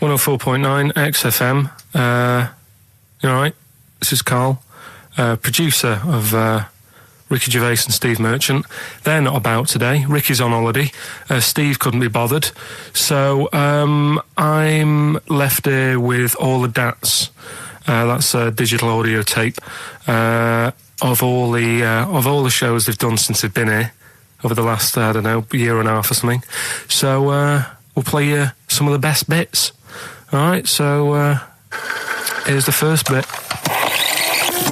104.9 XFM. You all right? This is Karl, producer of Ricky Gervais and Steve Merchant. They're not about today. Ricky's on holiday. Steve couldn't be bothered. So I'm left here with all the DATs. That's a digital audio tape of all the shows they've done since they've been here over the last, I don't know, year and a half or something. So we'll play you some of the best bits. All right, so here's the first bit.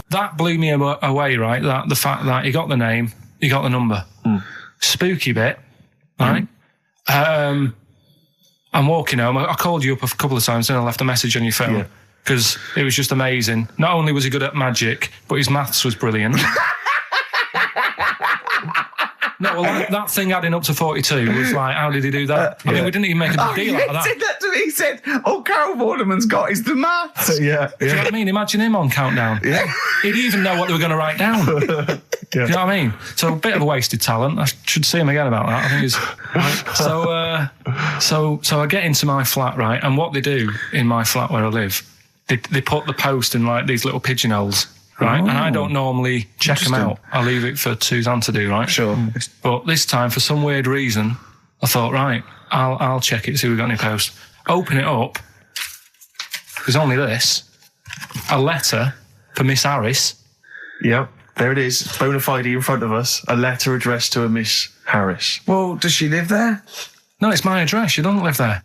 That blew me away, right? That the fact that he got the name, he got the number. Spooky bit, right? I'm walking home. I called you up a couple of times and I left a message on your phone because it was just amazing. Not only was he good at magic, but his maths was brilliant. No, well, that thing adding up to 42 was like, how did he do that? I mean, we didn't even make a big deal out of that. He said that to me. He said, all Carol Vorderman's got is the maths. Do you know what I mean? Imagine him on Countdown. Yeah. He'd even know what they were going to write down. Do you know what I mean? So a bit of a wasted talent. I should see him again about that. I think he's... Right. So I get into my flat, right, and what they do in my flat where I live, they put the post in like these little pigeonholes. Right, and I don't normally check them out. I leave it for Suzanne to do, right? Sure. But this time, for some weird reason, I thought, right, I'll check it, see if we've got any posts. Open it up. There's only this. A letter for Miss Harris. Yep, there it is. Bona fide in front of us. A letter addressed to a Miss Harris. Well, does she live there? No, it's my address. She doesn't live there.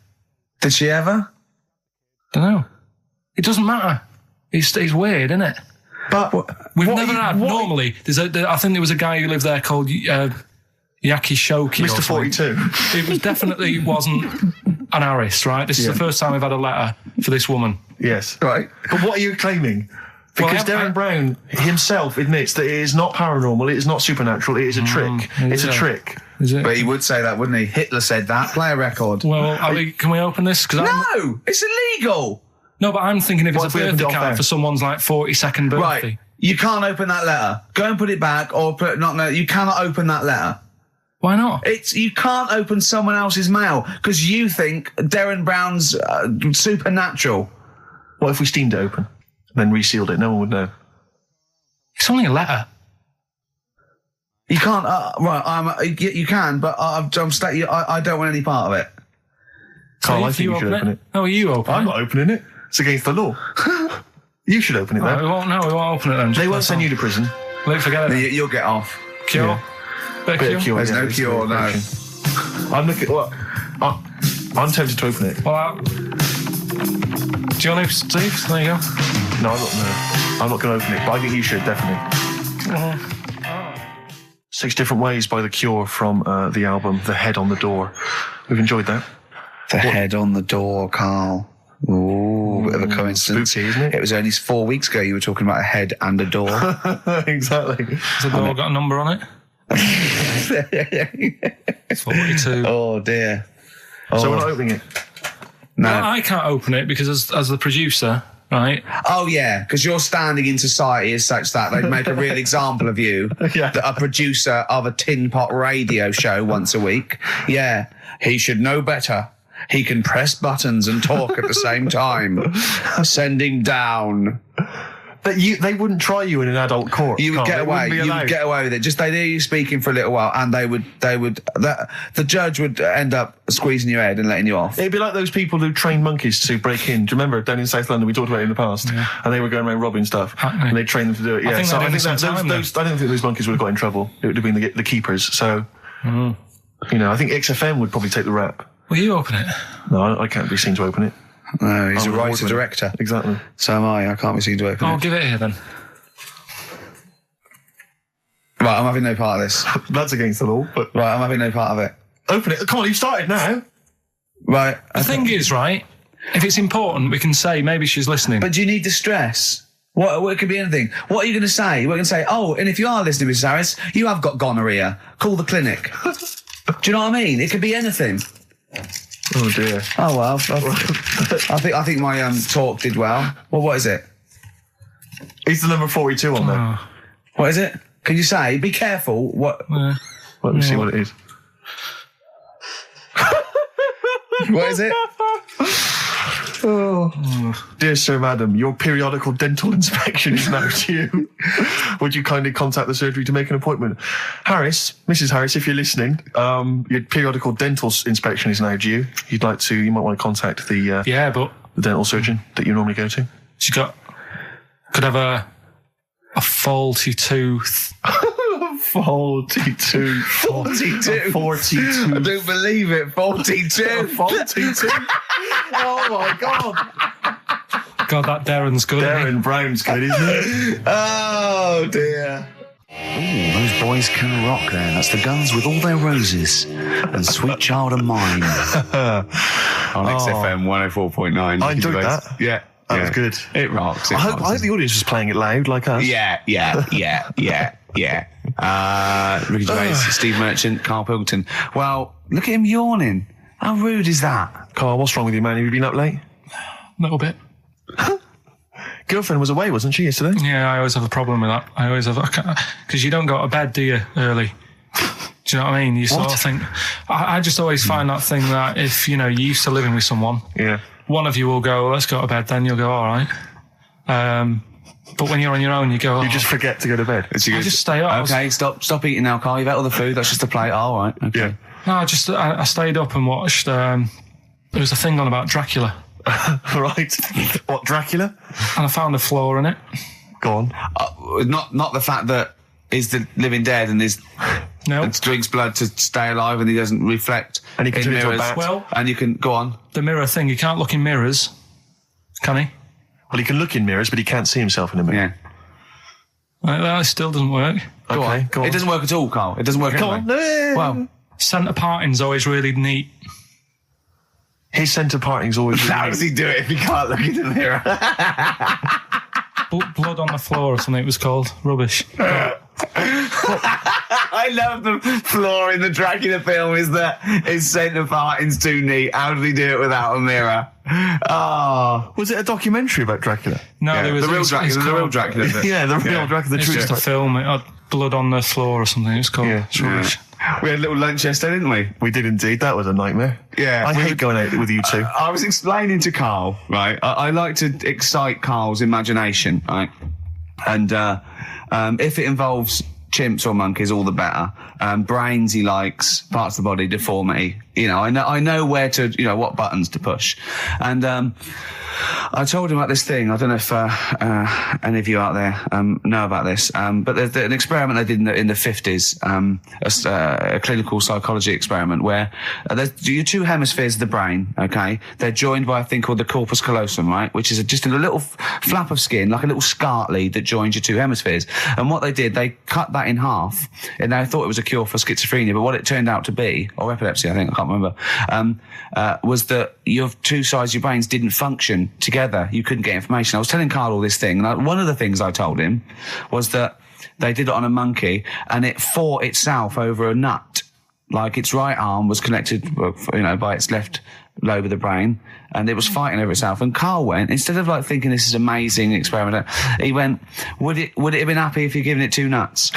Did she ever? Don't know. It doesn't matter. It's weird, isn't it? But we've never had. Normally, I think there was a guy who lived there called Yaki Shoki. Mr. 42. It definitely wasn't an Harris, right? This is the first time we've had a letter for this woman. Yes. Right. But what are you claiming? Because Darren Brown himself admits that it is not paranormal, it is not supernatural, it is a trick. It's a trick. Is it? But he would say that, wouldn't he? Hitler said that. Play a record. Well, can we open this? No! It's illegal! No, but I'm thinking if it's a birthday card for someone's like 42nd birthday. Right. You can't open that letter. Go and put it back or you cannot open that letter. Why not? You can't open someone else's mail because you think Darren Brown's supernatural. What if we steamed it open and then resealed it? No one would know. It's only a letter. You can't, you can, but I don't want any part of it. Carl, I think you should open it. Oh, you open it? I'm not opening it. It's against the law. You should open it, though. We won't open it then. They won't send you to prison. Forget it. You'll get off. Cure? Yeah. Bit of cure? There's no cure, no. I'm looking... Well, I'm tempted to open it. Well, do you want to, Steve? There you go. No, I'm not going to open it, but I think you should, definitely. 6 Different Ways by The Cure from the album The Head on the Door. We've enjoyed that. The head on the door, Carl. Ooh, bit of a coincidence. Spooky, isn't it? It was only 4 weeks ago you were talking about a head and a door. Exactly. Has the door got a number on it? 42. Oh, dear. So we're not opening it? No. Well, I can't open it because as the producer, right? Oh, yeah, because your standing in society is such that they'd make a real example of you. Yeah. A producer of a tin pot radio show once a week. Yeah, he should know better. He can press buttons and talk at the same time. Sending down. But they wouldn't try you in an adult court. You would get away. You would get away with it. Just they'd hear you speaking for a little while, and the judge would end up squeezing your head and letting you off. It'd be like those people who train monkeys to break in. Do you remember down in South London? We talked about it in the past, and they were going around robbing stuff, and they trained them to do it. Yeah, I don't think those monkeys would have got in trouble. It would have been the keepers. So, I think XFM would probably take the rap. Will you open it? No, I can't be seen to open it. No, he's a writer-director. Exactly. So am I. I can't be seen to open it. I'll give it here then. Right, I'm having no part of this. That's against the law, but... Right, I'm having no part of it. Open it. Come on, you've started now. Right. The thing is, right, if it's important, we can say maybe she's listening. But do you need the stress? What it could be anything. What are you going to say? We're going to say, oh, and if you are listening, Mrs. Harris, you have got gonorrhea. Call the clinic. Do you know what I mean? It could be anything. Oh dear. Oh well. I think my talk did well. Well, what is it? It's the number 42 on there. What is it? Can you say? Be careful. What? Let me see what it is. What is it? Dear Sir, Madam, your periodical dental inspection is now due. Would you kindly contact the surgery to make an appointment? Mrs. Harris, if you're listening, your periodical dental inspection is now due. You might want to contact the dental surgeon that you normally go to. She could have a faulty tooth. Faulty tooth. 42. 42. I don't believe it. 42. 42. Oh my God. God, that Darren's good. Darren Brown's good, isn't it? Oh dear. Ooh, those boys can rock there. That's the Guns with All Their Roses and Sweet Child of Mine. On XFM 104.9. I enjoyed that. Yeah. That was good. It rocks. I hope the audience was playing it loud like us. Yeah. Ricky Gervais, Steve Merchant, Karl Pilkington. Well, look at him yawning. How rude is that? Carl, what's wrong with you, man? Have you been up late? A little bit. Girlfriend was away, wasn't she, yesterday? Yeah, I always have a problem with that. I always have, because you don't go to bed, do you, early? Do you know what I mean? You sort of think, I just always find that thing that if, you're used to living with someone, one of you will go, let's go to bed, then you'll go, all right. But when you're on your own, you go, you just forget to go to bed. I just stay up. Okay, stop eating now, Carl. You've ate all the food. That's just a plate. All right. Okay. Yeah. No, I stayed up and watched, there was a thing on about Dracula. Right. What, Dracula? And I found a flaw in it. Go on. Not the fact that he's the living dead and and drinks blood to stay alive and he doesn't reflect and he can in turn into a mirrors. bat. Well, and you can go on. The mirror thing, you can't look in mirrors, can he? Well, he can look in mirrors, but he can't see himself in a mirror. Yeah. That still doesn't work. Go on. It doesn't work at all, Carl. It doesn't work at all. Go on. Well, centre parting's always really neat. His centre parting's always really how neat. does he do it if he can't look in the mirror? Blood on the floor or something it was called. Rubbish. I love the flaw in the Dracula film is that his centre parting's too neat. How did he do it without a mirror? Oh. Was it a documentary about Dracula? No, yeah, there was the real Dracula. The real Dracula. Yeah, the real Dracula. The it's just a film. It had blood on the floor or something. It was called. Yeah. We had a little lunch yesterday, didn't we? We did indeed. That was a nightmare. Yeah. I hate going out with you two. I was explaining to Carl, right? I like to excite Carl's imagination, right? And if it involves chimps or monkeys, all the better. Brains he likes, parts of the body, deformity. I know where to, what buttons to push. And I told him about this thing. I don't know if any of you out there know about this, but there's an experiment they did in the 50s, a clinical psychology experiment where your two hemispheres of the brain, okay, they're joined by a thing called the corpus callosum, right, which is just a little flap of skin, like a little scarlet lead that joins your two hemispheres. And what they did, they cut that in half, and they thought it was a cure for schizophrenia, but what it turned out to be, or epilepsy, I think, I can't remember, was that your two sides of your brains didn't function together. You couldn't get information. I was telling Carl all this thing, and one of the things I told him was that they did it on a monkey, and it fought itself over a nut. Like its right arm was connected, by its left lobe of the brain, and it was fighting over itself. And Carl went, instead of thinking this is amazing experiment, he went, would it have been happy if you'd given it two nuts?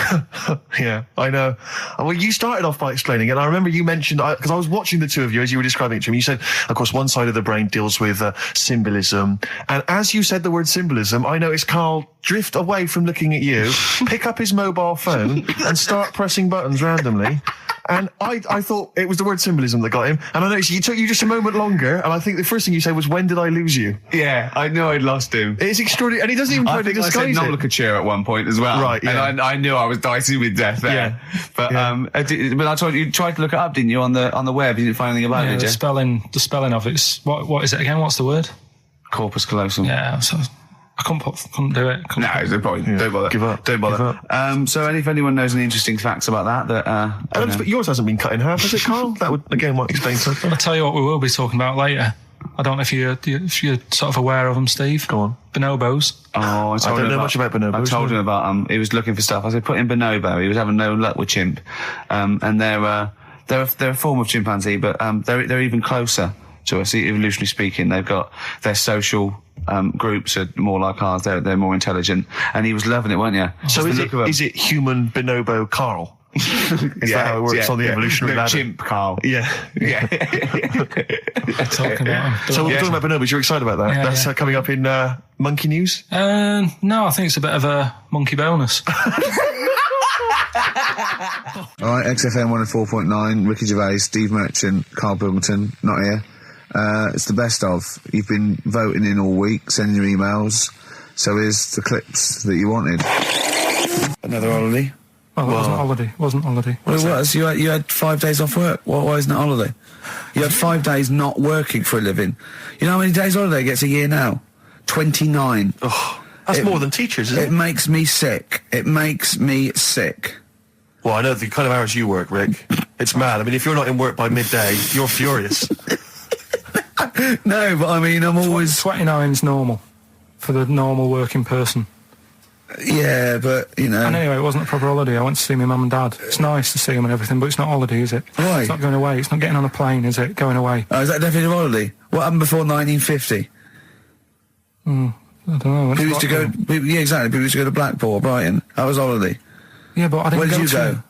Yeah, I know. Well, you started off by explaining it. I remember you mentioned, because I was watching the two of you as you were describing it to me, you said, of course, one side of the brain deals with symbolism. And as you said the word symbolism, I noticed Carl drift away from looking at you, pick up his mobile phone and start pressing buttons randomly. And I thought it was the word symbolism that got him. And I noticed it took you just a moment longer. And I think the first thing you said was, when did I lose you? Yeah, I knew I'd lost him. It's extraordinary. And he doesn't even try to disguise it. I said nomenclature at one point as well. Right, yeah. And I knew I was dicey with death there. Yeah. But I told you tried to look it up, didn't you, on the web? You didn't find anything about it, did you? The spelling of it's what is it again? What's the word? Corpus callosum. Yeah, so I couldn't do it. No, there's no point. Yeah. Don't bother. Give up. Don't bother. Give up. So if anyone knows any interesting facts about that, but yours hasn't been cut in half, has it, Carl? That would again might explain something. I'll tell you what we will be talking about later. I don't know if you're sort of aware of them, Steve. Go on. Bonobos. Oh, I don't know much about bonobos. I told him about he was looking for stuff. I said, put in bonobo. He was having no luck with chimp. And they're a form of chimpanzee, but they're even closer to us, evolutionarily speaking. They've got their social groups are more like ours. They're more intelligent. And he was loving it, weren't you? So is it human bonobo Carl? Is that how it works on the evolutionary ladder? Chimp, Carl. Yeah. Yeah. Talking about him. So we're talking about bonobos. You're excited about that? Yeah, That's coming up in monkey news? No, I think it's a bit of a monkey bonus. All right, XFM 104.9, Ricky Gervais, Steve Merchant, Karl Pilkington, not here. It's the best of. You've been voting in all week, sending your emails. So here's the clips that you wanted. Another holiday. Well, it wasn't holiday. It wasn't holiday. Well, it was. You had 5 days off work. Why isn't it holiday? You had 5 days not working for a living. You know how many days holiday gets a year now? 29. Oh, that's more than teachers, isn't it? It makes me sick. It makes me sick. Well, I know the kind of hours you work, Rick. It's mad. I mean, if you're not in work by midday, you're furious. No, but I mean, I'm always... 29's normal for the normal working person. Yeah, but, you know... And anyway, it wasn't a proper holiday. I went to see my mum and dad. It's nice to see them and everything, but it's not holiday, is it? Why? It's not going away. It's not getting on a plane, is it? Going away. Oh, is that definitely a holiday? What happened before 1950? I don't know. People used to go... Yeah, exactly. People used to go to Blackpool or Brighton. That was holiday. Yeah, but I didn't Where did go you to... go?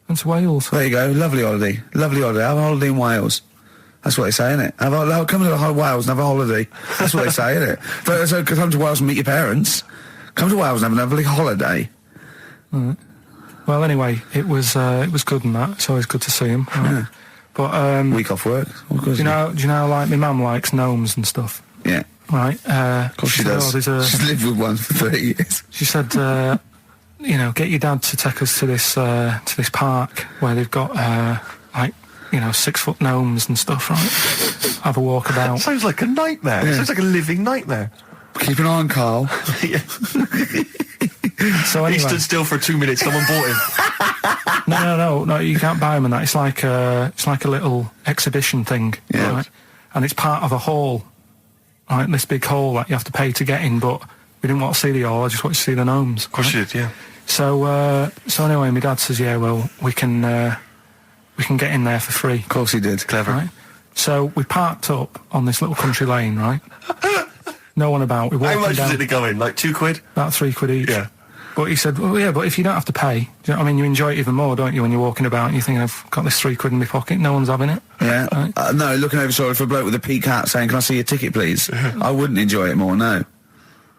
Went to Wales. There you go. Lovely holiday. Lovely holiday. Have a holiday in Wales. That's what they say, innit? Come to Wales and have a holiday. That's what they say, innit? So come to Wales and meet your parents. Come to Wales and have a lovely holiday. Right. Well, anyway, it was good and that. It's always good to see him. Right? Yeah. But week off work. Do you know? Like my mum likes gnomes and stuff. Yeah. Right. Of course she does. She's lived with one for 30 years. She said, get your dad to take us to this park where they've got 6-foot gnomes and stuff. Right. Have a walk about. Sounds like a nightmare. Yeah. Sounds like a living nightmare. Keep an eye on Carl. Yeah. So anyway, he stood still for 2 minutes. Someone bought him. No. You can't buy them and that. It's like a little exhibition thing. Yeah. Right? And it's part of a hall. Right, this big hall that you have to pay to get in. But we didn't want to see the hall. I just wanted to see the gnomes. Of course you did. Yeah. So anyway, my dad says, yeah, well, we can get in there for free. Of course he did. Clever. Right? So we parked up on this little country lane, right? No one about. We walked How much down, was it to go in? Like £2? about £3 each. Yeah. But he said, well, yeah, but if you don't have to pay, do you know what I mean? You enjoy it even more, don't you, when you're walking about and you think, I've got this £3 in my pocket, no one's having it. Yeah. Right? No, looking over shoulder for a bloke with a peak hat saying, can I see your ticket, please? I wouldn't enjoy it more, no.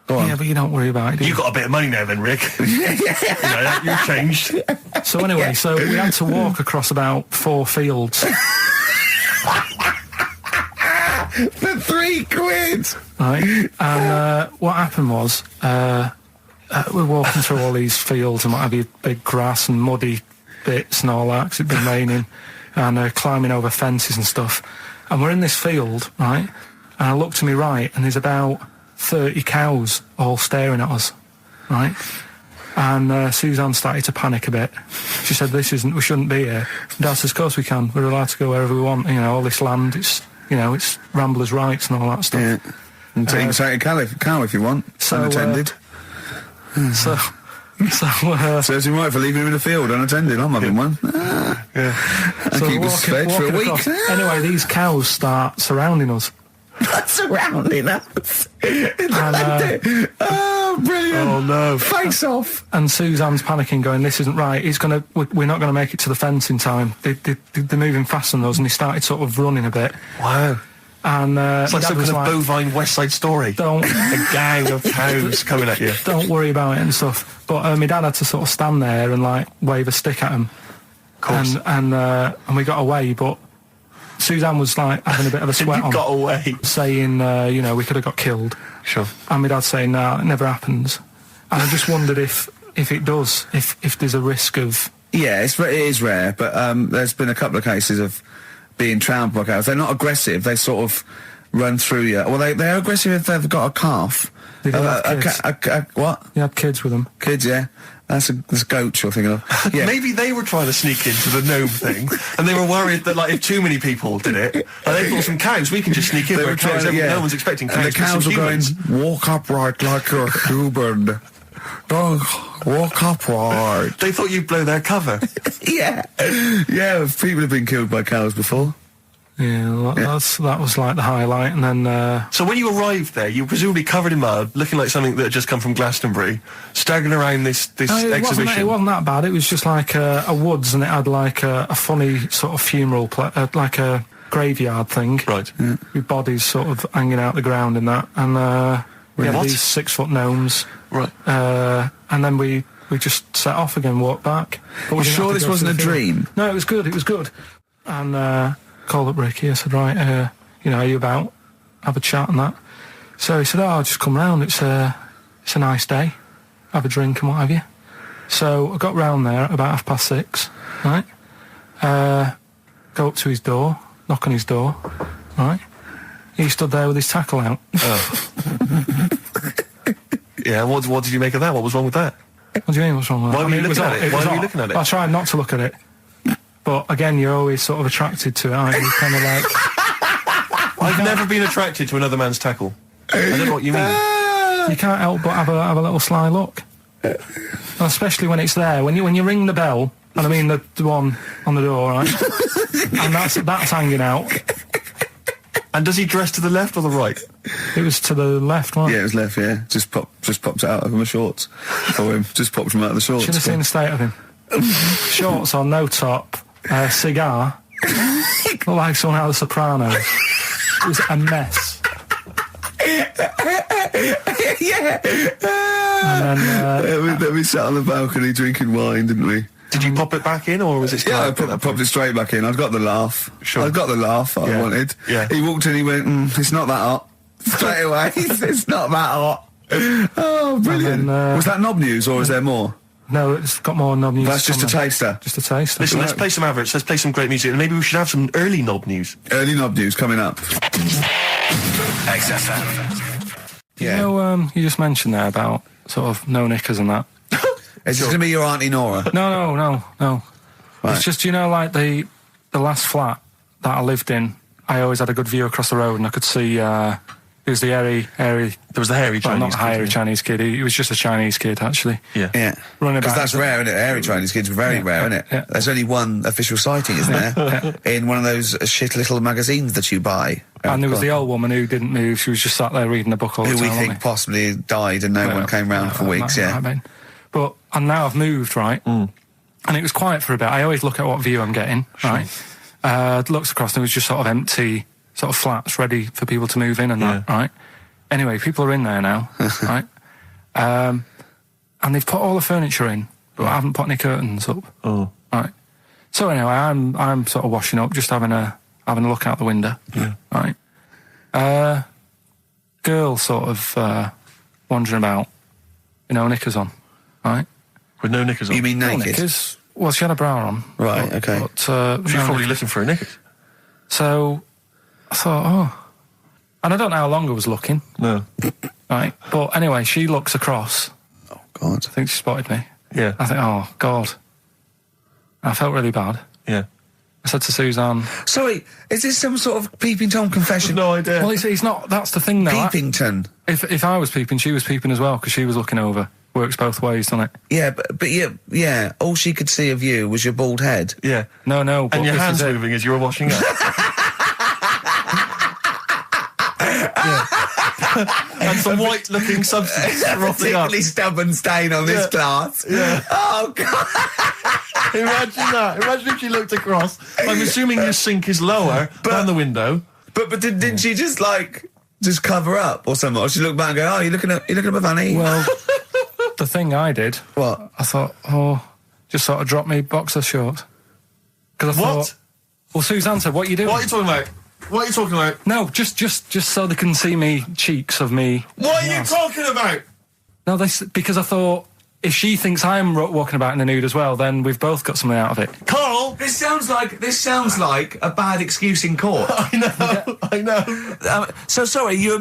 Go on. Yeah, but you don't worry about it, do you? You got a bit of money now then, Rick. You've changed. So anyway, so we had to walk across about 4 fields. For £3? Right? And what happened was, we're walking through all these fields and what have you, big grass and muddy bits and all that, 'cause it'd been raining, and climbing over fences and stuff. And we're in this field, right? And I look to my right, and there's about 30 cows all staring at us, right? And Suzanne started to panic a bit. She said, we shouldn't be here. Dad says, of course we can. We're allowed to go wherever we want. All this land, it's ramblers' rights and all that stuff. Yeah. And take a cow if you want. So, unattended. Serves him right for leaving him in the field unattended. I'm having one. Yeah. I keep us fed for a week. Across. Anyway, these cows start surrounding us. Surrounding us. Oh, brilliant. Oh, no. Face off. And Suzanne's panicking, going, this isn't right. We're not going to make it to the fence in time. They're moving faster than us, and he started sort of running a bit. Wow. And it's like some kind of bovine West Side Story. A gang of cows coming at you. Don't worry about it and stuff. But my dad had to sort of stand there and wave a stick at him. Of course. And we got away, but Suzanne was having a bit of a sweat on. Got away. Saying, we could have got killed. Sure. And my dad saying, no, it never happens. And I just wondered if it does, if there's a risk of... Yeah, it is rare, but there's been a couple of cases of being trampled by cows. They're not aggressive. They sort of run through you. Well, they're aggressive if they've got a calf. They do have kids. What? They had kids with them. Kids, yeah. That's goats you're thinking of. Yeah. Maybe they were trying to sneak into the gnome thing, and they were worried that if too many people did it, they thought some cows, we can just sneak in. They were cows, no one's expecting cows. And the cows were going, walk upright like you're human. Don't walk upright. They thought you'd blow their cover. Yeah. Yeah, people have been killed by cows before. Yeah, that was like the highlight, and then... So when you arrived there, you were presumably covered in mud, looking like something that had just come from Glastonbury, staggering around this exhibition. It wasn't that bad. It was just like a woods, and it had like a funny sort of funeral, like a graveyard thing. Right. Yeah. With bodies sort of hanging out the ground and that. And we had these 6-foot gnomes. Right. And then we just set off again, walked back. But you sure this wasn't a dream? No, it was good. It was good. And called up Ricky. I said, right, are you about? Have a chat and that. So he said, I'll just come round. It's a nice day. Have a drink and what have you. So I got round there at about 6:30, right? Go up to his door, knock on his door, right? He stood there with his tackle out. Oh. Yeah, what did you make of that? What was wrong with that? What do you mean, what's wrong with that? Why were you looking at it? Why were you looking at it? I tried not to look at it. But again, you're always sort of attracted to it, aren't you? Kind of like... I've never been attracted to another man's tackle. I don't know what you mean. You can't help but have a little sly look. And especially when it's there. When you ring the bell, and I mean the one on the door, right? And that's hanging out. And does he dress to the left or the right? It was to the left, right? Yeah, it was left, yeah. Just popped out of my shorts for him. Just popped him out of the shorts. Should have seen the state of him. Shorts on, no top, cigar. Looked like someone out of The Sopranos. It was a mess. Yeah. And then... we sat on the balcony drinking wine, didn't we? Did you pop it back in, or was it... Yeah, I popped it straight back in. I'd got the laugh. Sure. I'd got the laugh I wanted. Yeah. He walked in, he went, it's not that hot. Straight away, it's not that hot. Oh, brilliant. Then, was that knob news, or is there more? No, it's got more knob news. That's just a taster. Just a taster. Listen, let's play some adverts, let's play some great music, and maybe we should have some early knob news. Early knob news coming up. XFM. You know, you just mentioned there about sort of no knickers and that. Is this going to be your Auntie Nora? No. Right. It's just, like the last flat that I lived in, I always had a good view across the road, and I could see it was the hairy. There was the hairy Chinese not kid. hairy Chinese kid. He was just a Chinese kid, actually. Yeah. Running Because about. that's rare, isn't it? Hairy Chinese kids are very rare, isn't it? Yeah. There's only one official sighting, isn't there? In one of those shit little magazines that you buy. And there was the old woman who didn't move. She was just sat there reading a book all the who time. we think possibly died and no one came round for weeks, But and now I've moved, right? And it was quiet for a bit. I always look at what view I'm getting, right? Looks across, and it was just sort of empty, sort of flats ready for people to move in and that, right? Anyway, people are in there now, right? And they've put all the furniture in, but I haven't put any curtains up. Oh. Right. So anyway, I'm sort of washing up, just having a look out the window. Yeah. Right. Girl sort of wandering about, knickers on, right? With no knickers on? You mean naked? Knickers. Well, she had a bra on. Right, okay. But, She's probably looking for a knickers. So I thought, and I don't know how long I was looking. No. Right. But anyway, she looks across. Oh, God. I think she spotted me. Yeah. I think, oh, God. I felt really bad. Yeah. I said to Suzanne... Sorry, is this some sort of Peeping Tom confession? No idea. Well, he's not... That's the thing, though. Peepington. If I was peeping, she was peeping as well, because she was looking over. Works both ways, doesn't it? Yeah, but yeah, all she could see of you was your bald head. Yeah. No, but and your this hands is it. moving as you were washing up. And some white-looking substance frothing up. Particularly stubborn stain on this glass. Yeah. Oh, God. Imagine that. Imagine if she looked across. I'm assuming your sink is lower than the window. But didn't she just cover up or something? Or she looked back and go, oh, you looking at my fanny? Well, the thing I did... What? I thought, just sort of drop me boxer shorts. Because I thought... Well, Suzanne said, what are you doing? What are you talking about? What are you talking about? No, just so they can see me cheeks of me. What are you talking about? No, because I thought if she thinks I'm walking about in the nude as well, then we've both got something out of it. Carl! This sounds like a bad excuse in court. I know. So sorry, you were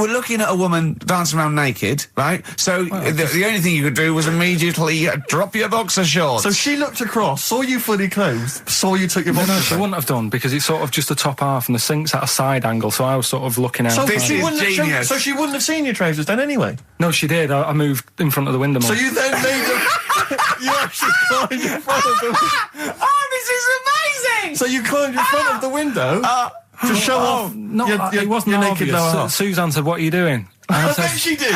looking at a woman dancing around naked, right? So the only thing you could do was immediately drop your boxer shorts. So she looked across, saw you fully clothed, saw you took your boxer No, she wouldn't have done, because it's sort of just the top half and the sink's at a side angle, so I was sort of looking out. So This she is wouldn't genius. so she wouldn't have seen your trousers then anyway? No, she did. I moved in front of the window more. So you then made them... You actually climbed in front of them. Oh, this is doing? So you climbed in front of the window to show off it wasn't your naked obvious. lower half. Susan said, "What are you doing?" And I I said, bet she did.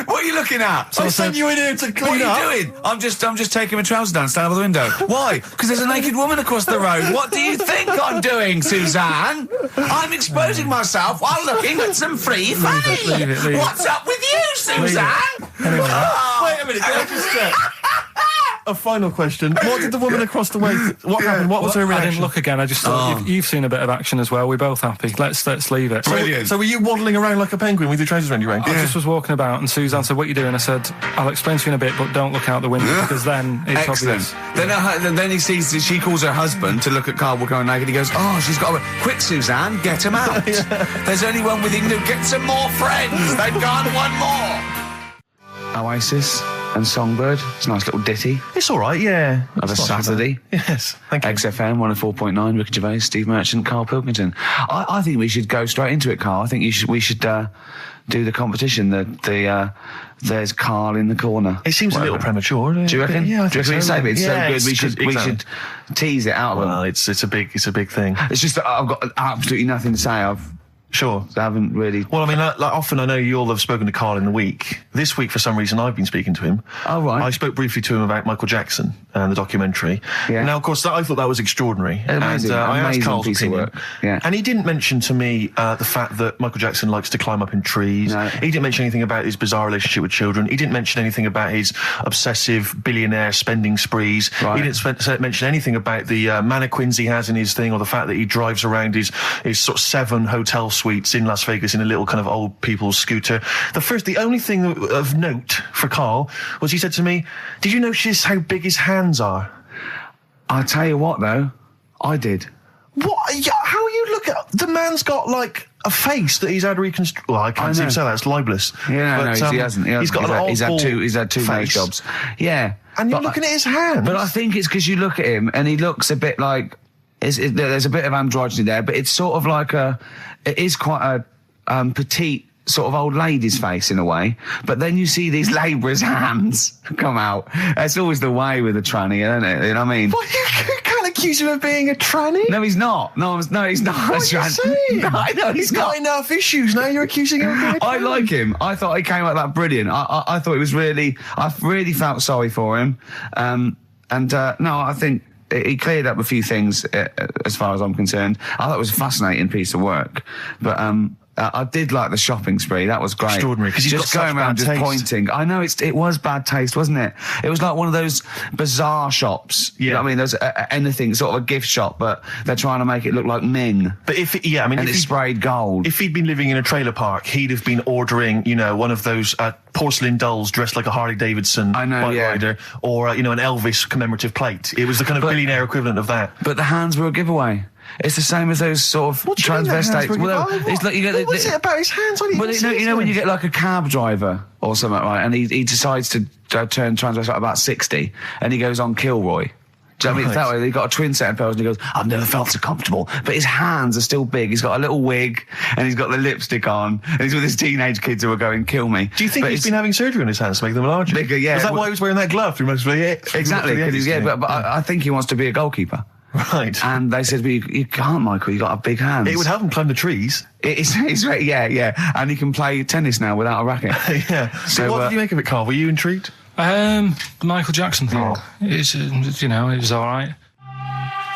What are you looking at? I sent you in here to clean What up. are you doing? I'm just taking my trousers down, standing by the window. Why? Because there's a naked woman across the road. What do you think I'm doing, Suzanne? I'm exposing myself while looking at some free fame. leave it. What's up with you, Suzanne? Anyway, Wait a minute, can I just check? A final question. What did the woman across the way... What happened? What was her I reaction? didn't look again. I just thought you've seen a bit of action as well. We're both happy. Let's leave it. Brilliant. So were you waddling around like a penguin with your trousers around your ankles? I just was walking about, and Suzanne said, "What are you doing?" I said, "I'll explain to you in a bit, but don't look out the window because then it's Excellent. obvious." Then he sees that she calls her husband to look at Carl going naked. He goes, "Oh, she's got a... Quick, Suzanne, get him out. There's only one within you. Get some more friends. They've gone one more." Oasis and Songbird. It's a nice little ditty It's all right, yeah. of a It's not so Saturday. bad. Yes, thank you. XFM 104.9, Ricky Gervais, Steve Merchant, Karl Pilkington. I think we should go straight into it, Karl. I think we should do the competition. There's Karl in the corner. It seems a little premature. Do you reckon? Yeah, I Do you think reckon it's so. so good? It's Yeah, so good. it's We should tease it out of them. Well, it's a big thing. It's just that I've got absolutely nothing to say. Sure. I haven't really. Well, I mean, like often I know you all have spoken to Karl in the week. This week, for some reason, I've been speaking to him. Oh, right. I spoke briefly to him about Michael Jackson and the documentary. Yeah. Now, of course, I thought that was extraordinary. Amazing, and I asked amazing Karl's piece of opinion. work. Yeah. And he didn't mention to me the fact that Michael Jackson likes to climb up in trees. No. He didn't mention anything about his bizarre relationship with children. He didn't mention anything about his obsessive billionaire spending sprees. Right. He didn't mention anything about the mannequins he has in his thing, or the fact that he drives around his sort of 7 hotel suites in Las Vegas in a little kind of old people's scooter. The only thing of note for Karl was he said to me, "Did you notice how big his hands are?" I'll tell you what, though, I did. What? Yeah, how you look at the man's got like a face that he's had reconstructed. Well, I can't even say that; it's libelous. Yeah, But, he hasn't. He's got an he's had two face. nose jobs. Yeah, And you're but looking at his hands. But I think it's because you look at him and he looks a bit like there's a bit of androgyny there, but it's sort of like it is quite a petite sort of old lady's face in a way. But then you see these labourers' hands come out. That's always the way with a tranny, isn't it? You know what I mean? What, you can't accuse him of being a tranny. No, he's not. No, he's not. What are you saying? No, I know he's got not. enough issues. Now you're accusing him of being a tranny. I like him. I thought he came out that brilliant. I thought it was really. I really felt sorry for him. No, I think he cleared up a few things as far as I'm concerned. I thought it was a fascinating piece of work, but I did like the shopping spree. That was great. Extraordinary, 'cause he's just got going such around bad just taste. pointing. I know it was bad taste, wasn't it? It was like one of those bazaar shops. You know what I mean? There's anything, sort of a gift shop, but they're trying to make it look like Ming. But And it's sprayed gold. If he'd been living in a trailer park, he'd have been ordering, one of those porcelain dolls dressed like a Harley Davidson bike rider, or an Elvis commemorative plate. It was the kind of billionaire equivalent of that. But the hands were a giveaway. It's the same as those sort of What do you mean the hands transvestites. were a giveaway? It's like you get What was it about his hands? I didn't Well, even see his when you hands. get like a cab driver or something, right? And he decides to turn transvestite about 60, and he goes on Kilroy. Do you know what I mean? That way, he got a twin set of pearls, and he goes, "I've never felt so comfortable." But his hands are still big. He's got a little wig, and he's got the lipstick on, and he's with his teenage kids who are going, "Kill me." Do you think he's been having surgery on his hands to make them larger? Bigger, yeah. Is that why he was wearing that glove through most of the Exactly. But I think he wants to be a goalkeeper. Right. And they said, well, you can't, Michael, you got a big hands. It would help him climb the trees. Yeah. And he can play tennis now without a racket. Yeah. So what did you make of it, Karl? Were you intrigued? The Michael Jackson thing. It's, it was all right.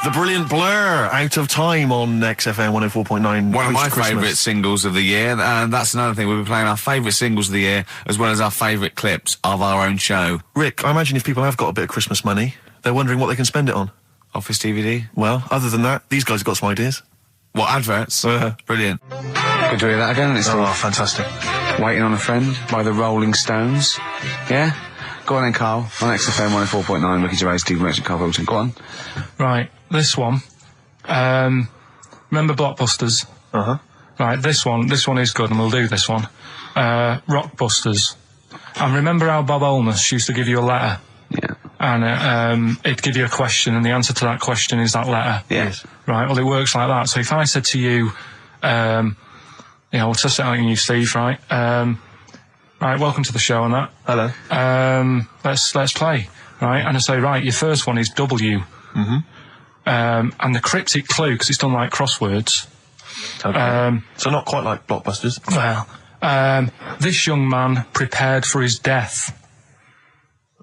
The brilliant Blur, Out of Time on XFM 104.9. One of my post-Christmas. favourite singles of the year, and that's another thing. We'll be playing our favourite singles of the year, as well as our favourite clips of our own show. Rick, I imagine if people have got a bit of Christmas money, they're wondering what they can spend it on. Office DVD. Well, other than that, these guys have got some ideas. What, adverts? Brilliant. Good to hear that again. It's fantastic. Waiting on a Friend by the Rolling Stones. Yeah? Go on then, Karl. On XFM 104.9, Ricky Gervais, Steve Merchant, Karl Pilkington. Go on. Right, this one. Remember Blockbusters? Uh-huh. Right, this one is good, and we'll do this one. Rockbusters. And remember how Bob Holness used to give you a letter? Yeah. And it'd give you a question, and the answer to that question is that letter. Yes. Right, well, it works like that. So if I said to you, we'll test it out on you, Steve, right? Right, welcome to the show and that. Hello. Let's play, right? And I say, right, your first one is W. Mm-hmm. And the cryptic clue, because it's done like crosswords. Okay. So not quite like Blockbusters. Well, this young man prepared for his death.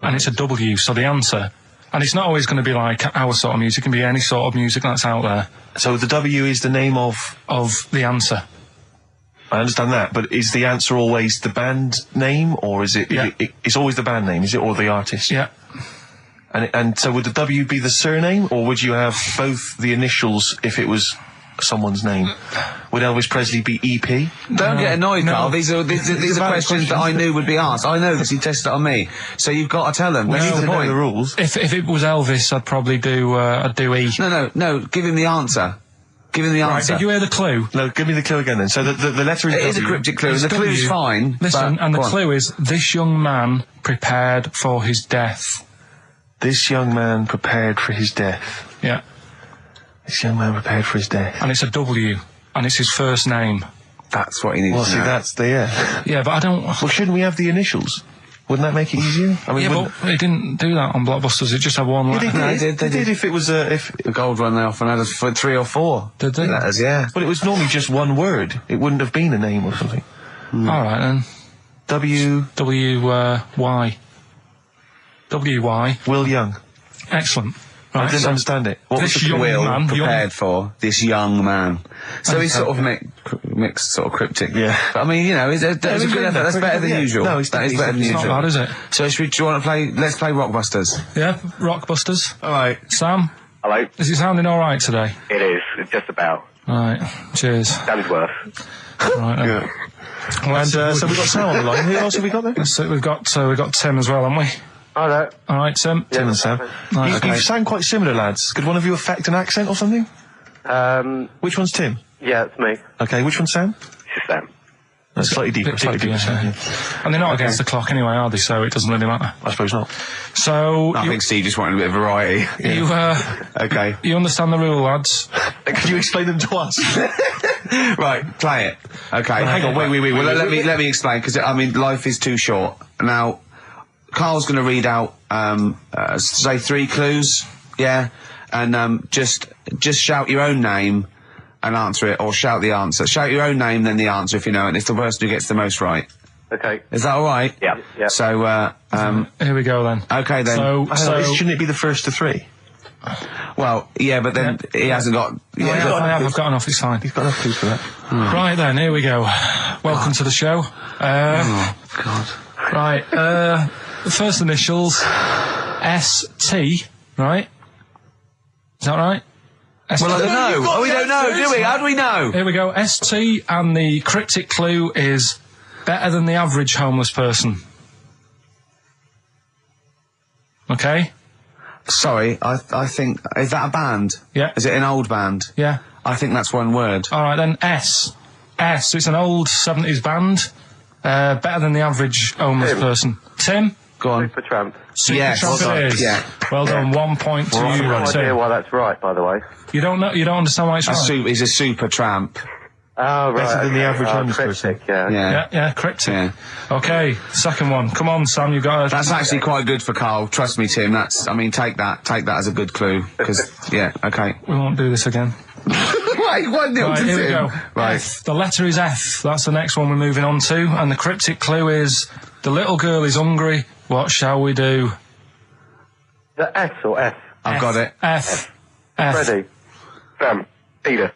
And it's a W, so the answer... And it's not always going to be like our sort of music. It can be any sort of music that's out there. So the W is the name of the answer. I understand that, but is the answer always the band name, or is it... Yeah. It's always the band name, is it, or the artist? Yeah. And so would the W be the surname, or would you have both the initials if it was someone's name? Would Elvis Presley be EP? Don't get annoyed, no. Carl. These are questions that I knew would be asked. I know because he tested it on me. So you've got to tell them. We need That's to the know point. the rules. If it was Elvis, I'd probably do E. No. Give him the answer. Give him the Right, answer. did you hear the clue? No, give me the clue again then. So the letter is It is a W. cryptic clue. It's The clue's W. fine. Listen, but, and the go on. clue is, this young man prepared for his death. This young man prepared for his death. Yeah. This young man prepared for his death. And it's a W. And it's his first name. That's what he needs Well, to see, know. that's the... Yeah. Yeah, but I don't... Well, shouldn't we have the initials? Wouldn't that make it easier? I mean, Yeah, wouldn't- but they didn't do that on Blockbusters. It just had one letter. No, they did. If it was a... The gold one they often had us for 3 or 4 Did they? letters, yeah. But it was normally just one word. It wouldn't have been a name or something. All right, then. W... W-Y. W-Y. Will Young. Excellent. I Right, didn't so understand it. What was this the young Will man... prepared for this young man. So he's sort of mixed, sort of cryptic. Yeah. But I mean, you know, that's a good effort. That's better than usual. No, it's that is better than It's not usual. bad, is it? So do you want to play? Let's play Rockbusters. Yeah, Rockbusters. All right. Sam, Hello. is it sounding all right today? It is. It's just about. All right, cheers. Sounded worse. Right, then. Yeah. Well, And so we've got Sam on the line. Who else have we got there? so we've got Tim as well, haven't we? Hello. All right, Tim. Tim and Sam. Right, You sound quite similar, lads. Could one of you affect an accent or something? Which one's Tim? Yeah, it's me. Okay, which one's Sam? This is Sam. That's slightly deeper. Bit Slightly deeper, deeper. yeah. Sam, And they're not against the clock anyway, are they? So it doesn't really matter. I suppose not. So I think Steve just wanted a bit of variety. you Okay. you understand the rule, lads? Could you explain them to us? Right, play it. Okay. Hang on, wait. Well, let me explain because I mean life is too short. Now, Carl's going to read out say 3 clues, yeah, and just shout your own name and answer it, or shout the answer. Shout your own name, then the answer if you know it. It's the person who gets the most right. Okay. Is that all right? Yeah. Yeah. So, Here we go then. okay then. So Shouldn't it be the first to 3? Well, yeah, but then he hasn't got. Yeah, I've got enough. It's fine. He's got enough clues for that. Right then, here we go. Welcome to the show. oh God. Right, the first initials, S-T, right? Is that right? Well, I don't know. Oh, we don't know, do we? How do we know? Here we go, S-T, and the cryptic clue is better than the average homeless person. Okay? Sorry, I think, is that a band? Yeah. Is it an old band? Yeah. I think that's one word. Alright then, S. It's an old 70s band. Better than the average homeless person. Tim? Go on. Supertramp. Yes. Supertramp Well it done. is. Yeah. Well done, 1 point to I have you, no idea Tim. why that's right, by the way. You don't understand why it's right? He's a super tramp. Oh, right. Better than the average homeless cryptic, person. yeah. Yeah, cryptic. Yeah. Okay, second one. Come on, Sam, you got it. That's actually quite good for Carl. Trust me, Tim. Take that as a good clue. Because, yeah, okay. We won't do this again. Wait, 1-0 Right, to here we Tim. go. Right. F. The letter is F. That's the next one we're moving on to. And the cryptic clue is, the little girl is hungry. What shall we do? The S or F? I've got it. F. Ready. Sam. Peter.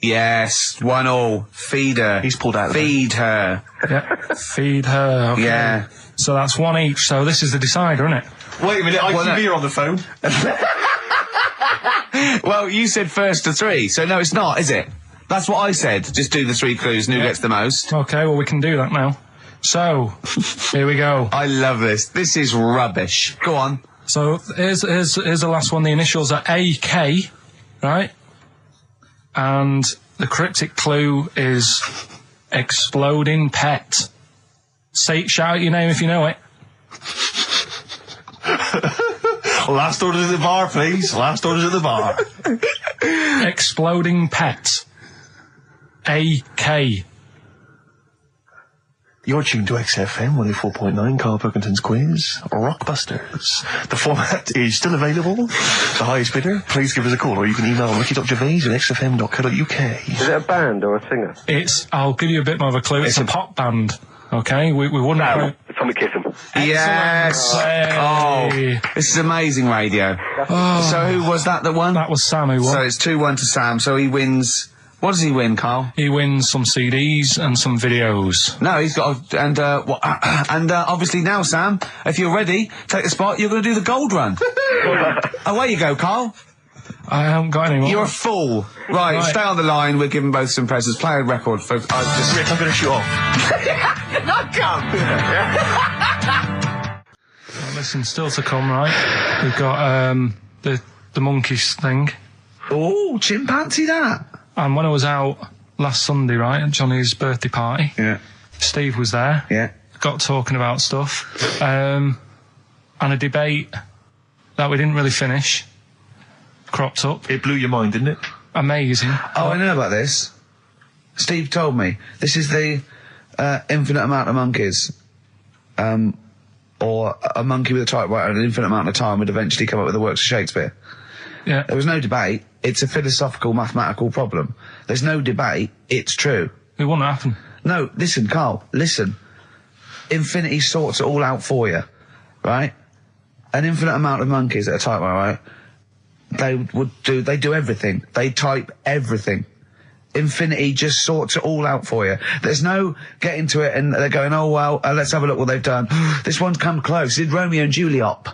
Yes, 1-1. Feed her. He's pulled out of Feed her. Yeah. Feed her. Okay. Yeah. So that's 1 each. So this is the decider, isn't it? Wait a minute, ITV are on the phone. Well, you said first to 3, so no, it's not, is it? That's what I said. Just do the 3 clues and who gets the most. Okay, well, we can do that now. So, here we go. I love this. This is rubbish. Go on. So here's the last one. The initials are AK, right? And the cryptic clue is exploding pet. Shout out your name if you know it. Last orders at the bar, please. Last orders at the bar. Exploding pet. AK. You're tuned to XFM 104.9, Karl Pilkington's quiz, Rockbusters. The format is still available. The highest bidder, please give us a call, or you can email ricky.gervais@xfm.co.uk. Is it a band or a singer? I'll give you a bit more of a clue. It's a pop band. Okay, we wouldn't. No, Tommy Kissam. Yes. Hey. Oh, this is amazing radio. So who was that won? That was Sam who won. So it's 2-1 to Sam. So he wins. What does he win, Karl? He wins some CDs and some videos. No, he's got obviously now, Sam, if you're ready, take the spot. You're going to do the gold run. Away you go, Karl. I haven't got any more. You're a fool. Right, stay on the line. We're giving both some presents. Play a record, folks. Rick, I'm going to shoot off. Not come. Well, listen, still to come, right? We've got the monkeys thing. Oh, chimpanzee that. And when I was out last Sunday, right, at Johnny's birthday party, Yeah. Steve was there. Yeah. Got talking about stuff. And a debate that we didn't really finish cropped up. It blew your mind, didn't it? Amazing. Oh, I know about this. Steve told me. This is the infinite amount of monkeys. Or a monkey with a typewriter and an infinite amount of time would eventually come up with the works of Shakespeare. Yeah. There was no debate. It's a philosophical, mathematical problem. There's no debate. It's true. It wouldn't happen. No, listen, Karl, listen. Infinity sorts it all out for you, right? An infinite amount of monkeys at a typewriter, right? They do everything. They type everything. Infinity just sorts it all out for you. There's no getting to it and they're going, oh, well, let's have a look what they've done. This one's come close. Did Romeo and Juliet.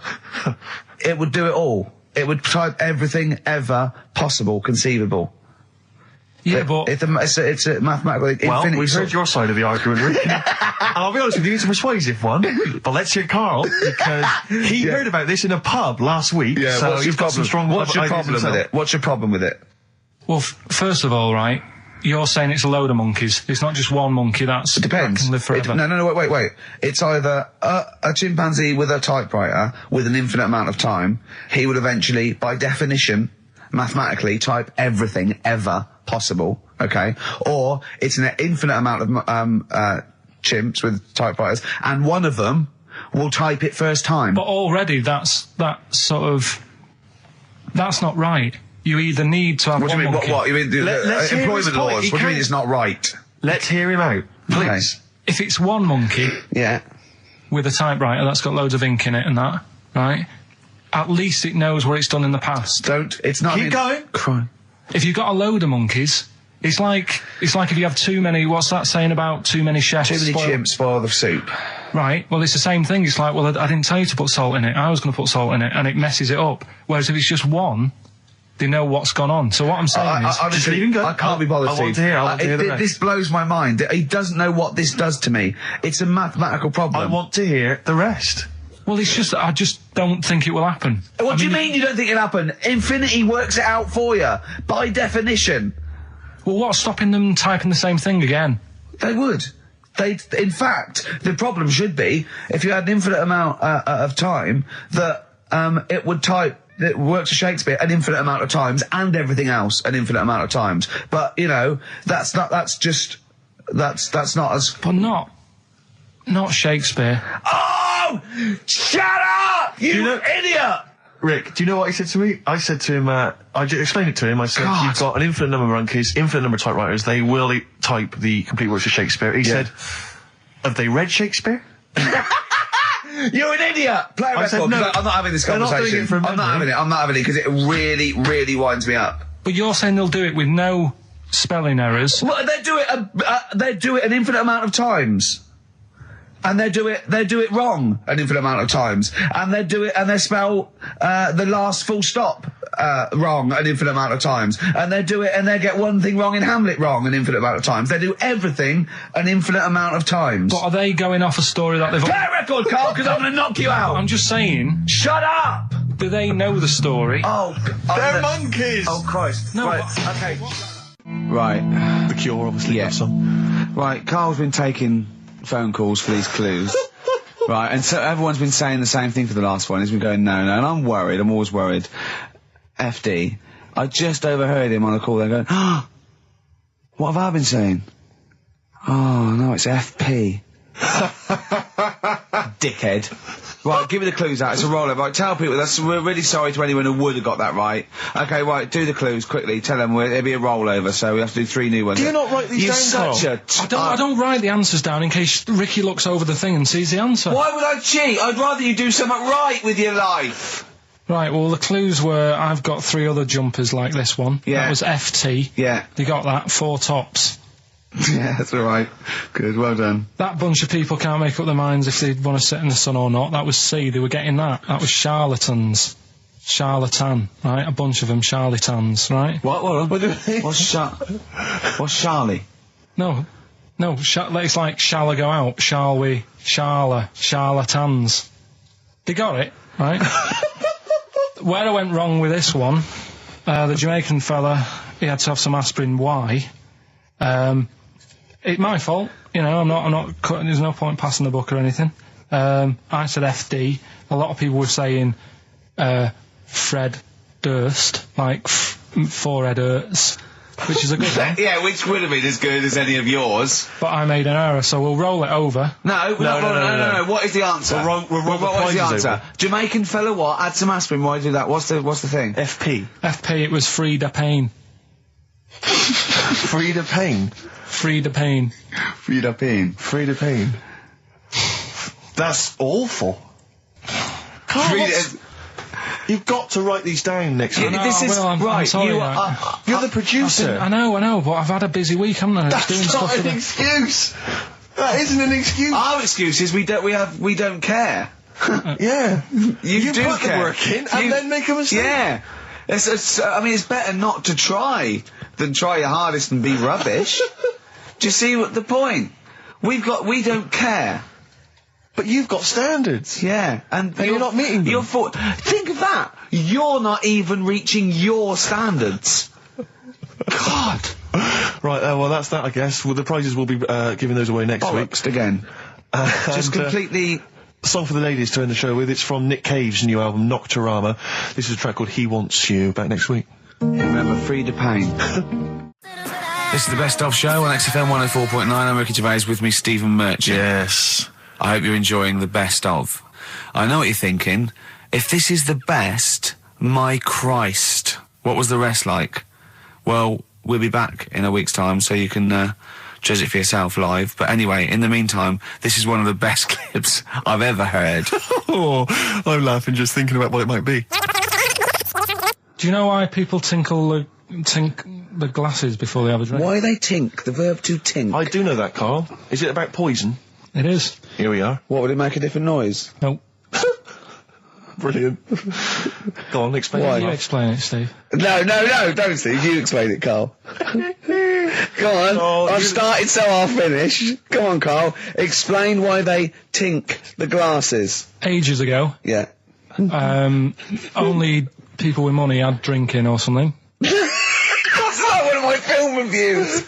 It would do it all. It would type everything ever possible, conceivable. Yeah, but it's a mathematical. Well, infinity we've heard your side of the argument, Rick. And I'll be honest with you, it's a persuasive one. But let's hear Karl, because he heard about this in a pub last week. Yeah, so what's he's got some strong What's your ideas problem with himself. it? What's your problem with it? well, first of all, right, you're saying it's a load of monkeys. It's not just one monkey. That Depends. can live forever. No, wait. It's either a chimpanzee with a typewriter with an infinite amount of time. He would eventually, by definition, mathematically, type everything ever possible. Okay, or it's an infinite amount of chimps with typewriters, and one of them will type it first time. But already that's not right. You either need to have What do one you mean? monkey. What? You mean Let's hear his employment point. laws? He What do you mean can't- it's not right? Let's hear him out, please. If it's one monkey Yeah. with a typewriter that's got loads of ink in it and that, right? At least it knows what it's done in the past. It's not. Keep going. Crime. If you've got a load of monkeys, it's like if you have too many. What's that saying about too many chefs? Too many chimps spoil the soup. Right. Well, it's the same thing. It's like, well, I didn't tell you to put salt in it. I was going to put salt in it, and it messes it up. Whereas if it's just one, they know what's gone on. So what I'm saying is, honestly, leave him go. I can't be bothered. I want to hear. I want to hear the rest. This blows my mind. He doesn't know what this does to me. It's a mathematical problem. I want to hear the rest. well, it's just I just don't think it will happen. What do you mean you don't think it'll happen? Infinity works it out for you by definition. Well, what's stopping them typing the same thing again? They would. In fact, the problem should be if you had an infinite amount of time that it would type. It works for Shakespeare an infinite amount of times and everything else an infinite amount of times. But that's not as. But not Shakespeare. Oh, shut up, you idiot! Rick, do you know what he said to me? I said to him, I just explained it to him. I said, God. you've got an infinite number of monkeys, infinite number of typewriters. They will type the complete works of Shakespeare. He said, have they read Shakespeare? You're an idiot! Play a I record. said no. I'm not having this They're not doing conversation. it from I'm not having memory. it. I'm not having it because it really, really winds me up. But you're saying they'll do it with no spelling errors. Well, they do it. They do it an infinite amount of times, and they do it wrong an infinite amount of times, and they do it and they spell the last full stop wrong an infinite amount of times, and they do it and they get one thing wrong in Hamlet wrong an infinite amount of times. They do everything an infinite amount of times. But are they going off a story that they've... Play a record, Karl, because I'm going to knock you out. I'm just saying, Shut up! do they know the story? Oh, They're monkeys! Oh Christ! No, right, but- okay. Right. The Cure, obviously, Yeah. that song. Right, Carl's been taking phone calls for these clues. Right, and so everyone's been saying the same thing for the last one. He's been going, no, and I'm worried, I'm always worried. FD, I just overheard him on a call there going, what have I been saying? Oh, no, it's FP. Dickhead. Right, give me the clues out. It's a rollover. Right, tell people. We're really sorry to anyone who would have got that right. Okay, right, do the clues quickly. Tell them it'll be a rollover, so we have to do 3 new ones. Do you not write these down, You're such a... I don't write the answers down in case Ricky looks over the thing and sees the answer. Why would I cheat? I'd rather you do something right with your life. Right, well, the clues were I've got 3 other jumpers like this one. Yeah. That was FT. Yeah. You got that. 4 tops. Yeah, that's all right. Good, well done. That bunch of people can't make up their minds if they want to sit in the sun or not. That was C. They were getting that. That was charlatans. Charlatan, right? A bunch of them charlatans, right? What What's Charlie? No. It's like, shall I go out? Shall we? Charlatans. They got it, right? Where I went wrong with this one, the Jamaican fella, he had to have some aspirin. Why? It's my fault, you know, I'm not cutting, there's no point passing the buck or anything. I said FD. A lot of people were saying, Fred Durst, like, forehead hurts, which is a good one. Yeah, which would have been as good as any of yours. But I made an error, so we'll roll it over. No. What is the answer? What is the answer? Over. Jamaican fella what? Add some aspirin, why do that? What's the thing? FP, it was Frida Payne. Frida Payne. Frida Payne. Frida Payne. Frida Payne. That's awful. You've got to write these down next week. This is I'm right. sorry, You're the producer. I know, but I've had a busy week, haven't I? That's not an excuse. That isn't an excuse. Our excuse is we don't care. Yeah. You do put care. the work in and then make a mistake. Yeah. It's better not to try than try your hardest and be rubbish. Do you see what the point? We don't care. But you've got standards. Yeah, and you're not meeting them. Think of that. You're not even reaching your standards. God. Right, well, that's that, I guess. Well, the prizes will be giving those away next week. Again. Just completely... Song for the ladies to end the show with. It's from Nick Cave's new album, Nocturama. This is a track called He Wants You. Back next week. Remember, Frida Payne. This is the Best Of Show on XFM 104.9. I'm Ricky Gervais, with me, Stephen Merchant. Yes. I hope you're enjoying the Best Of. I know what you're thinking. If this is the best, my Christ, what was the rest like? Well, we'll be back in a week's time, so you can judge it for yourself live. But anyway, in the meantime, this is one of the best clips I've ever heard. Oh, I'm laughing just thinking about what it might be. Do you know why people tink the glasses before they have a drink? Why they tink? The verb to tink. I do know that, Carl. Is it about poison? It is. Here we are. What, would it make a different noise? Nope. Brilliant. Go on, explain Why? it. You explain it, Steve. No, don't, Steve. You explain it, Carl. Go on. Oh, I've started, so I'll finish. Go on, Carl. Explain why they tink the glasses. Ages ago, Yeah. only people with money had drinking or something. That's like one of my film reviews.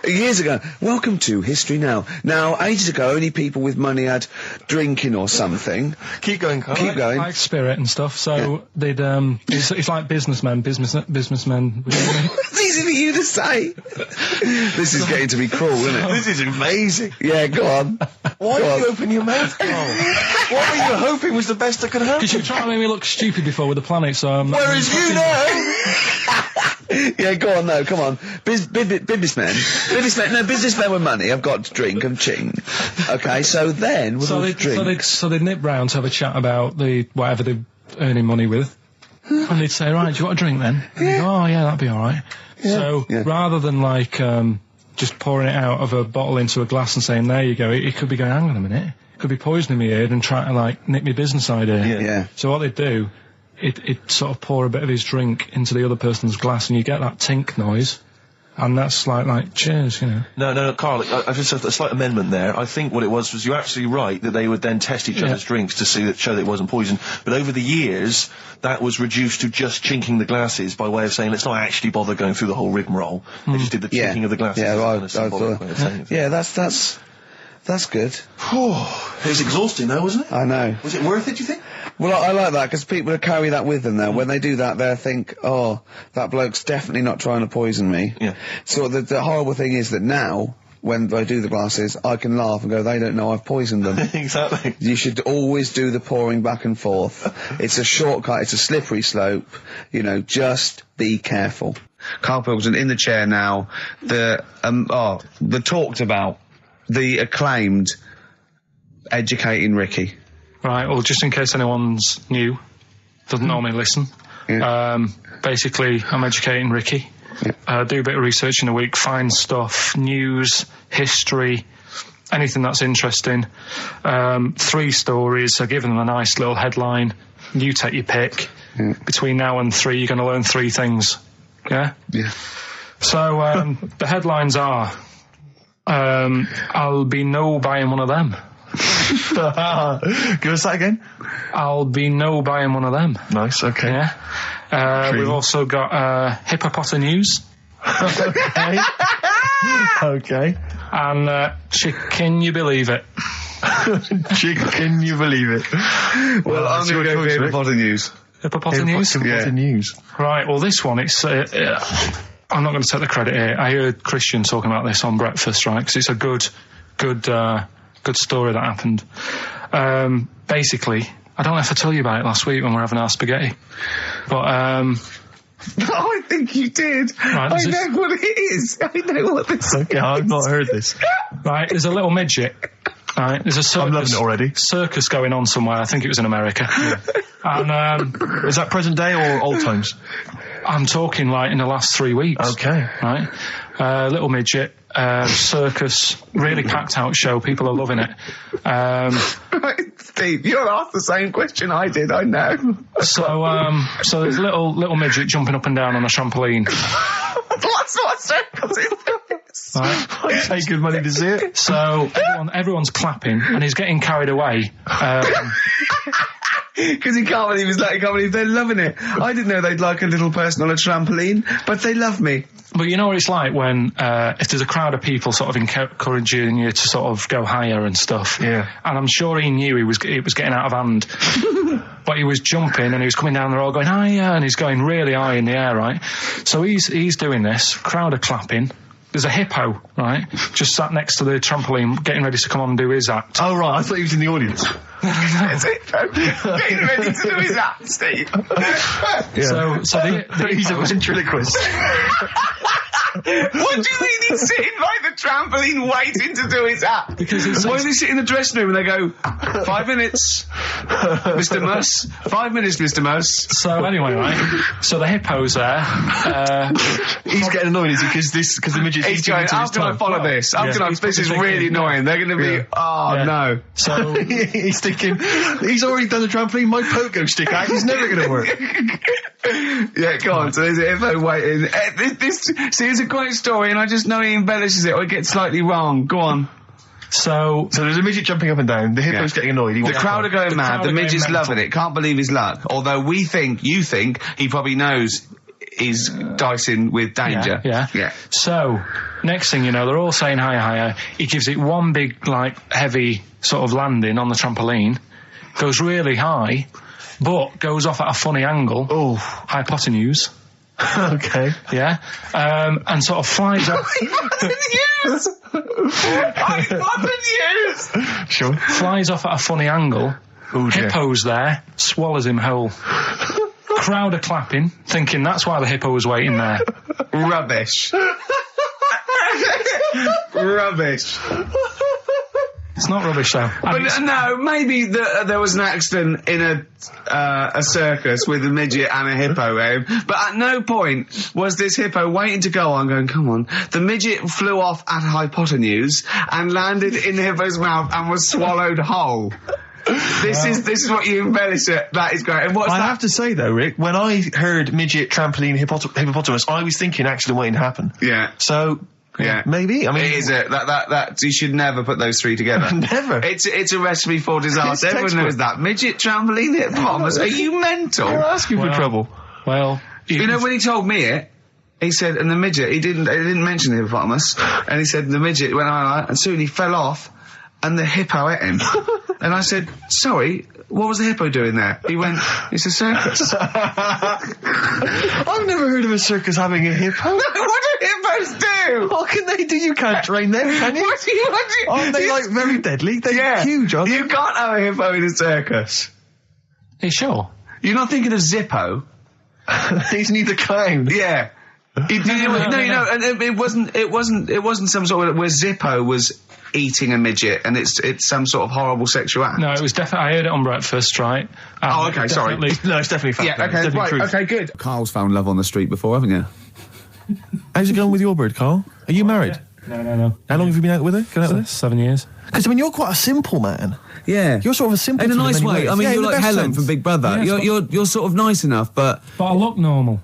Years ago. Welcome to History Now. Now, ages ago, only people with money had drinking or something. Keep going, Carl. Keep going. Like spirit and stuff, so they'd, it's like businessmen with money. It's easy for you to say. This is getting to be cruel, isn't it? This is amazing. Yeah, go on. Why did you open your mouth, Carl? What were you hoping was the best that could happen? Because you were trying to make me look stupid before with the planet, so I'm... Whereas you know... Yeah, go on, no, come on. Businessmen with money have got to drink and ching. Okay, so then we'll drink. So they'd nip round to have a chat about whatever they're earning money with. And they'd say, right, do you want a drink then? And they'd go, oh yeah, that'd be alright. Yeah. So, rather than like, just pouring it out of a bottle into a glass and saying, there you go, it could be going, hang on a minute, it could be poisoning me ear and trying to like nick my business idea. Yeah. So what they'd do, it sort of pour a bit of his drink into the other person's glass and you get that tink noise. And that's like, cheers, you know. No, Carl, I just have a slight amendment there. I think what it was you're absolutely right that they would then test each other's drinks to show that it wasn't poison. But over the years, that was reduced to just chinking the glasses by way of saying, let's not actually bother going through the whole rigmarole. They just did the chinking of the glasses. Yeah, that's good. It was exhausting though, wasn't it? I know. Was it worth it, do you think? Well, I like that, because people carry that with them now. When they do that, they'll think, oh, that bloke's definitely not trying to poison me. Yeah. So the horrible thing is that now, when I do the glasses, I can laugh and go, they don't know I've poisoned them. Exactly. You should always do the pouring back and forth. It's a shortcut, it's a slippery slope, you know, just be careful. Karl Pilkington in the chair now, the talked about, the acclaimed Educating Ricky. Right, well, just in case anyone's new, doesn't normally listen, basically, I'm educating Ricky. Do a bit of research in a week, find stuff, news, history, anything that's interesting. 3 stories, I give them a nice little headline. You take your pick. Between now and 3, you're going to learn 3 things. Yeah? Yeah. So, the headlines are, I'll be no buying one of them. Give us that again. I'll be no buying one of them. Nice, okay. Yeah. We've also got hippopotamus news. Okay. Okay. And can you believe it? Can you believe it? Well, I'm going to go with hippopotamus news. Hippopotamus news? Hippopotamus news. Right, well, this one, it's... I'm not going to take the credit here. I heard Christian talking about this on breakfast, right? Because it's a good story that happened. Basically, I don't know if I told you about it last week when we were having our spaghetti, but I think you did. Right, I know what it is. I know what this is. Okay, I've not heard this. Right, there's a little midget. Right, there's a circus, I'm loving it already. Circus going on somewhere. I think it was in America. And is that present day or old times? I'm talking like in the last 3 weeks. Okay. Right, little midget. Circus, really packed out show. People are loving it. Right, Steve, you asked the same question I did. I know. So there's a little midget jumping up and down on a trampoline. That's what circus is. Right. I pay good money to see it. So everyone's clapping, and he's getting carried away. Because he can't believe they're loving it. I didn't know they'd like a little person on a trampoline, but they love me. But you know what it's like when, if there's a crowd of people sort of encouraging you to sort of go higher and stuff. Yeah. And I'm sure he knew it was getting out of hand. But he was jumping and he was coming down the road going higher, and he's going really high in the air, right? So he's doing this, crowd are clapping. There's a hippo, right, just sat next to the trampoline getting ready to come on and do his act. Oh, right, I thought he was in the audience. There's a hippo getting ready to do his act, Steve. Yeah. So he's a ventriloquist. What do you mean he's sitting by the trampoline waiting to do his act? Because why does he sit in the dressing room and they go, 5 minutes, Mr. Muss, 5 minutes, Mr. Muss. So anyway, right, so the hippo's there. He's getting annoyed, is he? Because the midget's he's going, how can I follow this? This is really annoying. They're going to be, no. So he's thinking, he's already done the trampoline, my pogo stick act is never going to work. Yeah, go on. So there's a hippo waiting. See, it's a great story, and I just know he embellishes it or it gets slightly wrong. Go on. So there's a midget jumping up and down. The hippo's getting annoyed. The crowd are going mad. The midget's loving it. Can't believe his luck. Although you think he probably knows he's dicing with danger. Yeah. So next thing you know, they're all saying higher. He gives it one big, like, heavy sort of landing on the trampoline. Goes really high, but goes off at a funny angle. Oh, hypotenuse. Okay. Yeah. And sort of flies off. Hypotenuse! Sure. Flies off at a funny angle. Ooh, Hippo's there, swallows him whole. Crowd are clapping, thinking that's why the hippo was waiting there. Rubbish. Rubbish. It's not rubbish, though. But no, maybe there was an accident in a circus with a midget and a hippo, but at no point was this hippo waiting to go on, going, come on. The midget flew off at a hypotenuse and landed in the hippo's mouth and was swallowed whole. This is what you embellish it. That is great. And I have to say, though, Rick, when I heard midget, trampoline, hippopotamus, I was thinking accident waiting to happen. Yeah. So... Yeah, maybe. I mean, it is that you should never put those three together. Never. It's a recipe for disaster. Everyone knows that. Midget, trampoline, hippopotamus. Are you mental? You're asking for trouble. Well, you know when he told me it, he said, and the midget, he didn't mention the hippopotamus, and he said the midget went on, and soon he fell off. and the hippo ate him. And I said, sorry, what was the hippo doing there? He went, it's a circus. I've never heard of a circus having a hippo. No, what do hippos do? What can they do? You can't train them, can you? What do you... Aren't they, like, very deadly? They're huge, aren't they? You can't have a hippo in a circus. Are you sure? You're not thinking of Zippo? He's neither clown. Yeah. No, and it wasn't some sort of where Zippo was eating a midget, and it's some sort of horrible sexual act. No, it was definitely. I heard it on breakfast, right? Oh, okay, sorry. No, it's definitely fact. Yeah, okay, right, okay, good. Carl's found love on the street before, haven't you? How's it going with your bird, Carl? Are you married? No. How long have you been out with her? Going out with her? 7 years. Because, I mean, you're quite a simple man. Yeah. You're sort of a simple In a nice way. ways. I mean, yeah, you're like Helen from Big Brother. Yeah, you're sort of nice enough, but I look normal.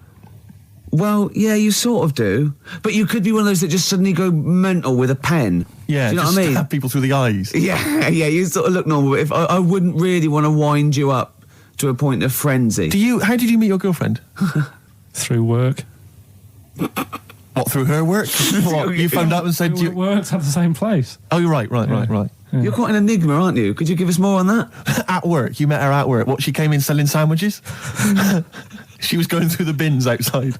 well, yeah, you sort of do. But you could be one of those that just suddenly go mental with a pen. Yeah, do you know just what I mean? stab people through the eyes. Yeah, you sort of look normal. But if I wouldn't really want to wind you up to a point of frenzy. How did you meet your girlfriend? Through work. What, through her work? What, you phoned up and said... We worked at the same place. Oh, you're right. Yeah. You're quite an enigma, aren't you? Could you give us more on that? At work. You met her at work. What, she came in selling sandwiches? She was going through the bins outside.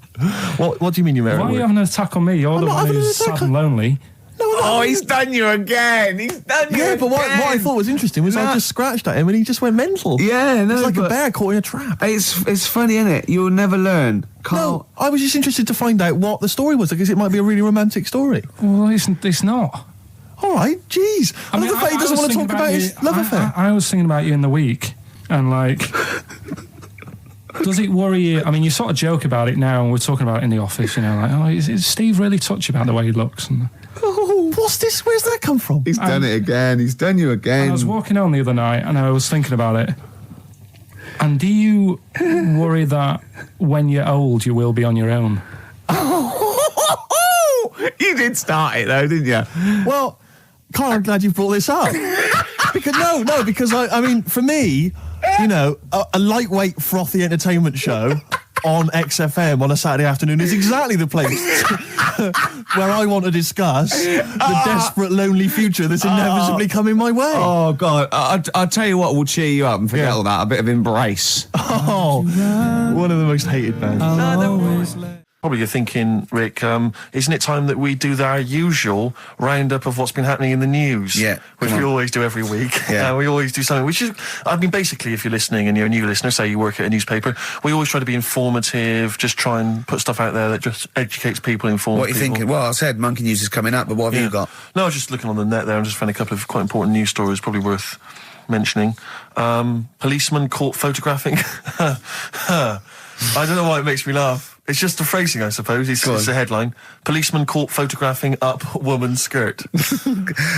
What do you mean you met her Why at are you work? having an attack on me? You're the not one having an who's attack sad and lonely. Oh, he's done you again. He's done you Yeah, but what I thought was interesting was I just scratched at him and he just went mental. Yeah, no, It's like a but bear caught in a trap. It's funny, isn't it? You'll never learn. Carl. No, I was just interested to find out what the story was, because it might be a really romantic story. Well, it's not. All right, jeez. I love the fact he doesn't want to talk about his love affair. I was thinking about you in the week, and like, does it worry you? I mean, you sort of joke about it now, and we're talking about it in the office, you know, like, oh, is Steve really touchy about the way he looks? And Oh, what's this? Where's that come from? He's done it again. He's done you again. I was walking home the other night, and I was thinking about it. And do you worry that when you're old, you will be on your own? You did start it though, didn't you? Well, Carl, I'm glad you brought this up. because I mean, for me, you know, a lightweight, frothy entertainment show on XFM on a Saturday afternoon is exactly the place where I want to discuss the desperate, lonely future that's inevitably coming my way. Oh, God. I'll tell you what will cheer you up and forget all that. A bit of Embrace. Oh, one of the most hated bands. Probably you're thinking, Rick, isn't it time that we do our usual roundup of what's been happening in the news? Yeah. Which we always do every week. Yeah. We always do something, which is, I mean, basically, if you're listening and you're a new listener, say you work at a newspaper, we always try to be informative, just try and put stuff out there that just educates people, informs What are you people. thinking? Well, I said Monkey News is coming up, but what have you got? No, I was just looking on the net there and just found a couple of quite important news stories, probably worth mentioning. Policeman caught photographing. I don't know why it makes me laugh. It's just the phrasing, I suppose. It's the headline. Policeman caught photographing up woman's skirt.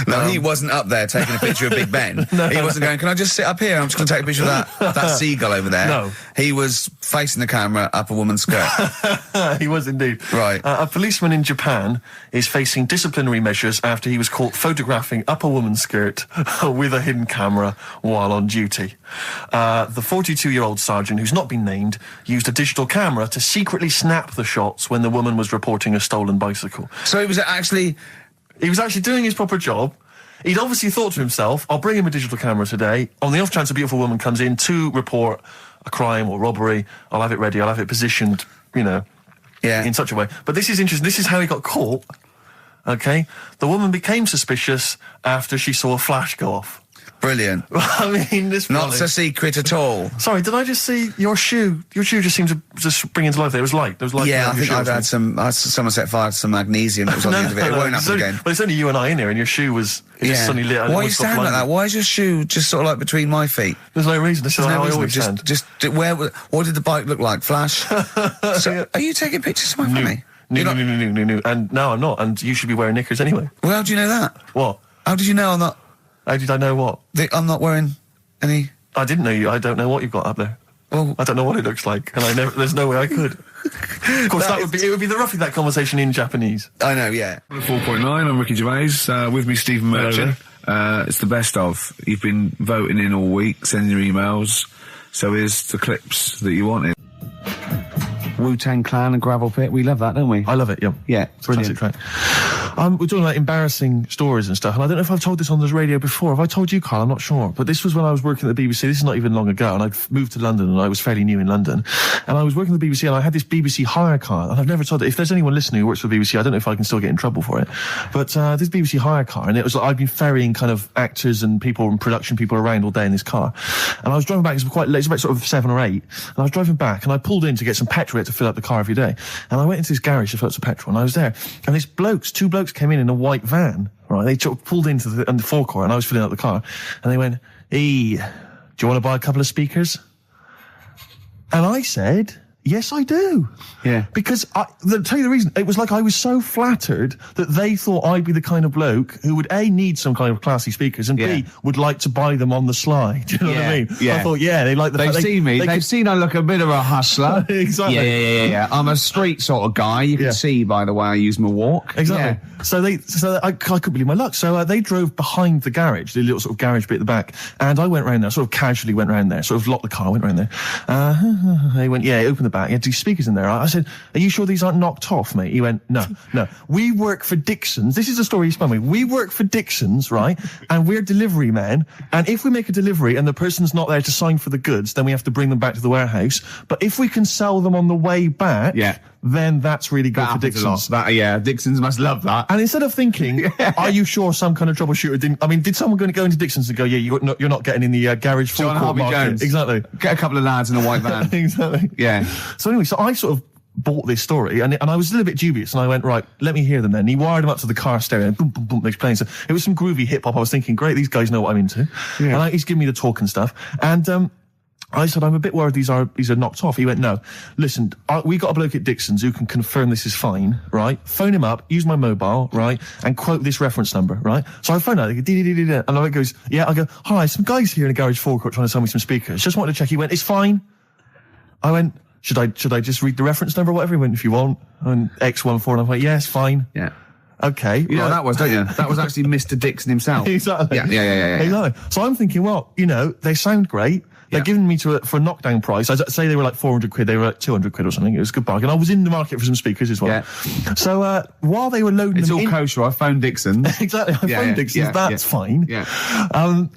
No, he wasn't up there taking a picture of Big Ben. He wasn't going, can I just sit up here? I'm just going to take a picture of that seagull over there. No. He was facing the camera up a woman's skirt. He was indeed. Right. A policeman in Japan is facing disciplinary measures after he was caught photographing up a woman's skirt with a hidden camera while on duty. The 42-year-old sergeant, who's not been named, used a digital camera to secretly snap the shots when the woman was reporting a stolen bicycle. So he was actually doing his proper job. He'd obviously thought to himself, I'll bring him a digital camera today. On the off chance a beautiful woman comes in to report a crime or robbery, I'll have it ready, I'll have it positioned, you know, in such a way. But this is interesting. This is how he got caught. Okay? The woman became suspicious after she saw a flash go off. brilliant. I mean, this Not a secret at all. Sorry, did I just see your shoe? Your shoe just seemed to just bring into life there. It was light. There was light. Yeah, I think I've had someone set fire to some magnesium that was on the end of it. It won't happen again. Well, it's only you and I in here, and your shoe was just suddenly lit. Why are you standing like that? Why is your shoe just sort of like between my feet? There's no reason. This is how I always stand. What did the bike look like? Flash? So, are you taking pictures of my family? No. And no, I'm not. And you should be wearing knickers anyway. Well, how do you know that? What? How did you know I'm not? How did I know what? I'm not wearing any... I didn't know you. I don't know what you've got up there. Well, I don't know what it looks like, and there's no way I could. Of course, it would be roughly that conversation in Japanese. I know, yeah. 4.9, I'm Ricky Gervais, with me Stephen Merchant. It's the best of. You've been voting in all week, sending your emails, so here's the clips that you wanted. Wu-Tang Clan and Gravel Pit, we love that, don't we? I love it, yeah. Yeah, brilliant. Classic track. We're talking about embarrassing stories and stuff, and I don't know if I've told this on the radio before. Have I told you, Carl? I'm not sure. But this was when I was working at the BBC. This is not even long ago, and I'd moved to London, and I was fairly new in London. And I was working at the BBC, and I had this BBC hire car, and I've never told it. If there's anyone listening who works for the BBC, I don't know if I can still get in trouble for it. But this BBC hire car, and it was like I'd been ferrying kind of actors and people and production people around all day in this car. And I was driving back, it was quite late, it was about sort of 7 or 8, and I was driving back, and I pulled in to get some petrol to fill up the car every day. And I went into this garage to fill up some petrol, and I was there, and these two blokes came in a white van, right? They pulled into the forecourt, and I was filling up the car, and they went, "Hey, do you want to buy a couple of speakers?" And I said, "Yes, I do." Yeah. Because, I'll tell you the reason, it was like I was so flattered that they thought I'd be the kind of bloke who would, A, need some kind of classy speakers, and B, would like to buy them on the sly. Do you know what I mean? Yeah. I thought, they like the They've seen me. They've seen I look a bit of a hustler. Exactly. Yeah. I'm a street sort of guy. You can see by the way I use my walk. Exactly. Yeah. So I couldn't believe my luck. So they drove behind the garage, the little sort of garage bit at the back, and I went round there, sort of casually went round there, sort of locked the car, went round there. They went, open the back. You had 2 speakers in there. I said, "Are you sure these aren't knocked off, mate?" He went, No. We work for Dixon's. This is the story he spun me. We work for Dixon's, right? And we're delivery men. And if we make a delivery and the person's not there to sign for the goods, then we have to bring them back to the warehouse. But if we can sell them on the way back, then that's really good for Dixon's. Dixon's must love that. And instead of thinking, are you sure some kind of troubleshooter did someone going to go into Dixon's and go, you're not getting in the garage forecourt market? Jones. Exactly. Get a couple of lads in a white van. Exactly. Yeah. So anyway, I sort of bought this story, and I was a little bit dubious, and I went, right, let me hear them then. And he wired them up to the car stereo, and boom, boom, boom, they're playing. So it was some groovy hip-hop. I was thinking, great, these guys know what I'm into. Yeah. And he's giving me the talk and stuff. And I said, I'm a bit worried these are knocked off. He went, no, listen, we got a bloke at Dixon's who can confirm this is fine, right? Phone him up, use my mobile, right? And quote this reference number, right? So I phone out, and I goes, I go, hi, some guys here in a garage forecourt trying to sell me some speakers. Just wanted to check. He went, it's fine. I went, should I just read the reference number or whatever? He went, if you want. And X14, and I went, yes, fine. Yeah. Okay. You know that was, don't you? That was actually Mr. Dixon himself. Exactly. Yeah. Exactly. So I'm thinking, well, they sound great. They're giving me for a knockdown price. I'd say they were like 400 quid. They were like 200 quid or something. It was a good bargain. I was in the market for some speakers as well. Yeah. So while they were loading it's them all kosher. I phoned Dixon's. Exactly. I phoned Dixon's. That's fine. Yeah.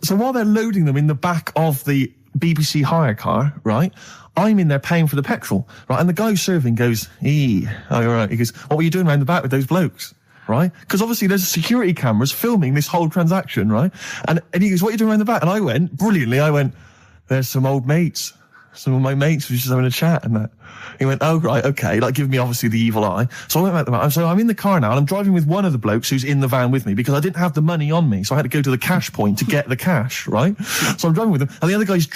So while they're loading them in the back of the BBC hire car, right, I'm in there paying for the petrol, right, and the guy serving goes, all right. He goes, what were you doing around the back with those blokes? Right? Because obviously there's security cameras filming this whole transaction, right? And he goes, what are you doing around the back? And I went, brilliantly, there's some old mates. Some of my mates were just having a chat and that. He went, oh, right, okay, like giving me obviously the evil eye. So I went back to the van. So I'm in the car now and I'm driving with one of the blokes who's in the van with me because I didn't have the money on me. So I had to go to the cash point to get the cash, right? So I'm driving with him and the other guy's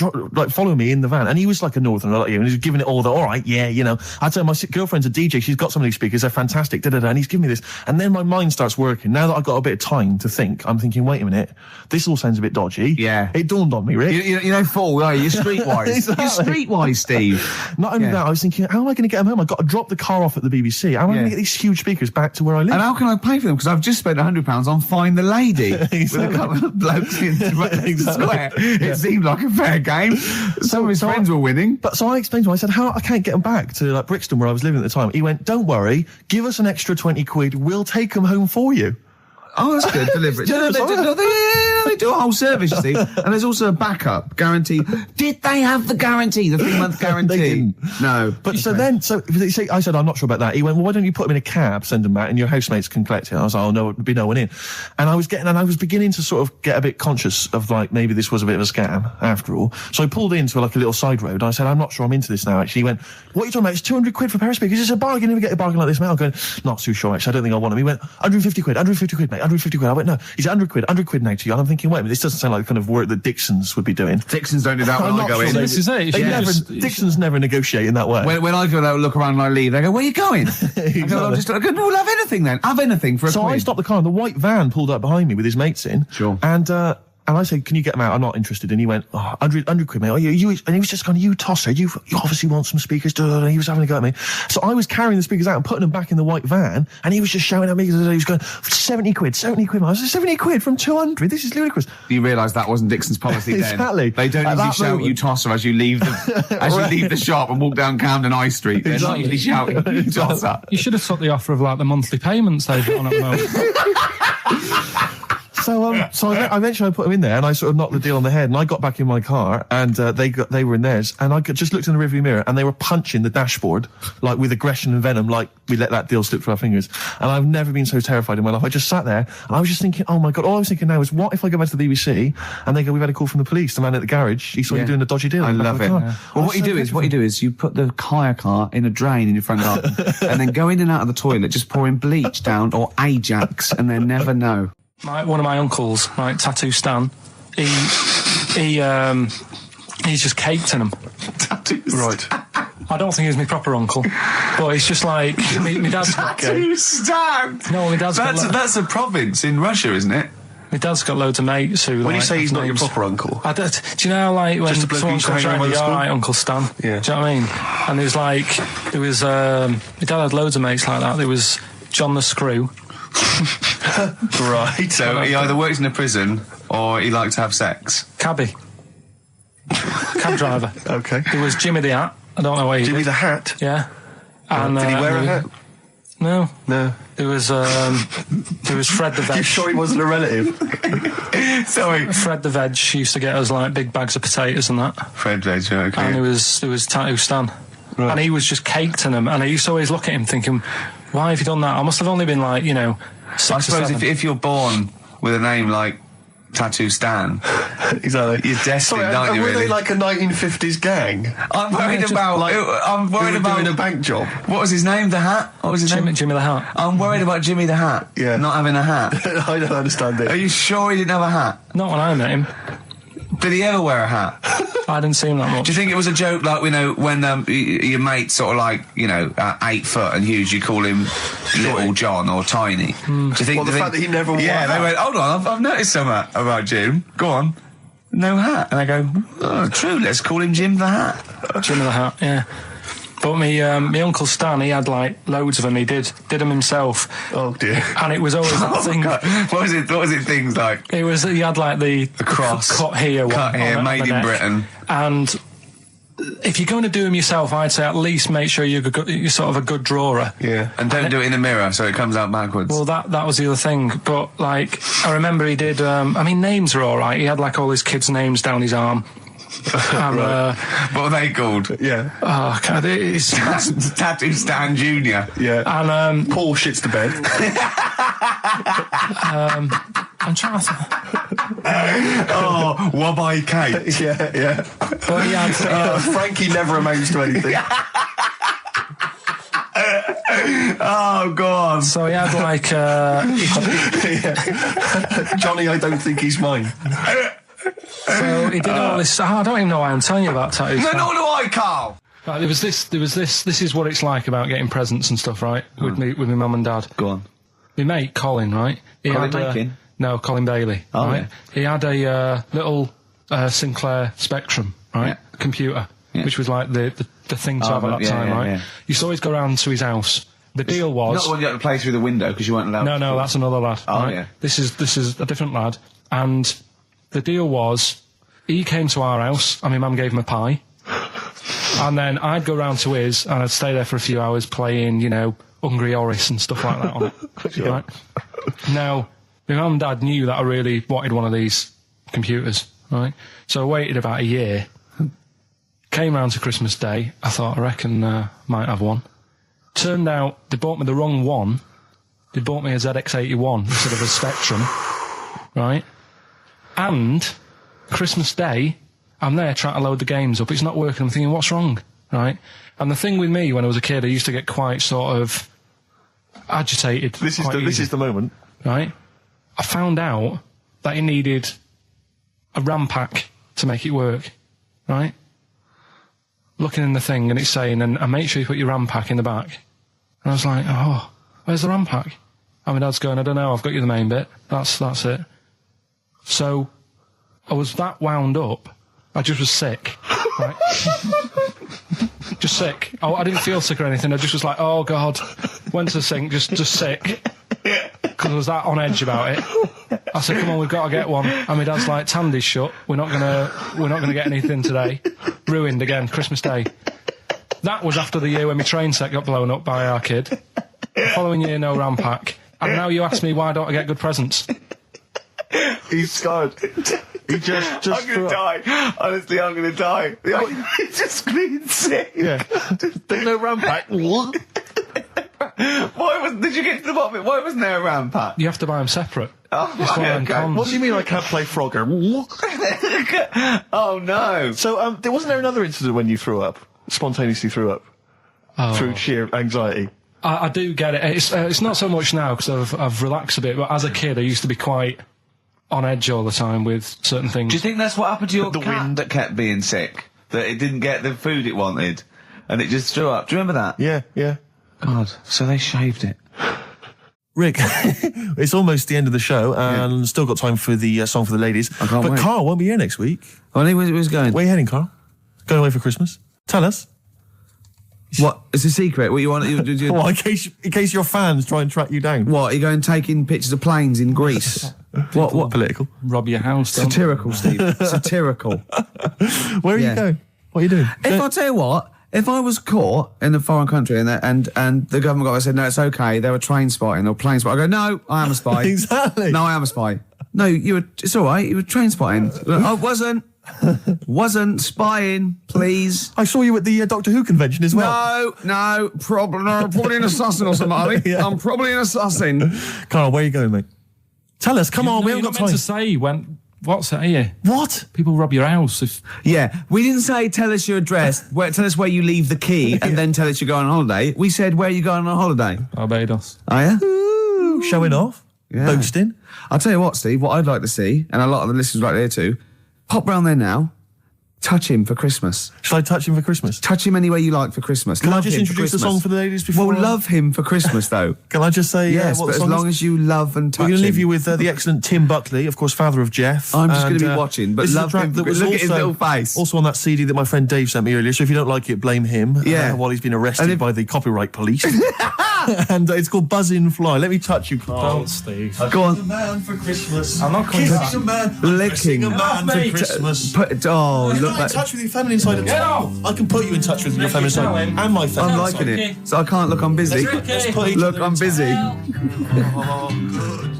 following me in the van and he was like a northerner like you and he was giving it all the, all right, I'd say my girlfriend's a DJ, she's got some of these speakers, they're fantastic, and he's giving me this. And then my mind starts working. Now that I've got a bit of time to think, I'm thinking, wait a minute, this all sounds a bit dodgy. Yeah. It dawned on me, Rick. You know, fool, are you? You're streetwise. Exactly. You're streetwise, Steve. Not only that, I was thinking, how am I going to get them home? I've got to drop the car off at the BBC. How am I going to get these huge speakers back to where I live? And how can I pay for them? Because I've just spent £100 on Find the Lady with a couple of blokes in the square. It seemed like a fair game. Some of his friends were winning. But so I explained to him, I said, I can't get them back to like Brixton where I was living at the time. He went, don't worry, give us an extra 20 quid, we'll take them home for you. Oh, that's good. Delivery. They do a whole service, you see. And there's also a backup guarantee. Did they have the guarantee, the 3-month guarantee? They didn't. No. But I said, I'm not sure about that. He went, well, why don't you put them in a cab, send them back, and your housemates can collect it? I was like, oh, no, there'd be no one in. And I was beginning to sort of get a bit conscious of like, maybe this was a bit of a scam after all. So I pulled into like a little side road. And I said, I'm not sure I'm into this now, actually. He went, what are you talking about? It's 200 quid for a pair of speakers. It's a bargain. You never get a bargain like this, mate. I'm going, not too sure, actually. I don't think I want them. He went, 150 quid, mate. 150 quid. I went, no, he's 100 quid now to you. And I'm thinking, wait a minute, this doesn't sound like the kind of work that Dixon's would be doing. Dixon's don't do that when I go in. This is it. Dixon's never negotiate in that way. When I go look around and I leave, they go, where are you going? Exactly. I go, no, we'll have anything then. Have anything for a So quid. I stopped the car and the white van pulled up behind me with his mates in. Sure. And And I said, can you get them out? I'm not interested. And he went, 100 quid, mate. Oh, you, and he was just going, you tosser, you obviously want some speakers. And he was having a go at me. So I was carrying the speakers out and putting them back in the white van, and he was just shouting at me. He was going, 70 quid. I was like, 70 quid from 200? This is ludicrous. You realise that wasn't Dixon's policy then. Exactly. They don't usually shout you tosser as you leave you leave the shop and walk down Camden High Street. They're not usually shouting you tosser. You should have took the offer of like the monthly payments they've got on at the moment. So I eventually put them in there, and I sort of knocked the deal on the head, and I got back in my car, and they were in theirs, and I just looked in the rearview mirror, and they were punching the dashboard, like with aggression and venom, like we let that deal slip through our fingers. And I've never been so terrified in my life. I just sat there, and I was just thinking, oh my God, all I was thinking now is, what if I go back to the BBC, and they go, we've had a call from the police, the man at the garage, he saw you doing a dodgy deal. I love it. Yeah. Well, what you do is you put the hire car in a drain in your front garden, and then go in and out of the toilet, just pouring bleach down, or Ajax, and then never know. One of my uncles, right, Tattoo Stan, he's just caked in them. Tattoo Right. I don't think he's my proper uncle, but he's just like my dad's got Tattoo Stan. No, my dad's that's a province in Russia, isn't it? My dad's got loads of mates who. When you say he's not your proper uncle, do you know, like when someone comes around, you're all right, Uncle Stan. Yeah. Do you know what I mean? And there was my dad had loads of mates like that. There was John the Screw. Right. So he either works in a prison or he likes to have sex. Cab driver. Okay. There was Jimmy the Hat. I don't know where he Jimmy did. the Hat? Yeah. And, did he wear a hat? No. No. There was Fred the Veg. You sure he wasn't a relative? Sorry. Fred the Veg used to get us like big bags of potatoes and that. Fred Veg, okay. And there was Tattoo Stan. Right. And he was just caked in them. And I used to always look at him thinking, why have you done that? I must have only been like, 6 I or suppose 7. if you're born with a name like Tattoo Stan, Exactly. you're destined, aren't you, were really? they like a 1950s gang? I'm worried about... I'm worried about... doing a bank job. What was his name? The Hat? What was his name? Jimmy the Hat. I'm worried about Jimmy the Hat. Yeah. Not having a hat. I don't understand Are it. you sure he didn't have a hat? Not when I met him. Did he ever wear a hat? I didn't see him that much. Do you think it was a joke, like, when your mate's sort of like, 8 foot and huge, you call him Little John or Tiny? Do you think... Well, the fact that he never wore a hat. they went, hold on, I've noticed something about Jim. Go on. No hat. And I go, oh, true, let's call him Jim the Hat. Jimmy the Hat, yeah. But my Uncle Stan, he had like loads of them. He did them himself. Oh dear. And it was always that thing. God. What was it things like? He had like the cross. cut here, Made in Britain. And if you're going to do them yourself, I'd say at least make sure you're sort of a good drawer. Yeah. And don't do it in the mirror so it comes out backwards. Well, that was the other thing. But like, I remember he did. Names are all right. He had like all his kids' names down his arm. And, what are they called? Yeah. Oh, God, it's Tattoo Stan Jr. Yeah. And Paul shits the bed. I'm trying to. Oh, Wobby Kate. Yeah. But he had. Frankie never amounts to anything. Oh, God. So he had like. Johnny, I don't think he's mine. So he did all this. I don't even know why I'm telling you about tattoos. No, nor do I, Carl. Right, there was this. This is what it's like about getting presents and stuff, right? With my mum and dad. Go on. My mate Colin, right? Colin Bacon? No, Colin Bailey. Oh, right? yeah. He had a little Sinclair Spectrum, right? Yeah. Computer, Yeah. which was like the thing to have at that time, right? Yeah. Used to always go round to his house. The deal was Not the one you had to play through the window because you weren't allowed. No, that's another lad. Oh, right? yeah. This is a different lad, and the deal was he came to our house and my mum gave him a pie, and then I'd go round to his and I'd stay there for a few hours playing, Hungry Horace and stuff like that on it. Sure. Right? Now, my mum and dad knew that I really wanted one of these computers, right? So I waited about a year. Came round to Christmas Day. I thought, I reckon might have one. Turned out they bought me the wrong one. They bought me a ZX81 instead of a Spectrum, right? And Christmas Day, I'm there trying to load the games up. It's not working. I'm thinking, what's wrong, right? And the thing with me, when I was a kid, I used to get quite sort of agitated. This is the moment. Right? I found out that it needed a RAM pack to make it work, right? Looking in the thing and it's saying, and make sure you put your RAM pack in the back. And I was like, oh, where's the RAM pack? And my dad's going, I don't know, I've got you the main bit. That's it. So I was that wound up, I just was sick. Right? Just sick. I didn't feel sick or anything. I just was like, oh God. Went to the sink, just sick. Because I was that on edge about it. I said, come on, we've got to get one. And my dad's like, Tandy's shut. We're not gonna get anything today. Ruined again, Christmas Day. That was after the year when my train set got blown up by our kid. The following year, no RAM pack. And now you ask me why don't I get good presents? He's scarred. He just I'm gonna die. Honestly, I'm gonna die. He's just screaming sick. Yeah. There's no RAM pack. What? Did you get to the bottom of it? Why wasn't there a RAM pack? You have to buy them separate. Oh, It's one of them okay. cons. What do you mean I can't play Frogger? Oh no. So, wasn't there another incident when you threw up? Spontaneously threw up? Through sheer anxiety? I do get it. It's not so much now because I've relaxed a bit, but as a kid I used to be quite on edge all the time with certain things. Do you think that's what happened to your The cat wind. that kept being sick? That it didn't get the food it wanted, and it just threw up. Do you remember that? Yeah. God, so they shaved it. Rick, it's almost the end of the show, and still got time for the song for the ladies. I can't but wait. Carl won't be here next week. Oh, where's he going? Where are you heading, Carl? Going away for Christmas? Tell us. What? It's a secret. What you want? Well, in case your fans try and track you down. What? Are you going taking pictures of planes in Greece? What? Political. Rob your house. don't Satirical, Steve. Satirical. Where are you going? What are you doing? If I tell you what, if I was caught in a foreign country and the government got said, no, it's okay, they were train spotting or plane spotting, I go, no, I am a spy. Exactly. No, I am a spy. No, it's all right, you were train spotting. I wasn't spying, please. I saw you at the Doctor Who convention as well. No, probably an assassin or something, I think. Yeah. I'm probably an assassin. Carl, where are you going, mate? Tell us, come on, we haven't got time. to say what's it here? What? People rob your house if... Yeah, we didn't say tell us your address, tell us where you leave the key, and then tell us you're going on holiday. We said where are you going on holiday? Barbados. Are you? Ooh, showing off. Yeah. Boasting. I'll tell you what, Steve, what I'd like to see, and a lot of the listeners right there too, pop round there now, touch him for Christmas. Shall I touch him for Christmas? Touch him any way you like for Christmas. Can Love I just him for introduce the Christmas. song for the ladies before? Well, love him for Christmas, though. Can I just say Yes, what but the as song long is? as you love and touch We're going to leave him. you with the excellent Tim Buckley, of course, father of Jeff. I'm just going to And, be watching, but this is a love track him. that was Look at his also- little face. Also on that CD that my friend Dave sent me earlier, so if you don't like it, blame him. Yeah. While he's been arrested And if- by the copyright police. And it's called Buzz in Fly. Let me touch you, Carl. Don't, Steve. Go on. A man for Christmas. I'm not coming Kissing back. a man. Licking. A man for mate. Christmas. Oh, Get look in back. touch with your feminine side. I can put you in touch with your feminine side and my feminine I'm side. liking it. So I can't look, I'm busy. Let's put each Look, other I'm in busy. Oh, good.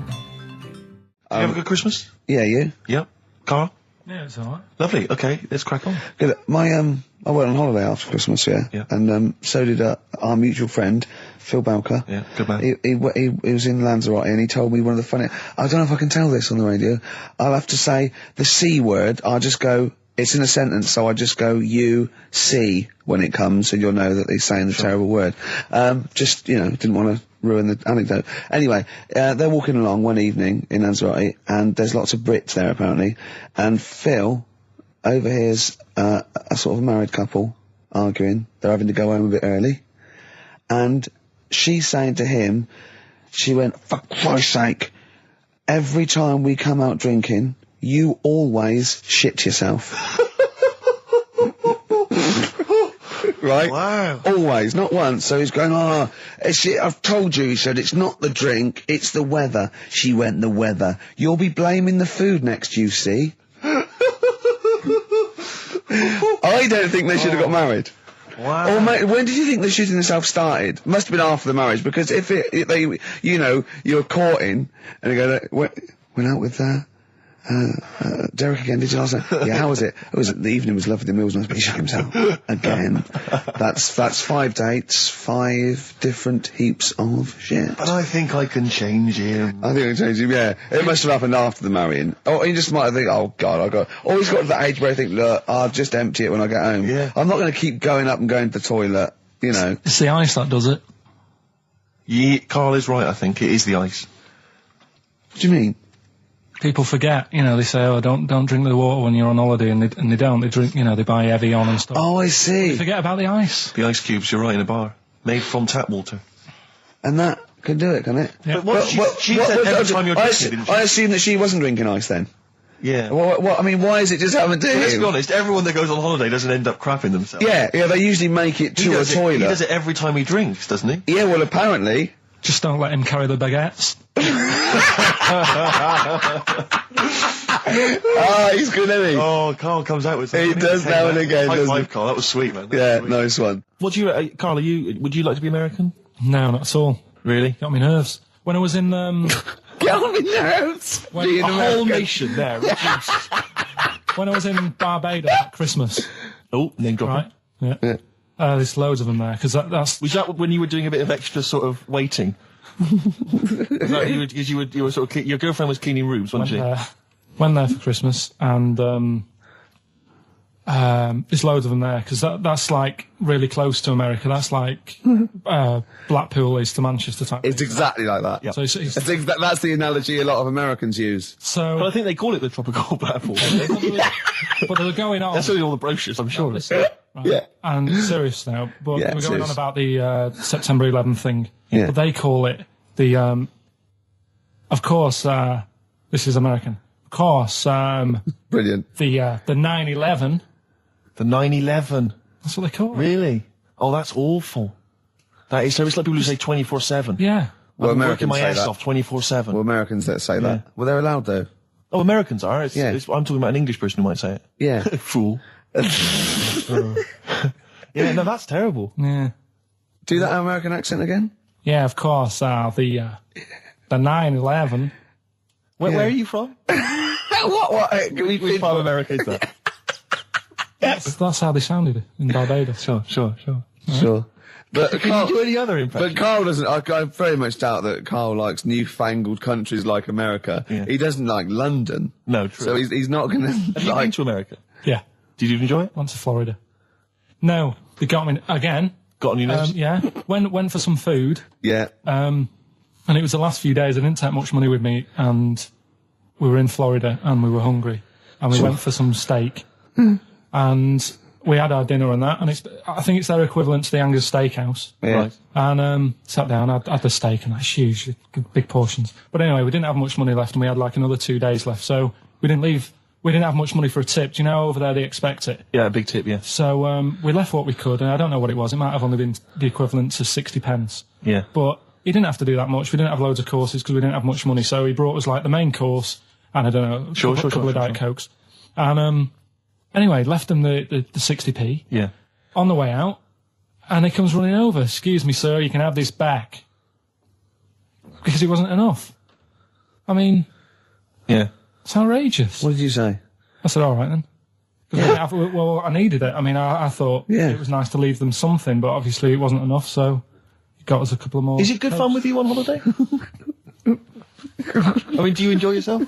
You have a good Christmas? Yeah, you? Yep. Carl? Yeah, it's alright. Lovely. Okay, let's crack on. Good. I went on holiday after Christmas, Yeah. and so did our mutual friend Phil Bowker. Yeah, good man. He was in Lanzarote and he told me one of the funny. I don't know if I can tell this on the radio. I'll have to say the C word. I'll just go. It's in a sentence, so I just go you see when it comes, and you'll know that he's saying the terrible word. Just didn't want to ruin the anecdote. Anyway, they're walking along one evening in Lanzarote, and there's lots of Brits there apparently, and Phil overhears a sort of married couple arguing. They're having to go home a bit early, and she's saying to him, she went, "For Christ's sake, every time we come out drinking, you always shit yourself." Right? Wow. Always, not once. So he's going, I've told you, he said, it's not the drink, it's the weather. She went, the weather. You'll be blaming the food next, you see. I don't think they should have got married. Wow. Or mate, when did you think the shooting themselves started? Must have been after the marriage, because if you're courting, and they go, went out with Derek again, did you last night? Yeah, how was it? The evening was lovely, the meal was nice, but he shook himself. Again. That's 5 dates, 5 different heaps of shit. But I think I can change him. I think I changed him, yeah. It must have happened after the marrying. Or he just might have think, oh God, or he's got to that age where I think, look, I'll just empty it when I get home. Yeah. I'm not going to keep going up and going to the toilet, It's the ice that does it. Yeah, Carl is right, I think. It is the ice. What do you mean? People forget, they say, oh, don't drink the water when you're on holiday, and they don't. They drink, they buy Evian and stuff. Oh, I see. They forget about the ice. The ice cubes, you're right, in a bar. Made from tap water. And that can do it, can it? Yeah. But what she said every time you're drinking, didn't she? I assume that she wasn't drinking ice then. Yeah. What? I mean, why is it just happened to him? Let's be honest, everyone that goes on holiday doesn't end up crapping themselves. Yeah, they usually make it to a toilet. He does it every time he drinks, doesn't he? Yeah, well, apparently. Just don't let him carry the baguettes. He's good, isn't he? Oh, Carl comes out with something. He does now and again, High doesn't five, he? Carl. That was sweet, man. Yeah, nice one. What do you, Carl? Would you like to be American? No, not at all. Really? Got me nerves. When I was in, Get on my nerves. when, Being A whole American. nation there. reduced. when I was in Barbados at Christmas, Oh, name dropping. right? Yeah. There's loads of them there because that's Was that when you were doing a bit of extra sort of waiting? Was that you were sort of your girlfriend was cleaning rooms, wasn't she? went there for Christmas and there's loads of them there because that's like really close to America. That's like Blackpool is to Manchester type. It's thing. exactly like that. Yeah. So That's the analogy a lot of Americans use. But I think they call it the tropical platform. but they were going on. That's only all the brochures, I'm sure. Right. Yeah. And serious now, but Yeah, we're going serious. on about the September 11th thing. Yeah. But they call it the, of course, this is American. Of course, Brilliant. the 9/11. The 9/11. That's what they call it. Really? Oh, that's awful. That is. So it's like people who say 24/7. Yeah. Well, I'm working Americans my say ass that. off 24/7. Well, Americans that say that. Well, they're allowed though. Oh, Americans are. Yeah. I'm talking about an English person who might say it. Yeah. Fool. Yeah, no, that's terrible. Yeah. Do that American accent again. Yeah, of course, the 9/11. Where are you from? What? Which part of America is that? That's how they sounded in Barbados. Sure. Sure. But Can you do any other impression? But Carl doesn't. I very much doubt that Carl likes newfangled countries like America. Yeah. He doesn't like London. No, true. So he's not going to Have you been like. to America? Yeah. Did you enjoy it? Went to Florida. No, they got me again. Got on your nerves? Yeah. Went for some food. Yeah. And it was the last few days. I didn't take much money with me, and we were in Florida, and we were hungry, and we went for some steak, and we had our dinner and that, and I think it's their equivalent to the Angus Steakhouse. Yeah. Right. And sat down, had the steak, and that's huge, big portions. But anyway, we didn't have much money left, and we had like another 2 days left, so we didn't leave. We didn't have much money for a tip. Do you know over there they expect it? Yeah, a big tip, yeah. So we left what we could, and I don't know what it was. It might have only been the equivalent to 60 pence. Yeah. But he didn't have to do that much. We didn't have loads of courses because we didn't have much money. So he brought us like the main course and I don't know, a couple of Diet Cokes. And anyway, left him the 60p Yeah. on the way out, and he comes running over. Excuse me, sir, you can have this back. Because it wasn't enough. I mean, Yeah. it's outrageous. What did you say? I said, all right then. 'Cause well, I needed it. I mean, I thought Yeah. it was nice to leave them something, but obviously it wasn't enough, so he got us a couple of more. Is it good fun with you on holiday? I mean, do you enjoy yourself?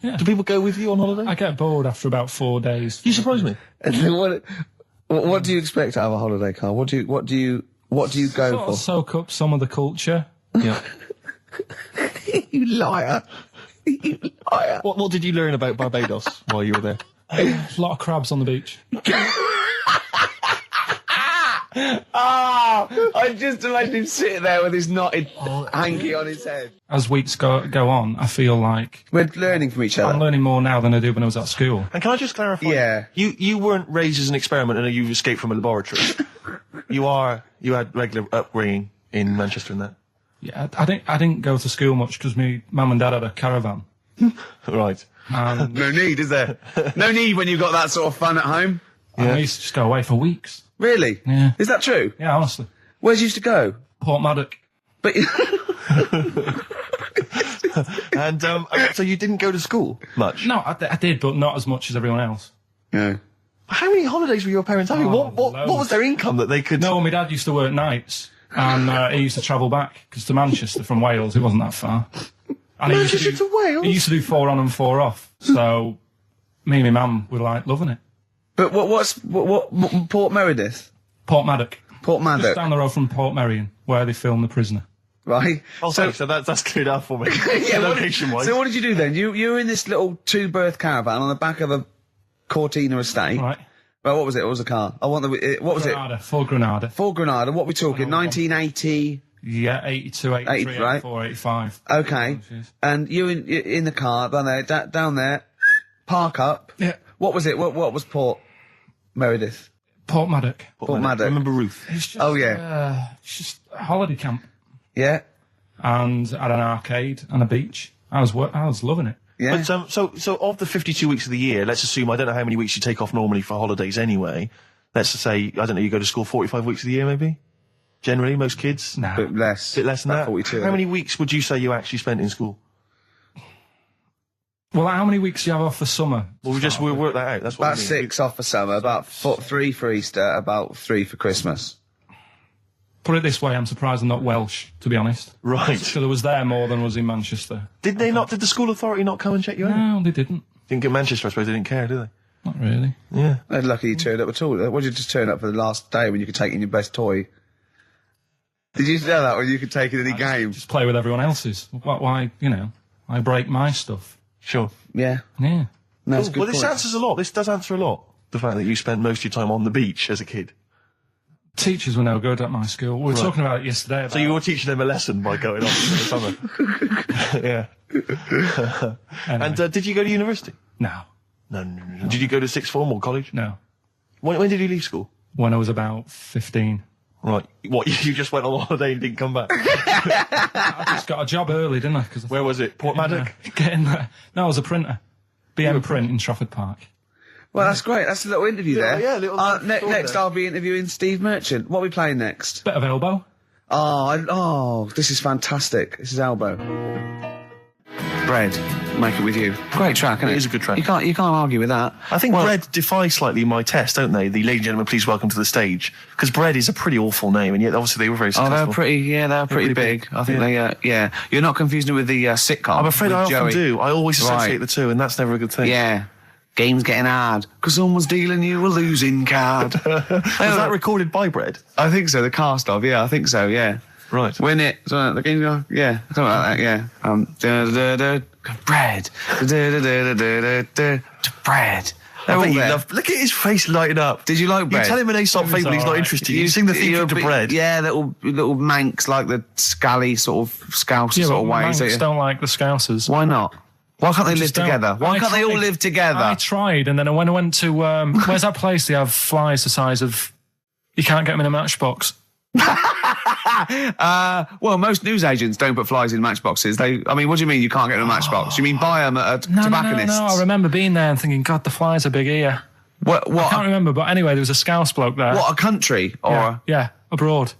Yeah. Do people go with you on holiday? I get bored after about 4 days. You surprise me. And then what do you expect out of a holiday, Carl? What do you go Sort of for? soak up some of the culture. Yeah. You liar. You liar. What did you learn about Barbados while you were there? A lot of crabs on the beach. I just imagine him sitting there with his knotted hanky on his head. As weeks go on, I feel like We're learning from each other. I'm learning more now than I did when I was at school. And can I just clarify? Yeah. You weren't raised as an experiment and you escaped from a laboratory. You had regular upbringing in Manchester and that. Yeah, I didn't go to school much because my mum and dad had a caravan. Right. And No need, is there? No need when you've got that sort of fun at home. I used to just go away for weeks. Really? Yeah. Is that true? Yeah, honestly. Where's you used to go? Portmaddock. But And so you didn't go to school much? No, I did, but not as much as everyone else. no. How many holidays were your parents having? What loads. was their income that they could... No, my dad used to work nights, and he used to travel back, because to Manchester from Wales, it wasn't that far. And Manchester to Wales? He used to do 4 on and 4 off, so me and my mum were like loving it. But what Port Meredith? Portmaddock. Port Just Maddock, down the road from Port Merion, where they filmed The Prisoner. right? Oh, so that's cleared up for me. Yeah, Location-wise. So what did you do then? You were in this little 2-berth caravan on the back of a Cortina estate. Right. Well, what was it? What was the car? I want the. What was Granada, full Granada. it? Ford Granada. What we talking? 1980. Yeah, 82, 83, 80, right? 84, 85. Okay. Jeez. And you in the car down there, Park up. Yeah. What was it? What was Port Meredith? Port Maddock. Port Maddock. Remember Ruth? It's just, Oh, yeah. it's just a holiday camp. Yeah. And had an arcade and a beach. I was loving it. Yeah. But, so of the 52 weeks of the year, let's assume, I don't know how many weeks you take off normally for holidays anyway. Let's just say, I don't know, you go to school 45 weeks of the year maybe? Generally, most kids? No. Bit less. Bit less than About that? 42. How many weeks would you say you actually spent in school? Well, how many weeks do you have off for summer? Well, we'll work that out. That's what About I mean. 6 off for summer, about 3 for Easter, about 3 for Christmas. Put it this way, I'm surprised I'm not Welsh, to be honest. Right. So there was there more than was in Manchester. Did the school authority not come and check you out? No, they didn't. Didn't get Manchester, I suppose they didn't care, did they? Not really. Yeah. They're lucky you turned up at all. Why did you just turn up for the last day when you could take in your best toy? Did you know that when you could take in any game? Just play with everyone else's. Why, I break my stuff. Sure. Yeah. Yeah. No, that's a good Well, this point. answers a lot. This does answer a lot. The fact that you spent most of your time on the beach as a kid. Teachers were no good at my school. We were talking about it yesterday. About So you were teaching them a lesson by going off in the summer. Yeah. Anyway. And did you go to university? No. No. Did you go to sixth form or college? No. When did you leave school? When I was about 15. Right. What, you just went on holiday and didn't come back? I just got a job early, didn't I? Cause Where was it? Port Maddock? Get in there. No, I was a printer. BM Print in Trafford Park. Well, that's great. That's a little interview there. Yeah, little next, there. I'll be interviewing Steve Merchant. What are we playing next? Bit of elbow. Oh, this is fantastic. This is Elbow. Bread. Make it with you. Great track, isn't it? It is a good track. You can't argue with that. I think Bread defy slightly my test, don't they? The ladies and gentlemen, please welcome to the stage. Because Bread is a pretty awful name, and yet obviously they were very successful. Oh, they're pretty big. I think they. You're not confusing it with the sitcom. I'm afraid with I often Joey. do. I always associate Right. the two, and that's never a good thing. Yeah. Game's getting hard because someone's dealing you a losing card. Was that recorded by Bread? I think so. The cast of, yeah, I think so. Yeah. Right. Win it. So the game's going, yeah, something like that. Yeah. Bread. Bread. I bet you there. look at his face lighting up. Did you like Bread? You tell him an Aesop fable, he's not alright. interested. You sing the theme You're a to bit- Bread. Yeah, little manx like the scally sort of scouse Yeah, sort but of ways. Manx don't like the Scousers. Why not? Why can't they live Just don't. together? Why I can't they all tried. live together? I tried, and then when I went to where's that place they have flies the size of you can't get them in a matchbox. Well, most newsagents don't put flies in matchboxes. What do you mean you can't get them in a matchbox? You mean buy them at a tobacconist's? No. I remember being there and thinking, God, the flies are big here. What? I can't remember, but anyway, there was a Scouse bloke there. What, a country? Or Yeah, abroad.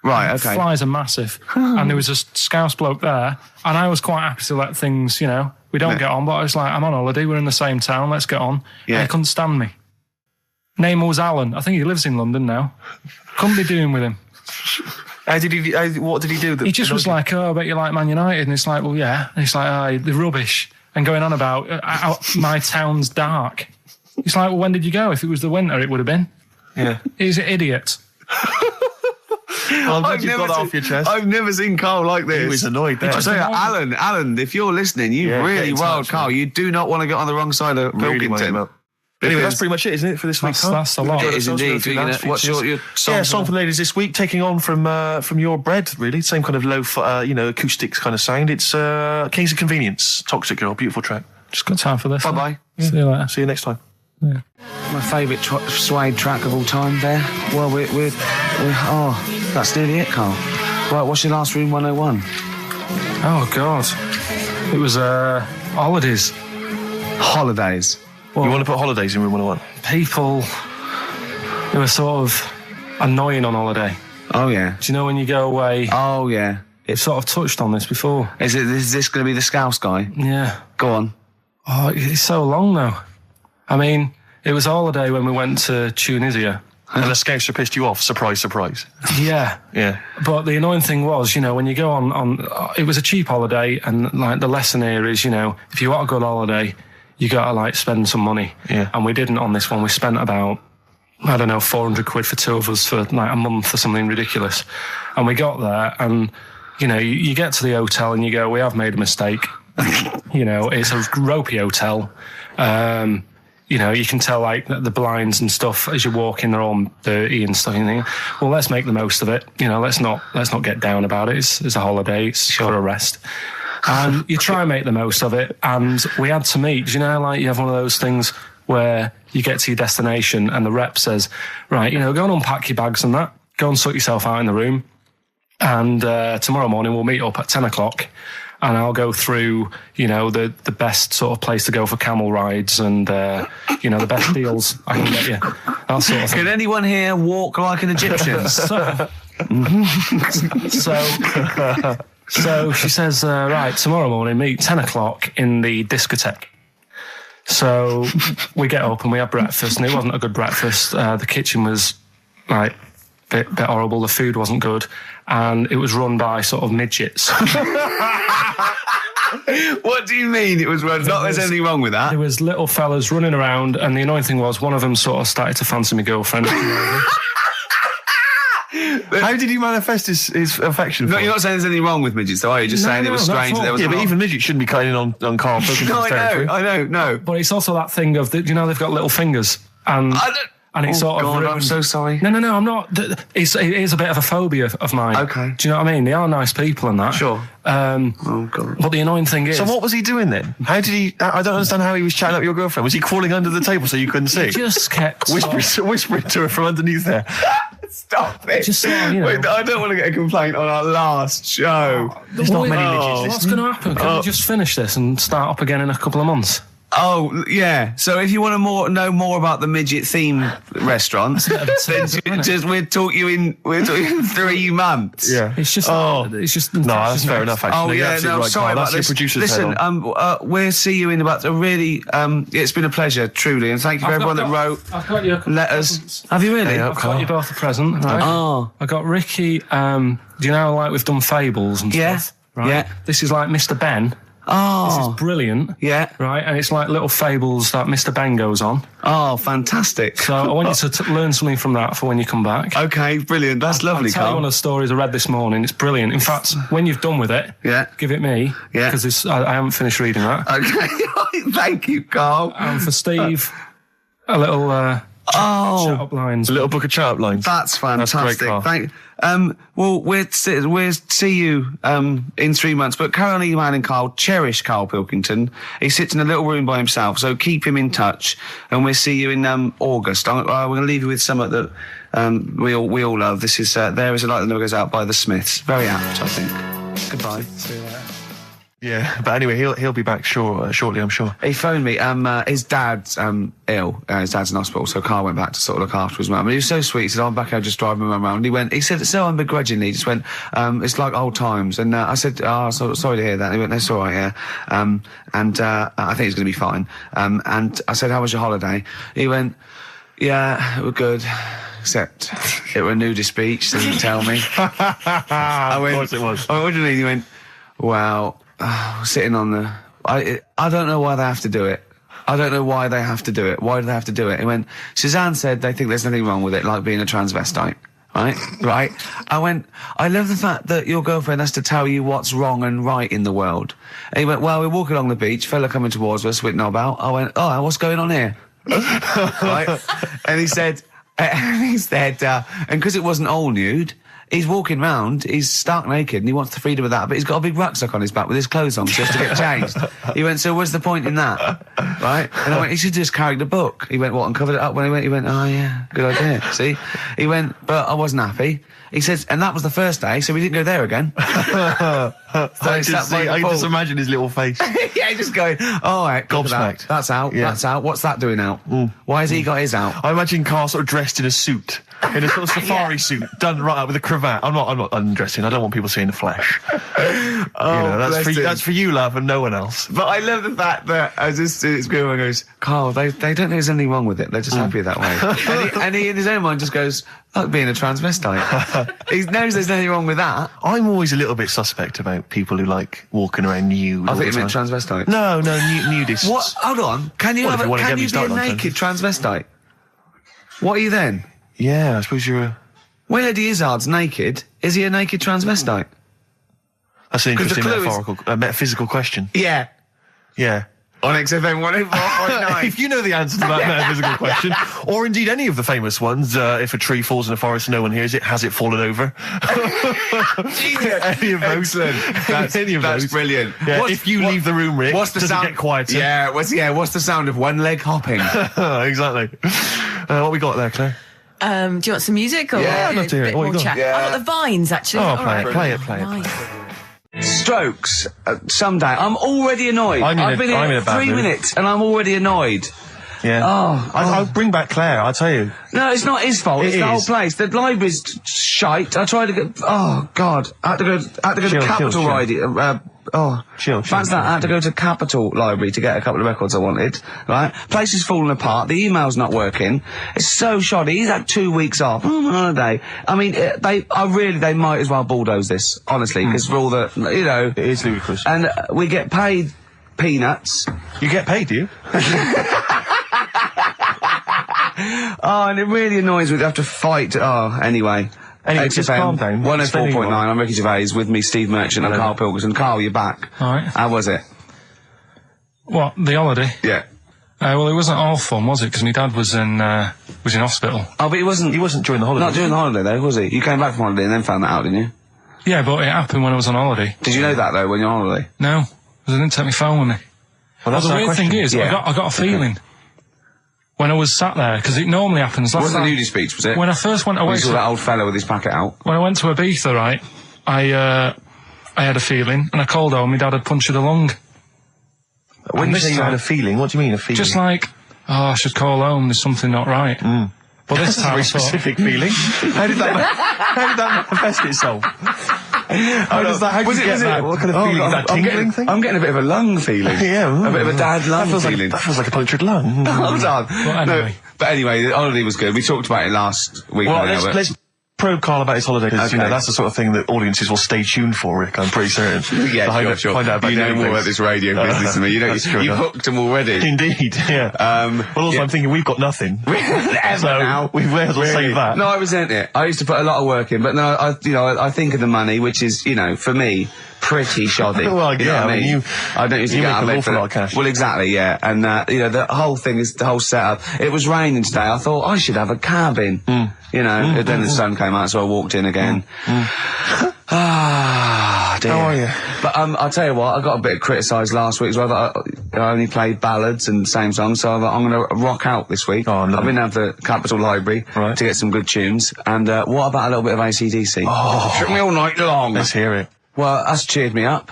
Right, okay. Flies are massive. And there was a Scouse bloke there, and I was quite happy to let things, we don't get on, but I was like, I'm on holiday, we're in the same town, let's get on. Yeah. And he couldn't stand me. Name was Alan. I think he lives in London now. Couldn't be doing with him. What did he do? He just was like, I bet you like Man United. And it's like, well, yeah. And it's like, they're rubbish. And going on about, my town's dark. It's like, well, when did you go? If it was the winter, it would have been. Yeah. He's an idiot. Well, I'm glad you got that off your chest. I've never seen Carl like this. He was annoyed there. I tell you, Alan, if you're listening, you Yeah, really get in wild touch, Carl. man. You do not want to get on the wrong side of Really wind him Pilkington. up. Anyway, Because- that's pretty much it, isn't it, for this week? That's a lot. It is indeed. What's your song? Yeah, song for the ladies this week, taking on from your Bread, really. Same kind of low, acoustics kind of sound. It's Kings of Convenience, Toxic Girl, beautiful track. Just got time for this. Bye-bye. See you later. See you next time. My favourite suede track of all time there. Well, that's nearly it, Carl. Right, what's your last Room 101? Oh, God. It was holidays. Holidays. You want to put holidays in Room 101? People who are sort of annoying on holiday. Oh, yeah. Do you know when you go away? Oh, yeah. It's sort of touched on this before. Is this going to be the Scouse guy? Yeah. Go on. Oh, it's so long, though. I mean, it was a holiday when we went to Tunisia. And the Scouser pissed you off. Surprise, surprise. Yeah. Yeah. But the annoying thing was, when you go on it was a cheap holiday, and like the lesson here is, if you want a good holiday, you gotta like spend some money. Yeah. And we didn't on this one. We spent about, I don't know, 400 quid for two of us for like a month or something ridiculous. And we got there, and you get to the hotel and you go, we have made a mistake. It's a ropey hotel. You can tell like the blinds and stuff as you walk in, they're all dirty and stuff. You think, well, let's make the most of it. Let's not get down about it. It's a holiday. It's for a rest. And you try and make the most of it. And we had to meet. Do you know, like you have one of those things where you get to your destination and the rep says, right, go and unpack your bags and that. Go and sort yourself out in the room. And tomorrow morning we'll meet up at 10 o'clock. And I'll go through, the best sort of place to go for camel rides and, the best deals I can get you. That sort of thing. Can anyone here walk like an Egyptian? So she says, right, tomorrow morning, meet 10 o'clock in the discotheque. So we get up and we have breakfast, and it wasn't a good breakfast. The kitchen was, like, bit horrible. The food wasn't good. And it was run by sort of midgets. What do you mean it was run? Not there's anything wrong with that. There was little fellas running around, and the annoying thing was one of them sort of started to fancy my girlfriend. How did he manifest his affection for No, you're not saying there's anything wrong with midgets, though, are you? Just saying it was strange that there was... Yeah, but even midgets shouldn't be cutting in on Karl Pilkington's territory. I know. But it's also that thing of, they've got little fingers. And it's sort of... God, I'm so sorry. No, I'm not. It is a bit of a phobia of mine. Okay. Do you know what I mean? They are nice people and that. Sure. Oh, God. But the annoying thing is... So what was he doing then? How did he... I don't understand how he was chatting up your girlfriend. Was he crawling under the table so you couldn't see? He just kept... Whispering to her from underneath there. Stop it. Just sort of, Wait, I don't want to get a complaint on our last show. There's not many midgets. What's going to happen? Can we just finish this and start up again in a couple of months? Oh, yeah. So if you want to know more about the midget theme restaurants, then we'll talk you in 3 months. Yeah. It's just... No, that's fair enough, actually. Oh, You're yeah, absolutely right, sorry Karl. about That's this. your producer's Listen, head on. we'll see you in about a really... it's been a pleasure, truly, and thank you for everyone that wrote I've got you letters. Have you really? I've got you both a present, right? Oh. I got Ricky, do you know, like we've done fables and Yeah. stuff? Right? Yeah. This is like Mr. Ben. Oh. This is brilliant. Yeah. Right, and it's like little fables that Mr. Ben goes on. Oh, fantastic. So I want you to learn something from that for when you come back. Okay, brilliant. That's lovely, I'll tell you Karl. one of the stories I read this morning. It's brilliant. In fact, when you've done with it, give it me. Yeah. Because I haven't finished reading that. Okay. Thank you, Karl. And for Steve, a little chat-up lines. A little book of chat-up lines. That's fantastic. That's great, Karl. Well, we'll see you in 3 months. But carry on emailing Karl. Cherish Karl Pilkington. He sits in a little room by himself, so keep him in touch. And we'll see you in August. We're going to leave you with something that we all love. This is There Is a Light That Never Goes Out by the Smiths. Very apt, I think. Goodbye. See you later. Yeah, but anyway, he'll be back shortly, I'm sure. He phoned me. His dad's ill. His dad's in hospital, so Karl went back to sort of look after his mum. And he was so sweet. He said, "I'm back. I'll just drive my mum around." He said so unbegrudgingly. He just went, "It's like old times." And I said, sorry to hear that." And he went, "That's all right, yeah." I think it's going to be fine. And I said, "How was your holiday?" He went, "Yeah, it was good. Except it was a nudist beach, so you tell me." I went, of course it was. I went, "What do you mean?" He went, "Well, sitting on the... I don't know why they have to do it. I don't know why they have to do it. Why do they have to do it?" He went, "Suzanne said they think there's nothing wrong with it, like being a transvestite." Right? I went, "I love the fact that your girlfriend has to tell you what's wrong and right in the world." And he went, "Well, we're walking along the beach, fella coming towards us with knob out." I went, "Oh, what's going on here?" Right? And he said, and because it wasn't all nude, he's walking round, he's stark naked, and he wants the freedom of that, but he's got a big rucksack on his back with his clothes on just to get changed. He went, "So what's the point in that?" Right? And I went, "He should just carry the book." He went, "What, and covered it up?" When he went, "Oh yeah, good idea." See? He went, "But I wasn't happy." He says, and that was the first day, so we didn't go there again. I can just imagine his little face. Yeah, just going, "All right, gobsmacked. That's out. Yeah. That's out. What's that doing out? Why has he got his out?" I imagine Karl sort of dressed in a suit, in a sort of safari suit, done right up with a cravat. I'm not undressing. I don't want people seeing the flesh. That's for you, love, and no one else. But I love the fact that it's going, goes, "Karl, they don't think there's anything wrong with it. They're just happy that way." and he in his own mind just goes, "Like being a transvestite." He knows there's nothing wrong with that. I'm always a little bit suspect about people who like walking around nude. I think you meant transvestite. No, nudists. What? Hold on. Can you be a naked transvestite? What are you then? Yeah, I suppose you're a... When Eddie Izzard's naked, is he a naked transvestite? That's an interesting metaphysical question. Yeah. Yeah. On XFM 104.9. If you know the answer to that metaphysical question, or indeed any of the famous ones, if a tree falls in a forest and no one hears it, has it fallen over? Any of those? Excellent. That's brilliant. Yeah, if you leave the room, Rick, what's the does sound? it get quieter? Yeah, what's the sound of one leg hopping? Exactly. What we got there, Claire? Do you want some music? Or I'd love to hear it. bit What you more got? chat? I've got the Vines, actually. Oh, All play it. Nice. Strokes. Someday. I'm already annoyed. I've been I'm in here a bad 3 mood. minutes and I'm already annoyed. Yeah. I'll bring back Claire, I'll tell you. No, it's not his fault. It's the whole is. place. The library's shite. I tried to get. Oh God! I had to go to Capital Library. Chill. Fancy that. I had to go to Capital Library to get a couple of records I wanted. Right? Place is falling apart. The email's not working. It's so shoddy. He's had 2 weeks off. I'm on holiday. I mean, they might as well bulldoze this, honestly, because for all the, It is ludicrous. and we get paid peanuts. You get paid, do you? Oh, and it really annoys me to have to fight. Oh, anyway. Anyway, just calm down. 104.9, I'm Ricky Gervais, with me Steve Merchant and Karl Pilkington. Karl, you're back. All right. How was it? What, the holiday? Yeah. Well, it wasn't all fun, was it? Because my dad was in hospital. Oh, but he wasn't during the holiday. Not during the holiday, though, was he? You came back from holiday and then found that out, didn't you? Yeah, but it happened when I was on holiday. Did you know that, though, when you're on holiday? No, because I didn't take my phone with me. Well, that's the our weird question. thing is, Yeah. I got a feeling when I was sat there, because it normally happens. Wasn't the nudie speech, was it? When I first went away, We saw that old fella with his packet out. when I went to Ibiza, right, I had a feeling, and I called home. My dad had punctured a lung. When And you this say you had time- a feeling, what do you mean, a feeling? Just like, I should call home. There's something not right. But this That's a time, very I thought, specific feeling. How did that manifest itself? How does that, how Was do it- you was get it- that? What kind of feeling? Is that tingling thing? I'm getting a bit of a lung feeling. Yeah. A bit of a dad lung that feels feeling. That feels like a punctured lung. Hold on. anyway. But anyway, the holiday was good. We talked about it last week. Well, didn't we? let's probe Karl about his holiday, because Okay. that's the sort of thing that audiences will stay tuned for, Rick, I'm pretty certain. Yeah, sure. Find out about you know dating more things. about this radio business than me. You know, That's true you've enough. hooked them already. Indeed, yeah. Well, also, yeah. I'm thinking we've got nothing. Ever now. We may as well save that. No, I resent it. I used to put a lot of work in, but no, I think of the money, which is, for me, pretty shoddy. Well, You know yeah, what I mean, I don't usually you get make out of an bed awful for lot of that. cash. Well, exactly, yeah. And, the whole thing is, the whole setup. It was raining today. I thought I should have a cabin. And then the sun came out, so I walked in again. Ah, dear. How are you? But I'll tell you what, I got a bit criticised last week as well that I only played ballads and same songs, so I'm going to rock out this week. Oh, lovely. I've been down to the Capital Library Right. to get some good tunes. And what about a little bit of AC/DC? Oh. Took me all night long. Let's hear it. Well, that's cheered me up.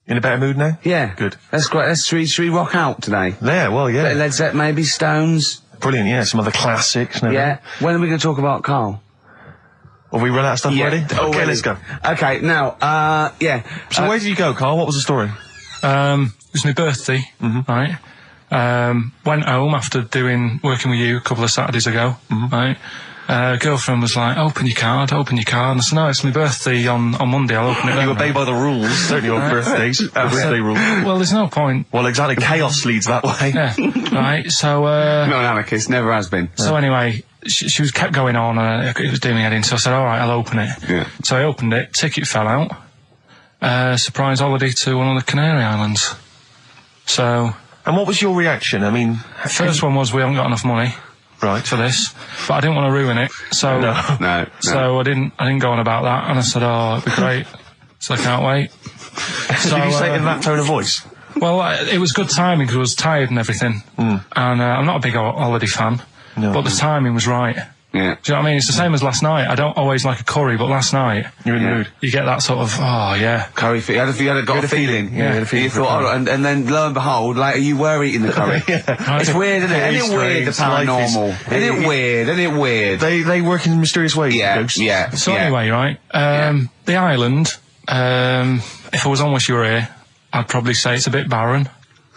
In a better mood now? Yeah. Good. That's great. Should we rock out today? Yeah, well, Bit of yeah. Led Zeppelin, maybe Stones. Brilliant, yeah. Some other classics. And Yeah. When are we going to talk about Karl? Have we run out of stuff already? Okay, already. let's go. Okay, now, yeah. So where did you go, Karl? What was the story? it was my birthday, right? Went home after working with you a couple of Saturdays ago, right? Girlfriend was like, open your card. And I said, no, it's my birthday on Monday, I'll open it then. You obey by the rules, certainly on birthdays. The birthday rule. Well, there's no point. Well, exactly. Chaos leads that way. Yeah, right, so, Not an anarchist, never has been. so anyway, she was kept going on, and it was doing me head in, so I said, alright, I'll open it. Yeah. So I opened it, ticket fell out, surprise holiday to one of the Canary Islands. So, And what was your reaction? I mean, first one was we haven't got enough money right. for this, but I didn't want to ruin it, so... No. So I didn't go on about that, and I said, oh, it'd be great. So I can't wait. So, Did you say it in that tone of voice? Well, it was good timing because I was tired and everything. And I'm not a big holiday fan, No. but the timing was right. Yeah. Do you know what I mean? It's the same as last night. I don't always like a curry, but last night You're in the mood. you get that sort of, oh yeah. Curry, you had a feeling. Yeah, you had a feeling You for thought, curry. and then lo and behold, later you were eating the curry. It's weird, isn't it? Very Isn't it weird, the strange. Life is- paranormal? Isn't it weird? Isn't it weird? They work in mysterious ways. Yeah, ghosts. yeah. So yeah. anyway, right, the island, if I was on Wish You Were Here, I'd probably say it's a bit barren.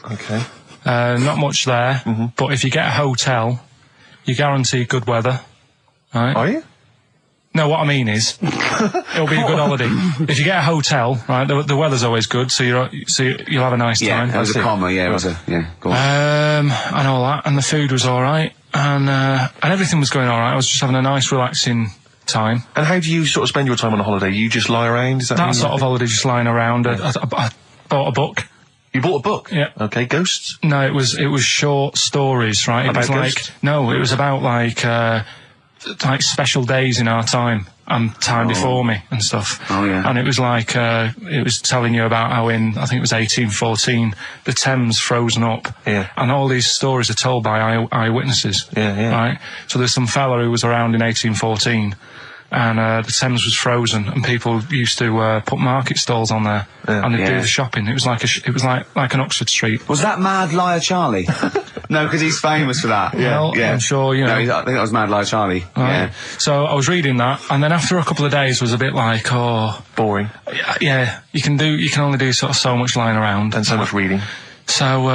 Okay. Not much there, but if you get a hotel, you guarantee good weather. Right? Are you? No, what I mean is, it'll be a good holiday. If you get a hotel, right, the weather's always good, so you'll have a nice Yeah, time. that was a comma, yeah, it was a, yeah, go on. And all that, and the food was alright, and everything was going alright. I was just having a nice, relaxing time. And how do you sort of spend your time on a holiday? You just lie around? Is that That sort of holiday, just lying around. I bought a book. You bought a book? Yeah. Okay, ghosts? No, it was short stories, right? About It was ghosts? it was about like special days in our time and time before me and stuff. Oh, yeah. And it was like, it was telling you about how in, I think it was 1814, the Thames frozen up. Yeah. And all these stories are told by eyewitnesses. Yeah. Right? So there's some fella who was around in 1814 and the Thames was frozen and people used to put market stalls on there and they'd do the shopping. It was like an Oxford Street. Was that Mad Liar Charlie? No, because he's famous for that. Well, I'm sure, you know. No, I think that was Mad Liar Charlie. Right. Yeah. So I was reading that, and then after a couple of days was a bit like, boring. Yeah, you can only do sort of so much lying around. And so much reading. So,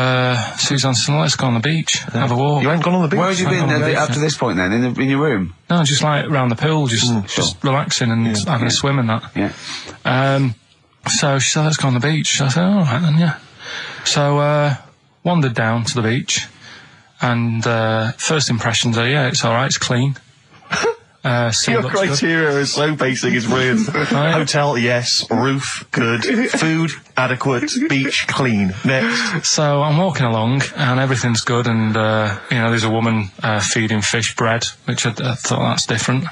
Suzanne said, let's go on the beach, have a walk. You ain't gone on the beach? Where had you been up to this point then? In your room? No, just like round the pool, just relaxing and having a swim and that. Yeah. So she said, let's go on the beach. So I said, all right then, yeah. So, wandered down to the beach, and first impressions are, it's all right, it's clean. Your criteria is so basic, it's brilliant. Hotel, yes. Roof, good. Food, adequate. Beach, clean. Next. So I'm walking along, and everything's good, and there's a woman feeding fish bread, which I thought that's different.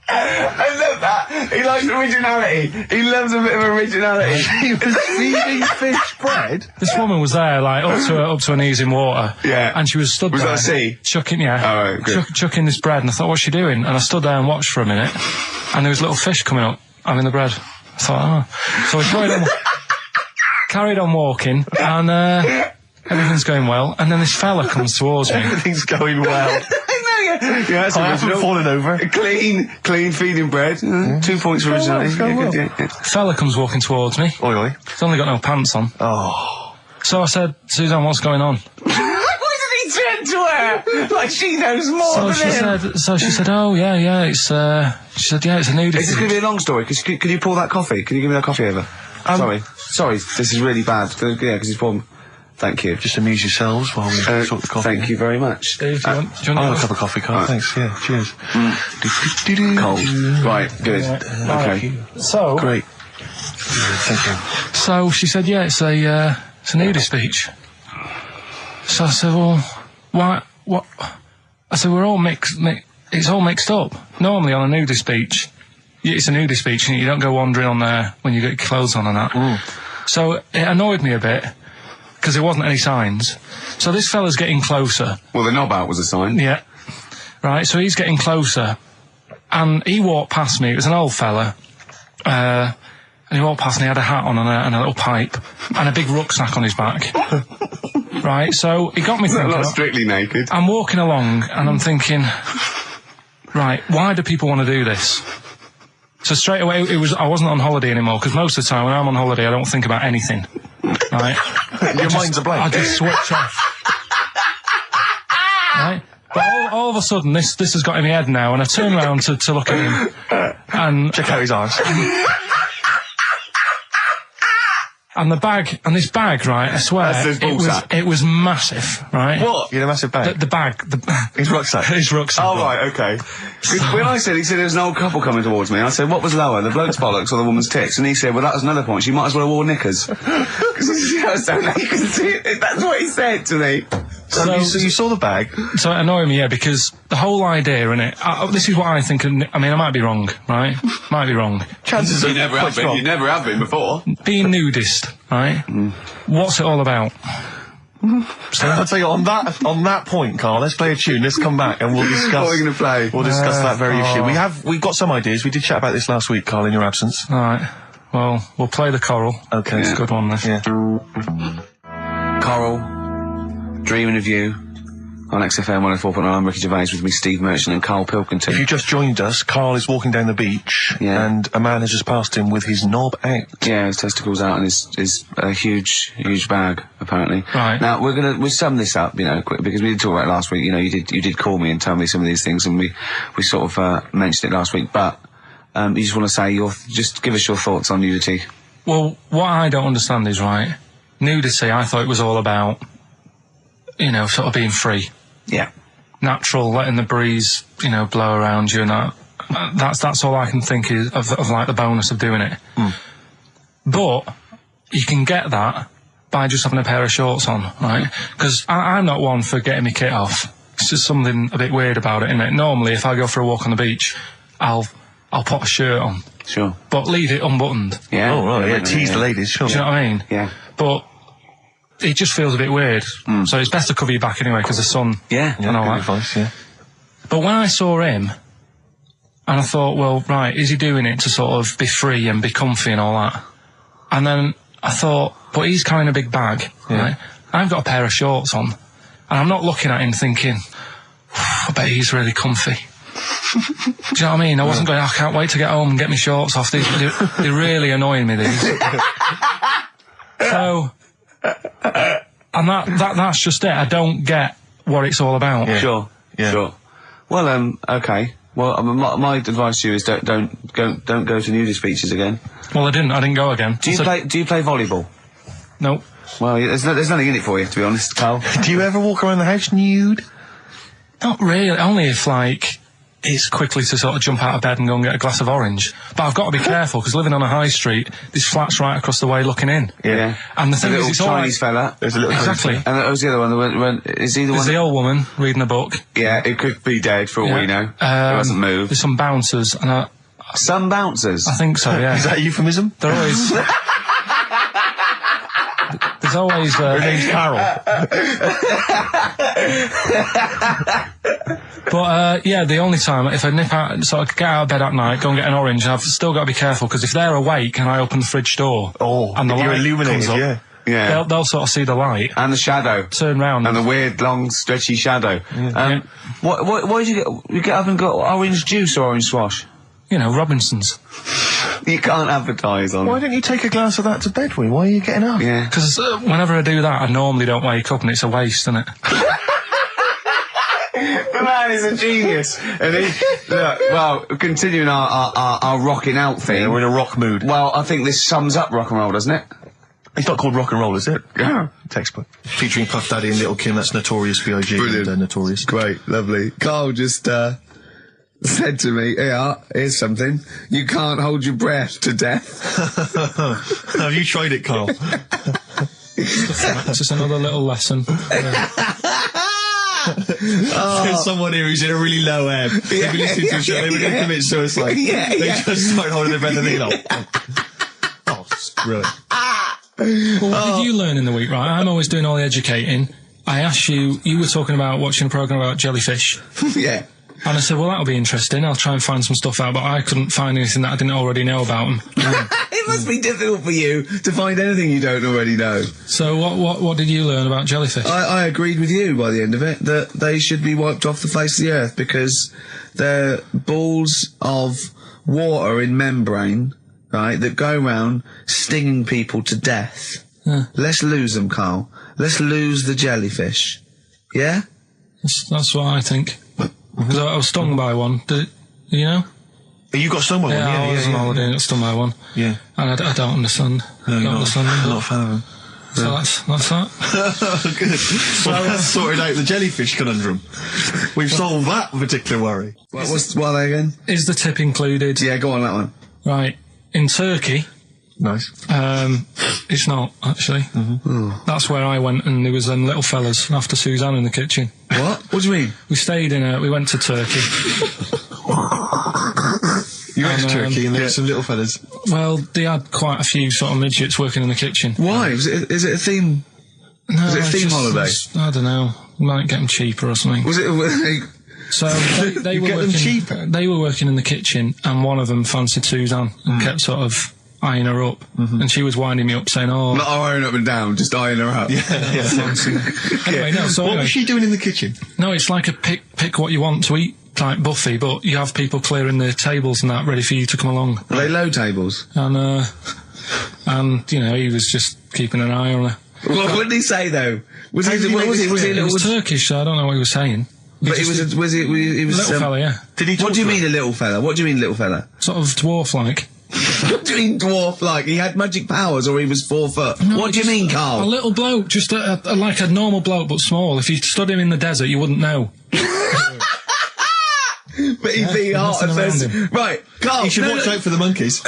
I love that. He likes originality. He loves a bit of originality. He was feeding fish bread? This woman was there, like, up to her knees in water. Yeah. And she was stood there. Was that a sea? Chucking, Oh, right, good. chucking this bread, and I thought, what's she doing? And I stood there and watched for a minute, and there was little fish coming up, having the bread. I thought, So we carried on walking, and everything's going well, and then this fella comes towards me. Everything's going well. Yeah, that's I haven't fallen over. Clean feeding bread. 2 points for originality. Yeah. Fella comes walking towards me. Oi, oi. He's only got no pants on. Oh. So I said, Suzanne, what's going on? Why did he turn to her? Like she knows more than him. So she said, oh, yeah, it's, she said, yeah, it's a nudity. Is this going to be a long story? Could you pour that coffee? Can you give me that coffee over? Sorry, this is really bad. Yeah, because he's pouring... Thank you. Just amuse yourselves while we sort the coffee. Thank you very much. Dave, do you want I'll have a cup of coffee, Carl. Thanks, yeah, cheers. Cold. Right, good. Okay. So... Great. Thank you. So she said, yeah, it's a nudist beach. So I said, well, why, what? I said, we're all it's all mixed up. Normally on a nudist beach, it's a nudist beach and you don't go wandering on there when you get your clothes on and that. So it annoyed me a bit, because there wasn't any signs. So this fella's getting closer. Well, the knob out was a sign. Yeah. Right, so he's getting closer. And he walked past me. It was an old fella. And he walked past and he had a hat on and a little pipe. And a big rucksack on his back. Right, so he got me thinking... Not strictly naked. I'm walking along and I'm thinking... Right, why do people want to do this? So straight away, I wasn't on holiday anymore, because most of the time when I'm on holiday, I don't think about anything. Right? Your mind's a blank. I just switch off. Right? But all of a sudden, this has got in my head now, and I turn around to look at him, and... Check out his arse. And this bag, right, I swear, it was massive, right? What? You had a massive bag? The bag. His rucksack? His rucksack. Oh, right, okay. When he said there was an old couple coming towards me, I said, what was lower, the bloke's bollocks or the woman's tits? And he said, well, that was another point. She might as well have worn knickers. Because she was so naked. That's what he said to me. So you saw the bag? So it annoyed me, yeah, because the whole idea in it, this is what I think, I mean, I might be wrong, right? Might be wrong. Chances You never have been before. Being nudist, right? What's it all about? So I'll tell you, on that point, Carl, let's play a tune, let's come back and we'll discuss... What are we going to play? We'll discuss that very issue. We've got some ideas, we did chat about this last week, Carl, in your absence. Alright, well, we'll play the choral. Okay. It's a good one, this. Yeah. Coral, Dreaming of You, on XFM 104.9. I'm Ricky Gervais, with me Steve Merchant and Karl Pilkington. If you just joined us, Carl is walking down the beach, and a man has just passed him with his knob out. Yeah, his testicles out and his a huge bag, apparently. Right. Now, we'll sum this up, quick, because we did talk about it last week. You did call me and tell me some of these things, and we sort of mentioned it last week, but you just want to say just give us your thoughts on nudity. Well, what I don't understand is, right, nudity, I thought it was all about, sort of being free. Yeah. natural, letting the breeze, blow around you and that. That's all I can think is of like the bonus of doing it. But you can get that by just having a pair of shorts on, right? Because I'm not one for getting my kit off. It's just something a bit weird about it, isn't it? Normally, if I go for a walk on the beach, I'll put a shirt on. Sure. But leave it unbuttoned. Yeah. Oh, right, yeah, tease the ladies, sure. Do you know what I mean? Yeah. But it just feels a bit weird. So it's best to cover your back anyway, because the sun... Yeah. And all good that. advice, yeah. But when I saw him, and I thought, well, right, is he doing it to sort of be free and be comfy and all that? And then I thought, but he's carrying a big bag, right? I've got a pair of shorts on, and I'm not looking at him thinking, I bet he's really comfy. Do you know what I mean? I wasn't going, I can't wait to get home and get my shorts off. They're really annoying me, these. So, and that's just it. I don't get what it's all about. Yeah. Sure. Yeah. Sure. Well, okay. Well, my advice to you is don't go to nudist beaches again. Well, I didn't go again. Do you play volleyball? No. Well, there's nothing in it for you, to be honest, Carl. Do you ever walk around the house nude? Not really. Only if, like, it's quickly to sort of jump out of bed and go and get a glass of orange. But I've got to be careful, because living on a high street, there's flats right across the way looking in. Yeah. And the thing is, it's Chinese fella. There's a little exactly. And that was the other one. Is he the one? There's the old woman reading a book. Yeah, it could be dead for all we know. It hasn't moved. There's some bouncers, and some bouncers? I think so, yeah. Is that a euphemism? They're always... There's always... Her name's Carol. But, the only time, if I nip out, sort of get out of bed at night, go and get an orange, I've still got to be careful, because if they're awake and I open the fridge door... and the you're light illuminated, comes up, yeah. They'll sort of see the light. And the shadow. Turn round. And the weird, long, stretchy shadow. What did you get? You get up and got orange juice or orange swash? Robinson's. You can't advertise on... Why don't you take a glass of that to bed with? Why are you getting up? Yeah. Because whenever I do that, I normally don't wake up, and it's a waste, isn't it? The man is a genius. And continuing our rocking out thing. Yeah, we're in a rock mood. Well, I think this sums up rock and roll, doesn't it? It's not called rock and roll, is it? Yeah. Textbook. Featuring Puff Daddy and Little Kim, that's Notorious B.I.G. Brilliant. And Notorious. Great, lovely. Carl just said to me, here's something. You can't hold your breath to death. Have you tried it, Carl? It's just another little lesson. There's someone here who's in a really low ebb. They've been listening to a show, they were going to commit suicide. They just start holding their breath and they screw it. Well, what did you learn in the week, right? I'm always doing all the educating. I asked you were talking about watching a programme about jellyfish. Yeah. And I said, well, that'll be interesting. I'll try and find some stuff out, but I couldn't find anything that I didn't already know about them. It must be difficult for you to find anything you don't already know. So what did you learn about jellyfish? I agreed with you by the end of it, that they should be wiped off the face of the earth, because they're balls of water in membrane, right, that go around stinging people to death. Let's lose them, Carl. Let's lose the jellyfish. Yeah? That's what I think. Because I was stung by one. You know? You got stung by one? I was on holiday and got stung by one. Yeah. And I don't understand. No, I don't understand them. I'm not a fan of them. So that's that. Good. Well, that's sorted out the jellyfish conundrum. We've solved that particular worry. What are they again? Is the tip included? Yeah, go on, that one. Right. In Turkey... Nice. It's not, actually. That's where I went, and there was them little fellas after Suzanne in the kitchen. What? What do you mean? We went to Turkey. You went to Turkey and there were some little fellas. Well, they had quite a few sort of midgets working in the kitchen. Why? Is it a theme? No, was it a theme holiday? I don't know. Might get them cheaper or something. Was it... So they were get working, them cheaper? They were working in the kitchen, and one of them fancied Suzanne and kept sort of eyeing her up, and she was winding me up saying, "Oh, not eyeing up and down, just eyeing her up." Yeah. Anyway, no. So what was she doing in the kitchen? No, it's like a pick what you want to eat type buffet, but you have people clearing the tables and that ready for you to come along. Are they low tables? And he was just keeping an eye on her. What did he say though? Was he Turkish, so I don't know what he was saying. But he was little fella, yeah. Did he? What do you mean a little fella? What do you mean little fella? Sort of dwarf-like. What do you mean dwarf-like? He had magic powers, or he was 4 foot? No, what do you mean, Carl? A little bloke, just like a normal bloke, but small. If you stood him in the desert, you wouldn't know. pretty hot at first. Right, Carl. You should watch out for the monkeys.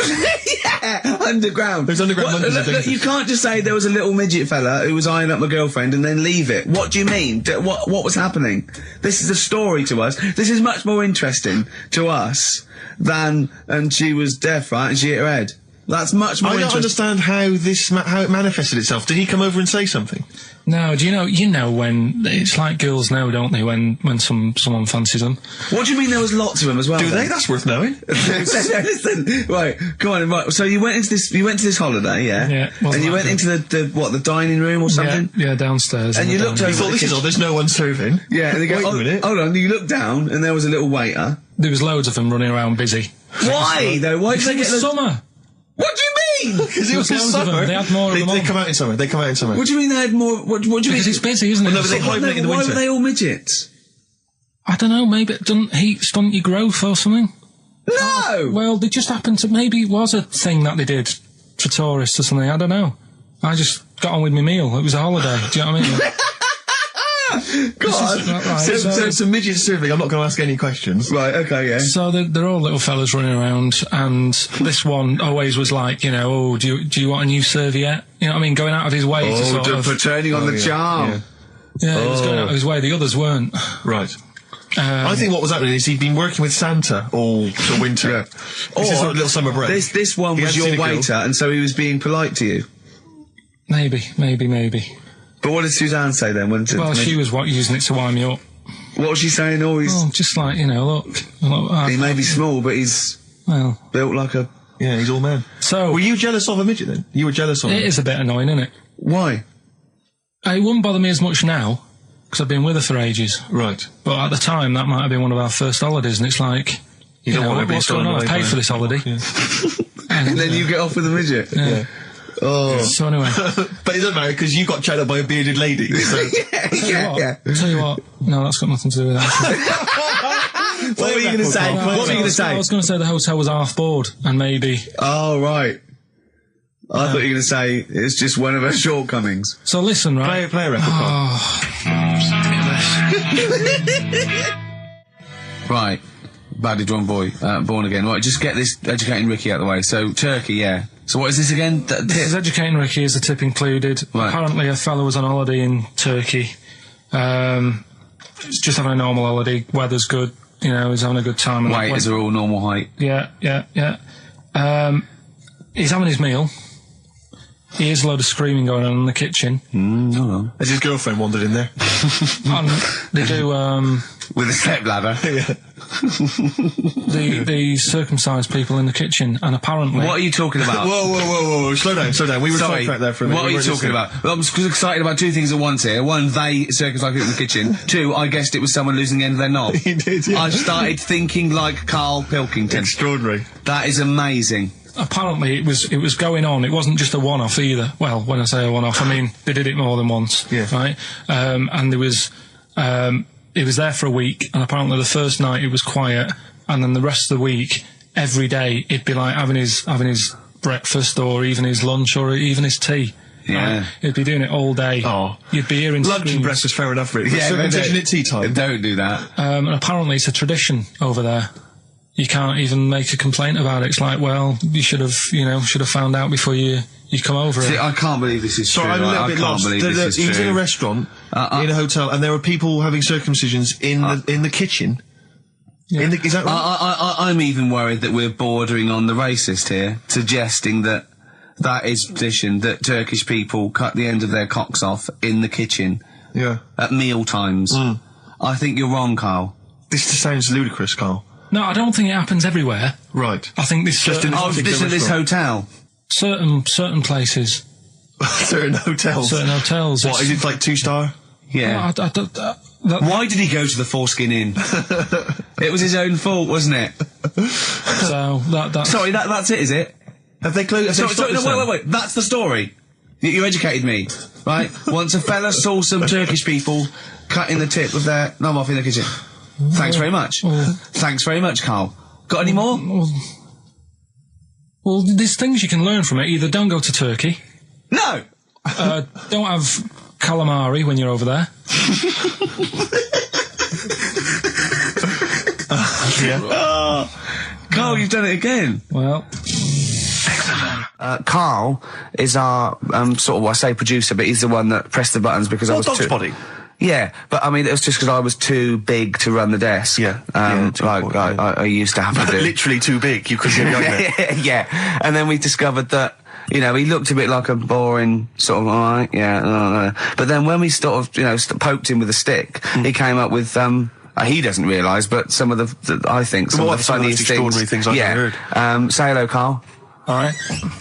Yeah, underground. There's underground monkeys. Look, you can't just say there was a little midget fella who was eyeing up my girlfriend and then leave it. What do you mean? What was happening? This is a story to us. This is much more interesting to us than, and she was deaf, right? And she hit her head. That's much more I don't understand how how it manifested itself. Did he come over and say something? No, do you know when it's like girls know, don't they, when someone fancies them? What do you mean there was lots of them as well? Do then? they? That's worth knowing. Listen, right, come on, right. So you went to this holiday, yeah? Yeah. And you went into the dining room or something? Yeah, downstairs. And you looked over. You thought, this is odd, there's no one serving. Yeah, and they go, Wait a minute. hold on, you looked down and there was a little waiter. There was loads of them running around busy. Why though? Why did they get It's summer. What do you mean? Because it was in loads of them. summer. They had more of them They on. come out in summer. They come out in summer. What do you mean they had more? What do you mean? Because it's busy, isn't it? Well, no, but they hibernate in the Why winter. were they all midgets? I don't know, maybe it doesn't heat stunt your growth or something. No! Well, they just happened to, maybe it was a thing that they did for tourists or something, I don't know. I just got on with my meal. It was a holiday, do you know what I mean? God. Right, So it's a midget serving. I'm not going to ask any questions. Right, okay, yeah. So they're all little fellas running around, and this one always was like, you know, oh, do you want a new serviette? You know what I mean? Going out of his way to sort of... for turning on the charm. Yeah, he was going out of his way. The others weren't. Right. I think what was happening is he'd been working with Santa all the winter. Yeah. This is a little summer break. This one He was hadn't seen your a girl. waiter, and so he was being polite to you. Maybe. But what did Suzanne say then? Well, she was using it to wind me up. What was she saying? Oh, he's... Oh, just like, you know, look he may be small, but he's well, built like a... Yeah, he's all man. so Were you jealous of a midget then? You were jealous of him? it is a bit annoying, isn't it? Why? It wouldn't bother me as much now, because I've been with her for ages. Right. But at the time, that might have been one of our first holidays, and it's like, you don't know, want to be what's going stolen on? I've away paid by for it. this holiday. Yeah. And then you get off with a midget? Yeah. Oh. So anyway, But it doesn't matter because you got chatted up by a bearded lady. So. yeah. tell you what, no, that's got nothing to do with that. What were you going to say? What were you going to I say? was going to say the hotel was half board, and maybe. Oh, right. I thought you were going to say it's just one of her shortcomings. So listen, right? Play a record. Right. Badly drawn boy, born again. Right, just get this educating Ricky out of the way. So, Turkey, yeah. So what is this again? This is educating Ricky, is the tip included. Right. Apparently a fellow was on holiday in Turkey. He's just having a normal holiday. Weather's good. You know, he's having a good time. Waiters are all normal height. Yeah. He's having his meal. He hears a load of screaming going on in the kitchen. No. Has his girlfriend wandered in there? And they do, With a step ladder. the circumcised people in the kitchen, and apparently... What are you talking about? Whoa. Slow down. We were Sorry, sidetracked there for a minute. what are you talking about? Well, I'm just excited about two things at once here. One, they circumcised people in the kitchen. Two, I guessed it was someone losing the end of their knob. He did, yeah. I started thinking like Karl Pilkington. Extraordinary. That is amazing. Apparently it was going on. It wasn't just a one-off either. Well, when I say a one-off, I mean they did it more than once. Yeah. Right? And there was... it was there for a week, and apparently the first night it was quiet, and then the rest of the week, every day, it'd be like having his breakfast, or even his lunch, or even his tea. Yeah. Right? He'd be doing it all day. Oh. You'd be hearing Lunch and screams. breakfast, fair enough, really. But but circumcision at tea time. Don't do that. And apparently it's a tradition over there. You can't even make a complaint about it. It's like, well, you should have found out before you come over. See, I can't believe this is true. Sorry, I'm a little I bit can't lost. believe this is He was true. in a restaurant, in a hotel, and there were people having circumcisions in the kitchen. Yeah. Is that right? I'm even worried that we're bordering on the racist here, suggesting that is tradition, that Turkish people cut the end of their cocks off in the kitchen Yeah. at meal times. I think you're wrong, Karl. This just sounds ludicrous, Carl. No, I don't think it happens everywhere. Right. I think this Just in Oh, particular this at this restaurant. hotel. certain places, Certain hotels. certain hotels. What, is it like 2-star? Yeah. Why did he go to the Foreskin Inn? It was his own fault, wasn't it? So that Sorry, that's it, is it? Have they closed? Sorry, no, wait. That's the story. You educated me, right? Once a fella saw some Turkish people cutting the tip of their knob off in the kitchen. Thanks very much. Thanks very much, Karl. Got any more? Well, there's things you can learn from it. Either don't go to Turkey, No! don't have calamari when you're over there. Oh, Carl, you've done it again. Well, Carl is our sort of, I say producer, but he's the one that pressed the buttons because I was Dog's too... body. Yeah, but I mean, it was just because I was too big to run the desk. Yeah. Too like important, I used to have to do. Literally too big. You couldn't get there. Yeah, and then we discovered that, you know, he looked a bit like a boring sort of, alright, yeah, but then when we sort of, you know, poked him with a stick, he came up with, he doesn't realise, but some of the I think, some of the funniest extraordinary things I've ever heard. Say hello, Carl. all right.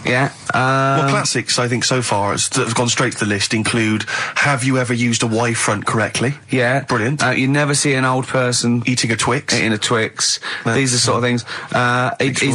Yeah. Well, classics, I think, so far, that have gone straight to the list include, have you ever used a Y front correctly? Yeah. Brilliant. You never see an old person Eating a Twix. eating a Twix. These are sort of things.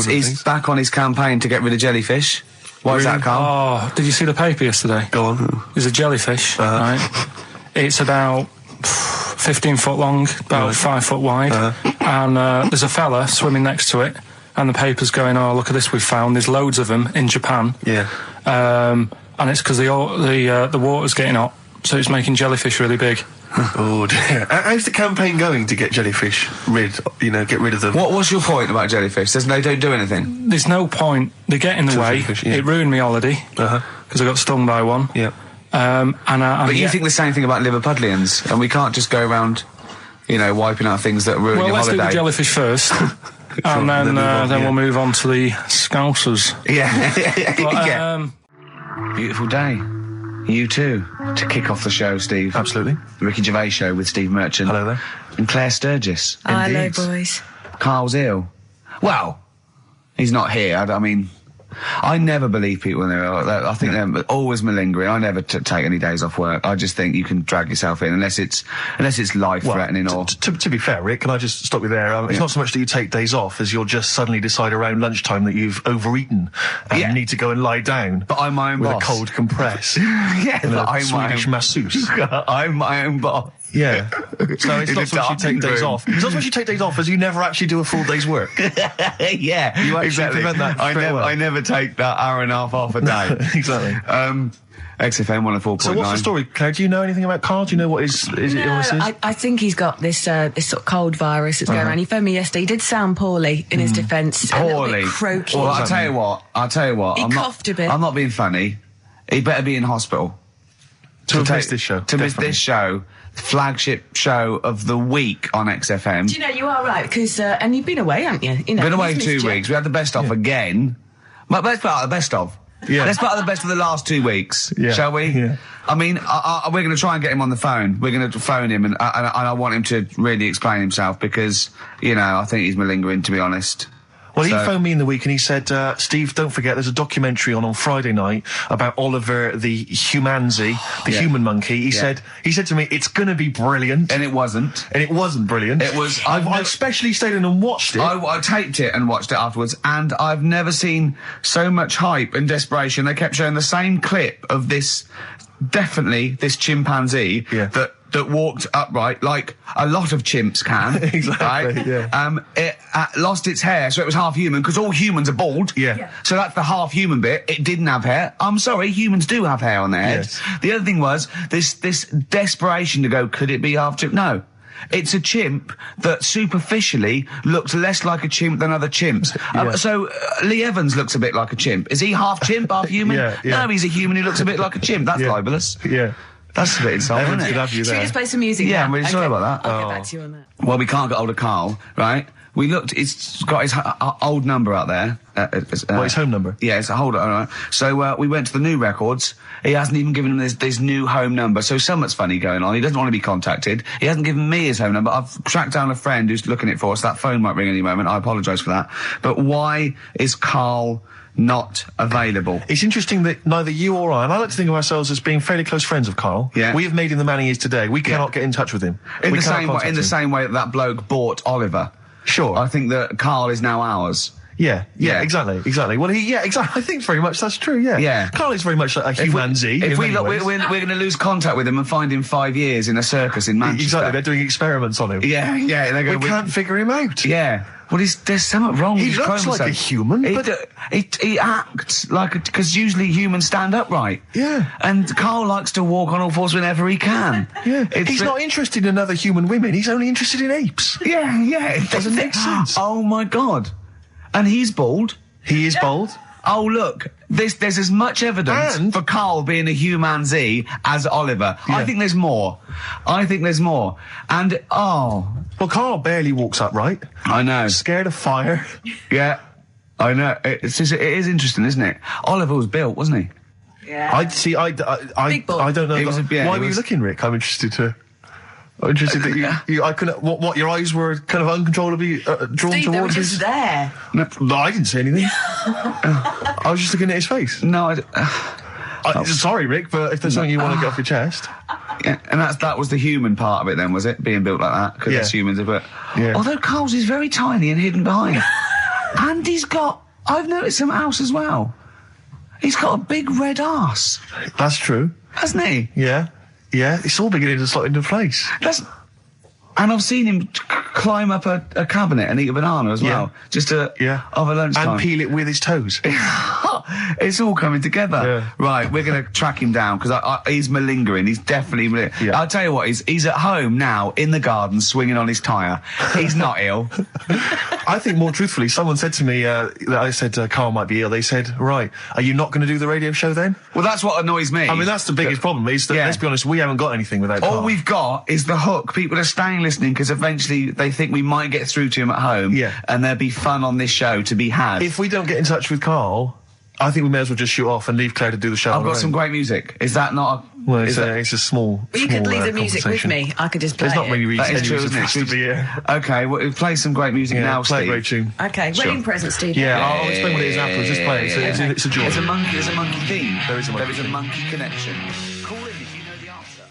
He's back on his campaign to get rid of jellyfish. Why is that, Carl? Oh, did you see the paper yesterday? Go on. There's a jellyfish, right? It's about 15 foot long, about 5 foot wide, and there's a fella swimming next to it, and the paper's going, oh, look at this we've found. There's loads of them in Japan. Yeah. And it's because the water's getting hot, so it's making jellyfish really big. Oh dear. How's the campaign going to get jellyfish get rid of them? What was your point about jellyfish? They don't do anything. There's no point. They get in the way. Fish, yeah. It ruined me holiday because I got stung by one. Yeah. But you think the same thing about Liverpudlians, and we can't just go around, you know, wiping out things that ruin your let's holiday. do the jellyfish first, and then we'll move on to the Scousers. Yeah. But, Yeah. Beautiful day. You too, to kick off the show, Steve. Absolutely. The Ricky Gervais Show with Steve Merchant. Hello there. And Claire Sturgis. Hello, Indeed. boys. Carl's ill. Well, he's not here. I mean, I never believe people when they're ill. I think they're always malingering. I never take any days off work. I just think you can drag yourself in unless it's life-threatening or... To be fair, Rick, can I just stop you there? It's not so much that you take days off as you'll just suddenly decide around lunchtime that you've overeaten and you need to go and lie down. But I'm my own boss. With a cold compress. Yeah, and but a I'm my Swedish own... masseuse. I'm my own boss. Yeah. So it's not so much you take days off. It's not so much you take days off as you never actually do a full day's work. Yeah, You actually exactly. prevent that I never take that hour and a half off a day. Exactly. XFM 104.9. So what's the story, Claire? Do you know anything about Carl? Do you know what his illness is? I think he's got this sort of cold virus that's going around. He phoned me yesterday. He did sound poorly in his defence. Poorly. A little bit croaky. Well, I'll tell you what. He coughed a bit. I'm not being funny. He better be in hospital. To miss this show. To miss this show. Flagship show of the week on XFM. Do you know, you are right, because, and you've been away, haven't you? You know, Been away he's 2 missed you. weeks. We had the best of again. But let's part of the best of. Yeah. Let's part of the best of the last 2 weeks, shall we? Yeah. I mean, we're going to try and get him on the phone. We're going to phone him, and I want him to really explain himself because, you know, I think he's malingering, to be honest. Well, he phoned me in the week and he said, Steve, don't forget, there's a documentary on Friday night about Oliver the humanzi, the human monkey. He said to me, it's going to be brilliant. And it wasn't. And it wasn't brilliant. It was. I especially stayed in and watched it. I taped it and watched it afterwards, and I've never seen so much hype and desperation. They kept showing the same clip of this chimpanzee that walked upright like a lot of chimps can. Exactly, right? yeah. It lost its hair, so it was half human, because all humans are bald. Yeah. So that's the half human bit. It didn't have hair. I'm sorry, humans do have hair on their head. Yes. The other thing was this desperation to go, could it be half chimp? No. It's a chimp that superficially looks less like a chimp than other chimps. So Lee Evans looks a bit like a chimp. Is he half chimp, half human? No, he's a human who looks a bit like a chimp. That's libelous. Yeah. That's a bit insulting, Evans isn't could it? have you Should we there. just play some music Yeah, now? I'm really sorry about that. I'll get back to you on that. Well, we can't get hold of Carl, right? We looked, it's got his old number out there. His home number? Yeah, it's a hold on, all right. So, we went to the new records. He hasn't even given him this new home number. So something's funny going on. He doesn't want to be contacted. He hasn't given me his home number. I've tracked down a friend who's looking it for us. That phone might ring any moment. I apologise for that. But why is Carl not available? It's interesting that neither you or I, and I like to think of ourselves as being fairly close friends of Carl. Yeah. We have made him the man he is today. We cannot get in touch with him. In We the cannot same way, contact him. that bloke bought Oliver. Sure. I think that Carl is now ours. Yeah, exactly. Well, exactly. I think very much that's true. Yeah. Karl is very much like a humanzee. If we're going to lose contact with him and find him 5 years in a circus in Manchester. Exactly. They're doing experiments on him. Yeah. We can't figure him out. Yeah. Well, there's something wrong with his looks like a human, but he acts like because usually humans stand upright. Yeah. And Karl likes to walk on all fours whenever he can. Yeah. He's not interested in other human women. He's only interested in apes. Yeah. It doesn't make sense. Oh my God. And he's bald. He is bald. Oh, look, there's as much evidence for Karl being a humanzee as Oliver. Yeah. I think there's more. And, well, Karl barely walks upright. I know. Scared of fire. Yeah, I know. It is interesting, isn't it? Oliver was built, wasn't he? Yeah. I don't know. Why were you looking, Rick? I'm interested that you I couldn't. What your eyes were kind of uncontrollably drawn Steve, towards they were his. just there. No, I didn't see anything. I was just looking at his face. No, sorry, Rick, but if there's something you want to get off your chest. Yeah, and that was the human part of it then, was it? Being built like that? Because that's humans, but... Yeah. Although Karl's is very tiny and hidden behind. And I've noticed something else as well. He's got a big red arse. That's true. Hasn't he? Yeah. Yeah, it's all beginning to slot into place. And I've seen him climb up a cabinet and eat a banana as well. Just over lunchtime. And peel it with his toes. It's all coming together. Yeah. Right, we're going to track him down because he's malingering. He's definitely Yeah. I'll tell you what, he's at home now in the garden swinging on his tyre. He's not ill. I think more truthfully, someone said to me that I said Karl might be ill. They said, right, are you not going to do the radio show then? Well, that's what annoys me. I mean, that's the biggest problem is that, let's be honest, we haven't got anything without Karl. All we've got is the hook. People are staying listening because eventually they think we might get through to him at home. Yeah. And there'll be fun on this show to be had. If we don't get in touch with Karl, I think we may as well just shoot off and leave Claire to do the show. I've got some great music. Is that not Well, it's a small. You could leave the music with me. I could just play There's not many reasons That is true, isn't it? to be here. Okay, well, play some great music now, play Steve. a great tune. Okay, wedding present, Steve. Yeah, I'll explain what it is afterwards. Just play it. It's a joy. There's a monkey theme. There is a monkey There is a theme. monkey connection. Call in if you know the answer.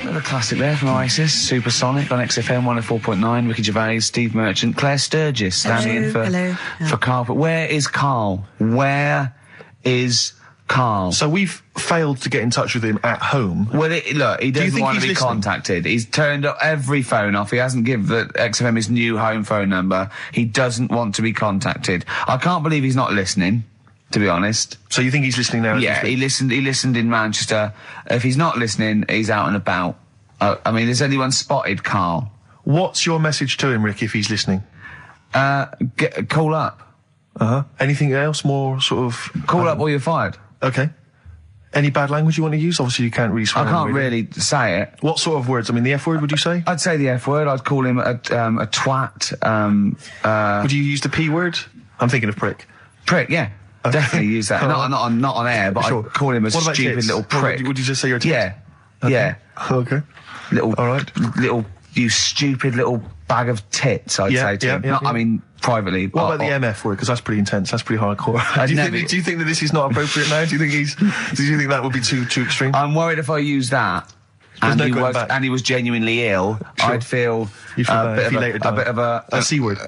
Another classic there from Oasis, Supersonic on XFM 104.9. Ricky Gervais, Steve Merchant, Claire Sturgis standing in for Karl. But where is Karl? Where is Karl? So we've failed to get in touch with him at home. Well, look, he doesn't want to be contacted. He's turned every phone off. He hasn't given the XFM his new home phone number. He doesn't want to be contacted. I can't believe he's not listening, to be honest. So you think he's listening now? Yeah, he listened in Manchester. If he's not listening, he's out and about. I mean, has anyone spotted Karl? What's your message to him, Rick, if he's listening? Call up. Anything else more sort of... Call up or you're fired. Okay. Any bad language you want to use? Obviously, you can't really swear. I can't really say it. What sort of words? I mean, the F word, would you say? I'd say the F word. I'd call him a twat. Would you use the P word? I'm thinking of prick. Prick, yeah. Okay. Definitely use that. Not on air, but sure. I'd call him a stupid tits? Little prick. Would you just say you're a tit? Yeah. Okay. Yeah. Okay. All right. You stupid little bag of tits, I'd say to him. I mean, privately. What about the MF word? Because that's pretty intense. That's pretty hardcore. Do you think that this is not appropriate now? Do you think that would be too extreme? I'm worried if I use that and he was genuinely ill, sure. I'd feel a bit of a C word.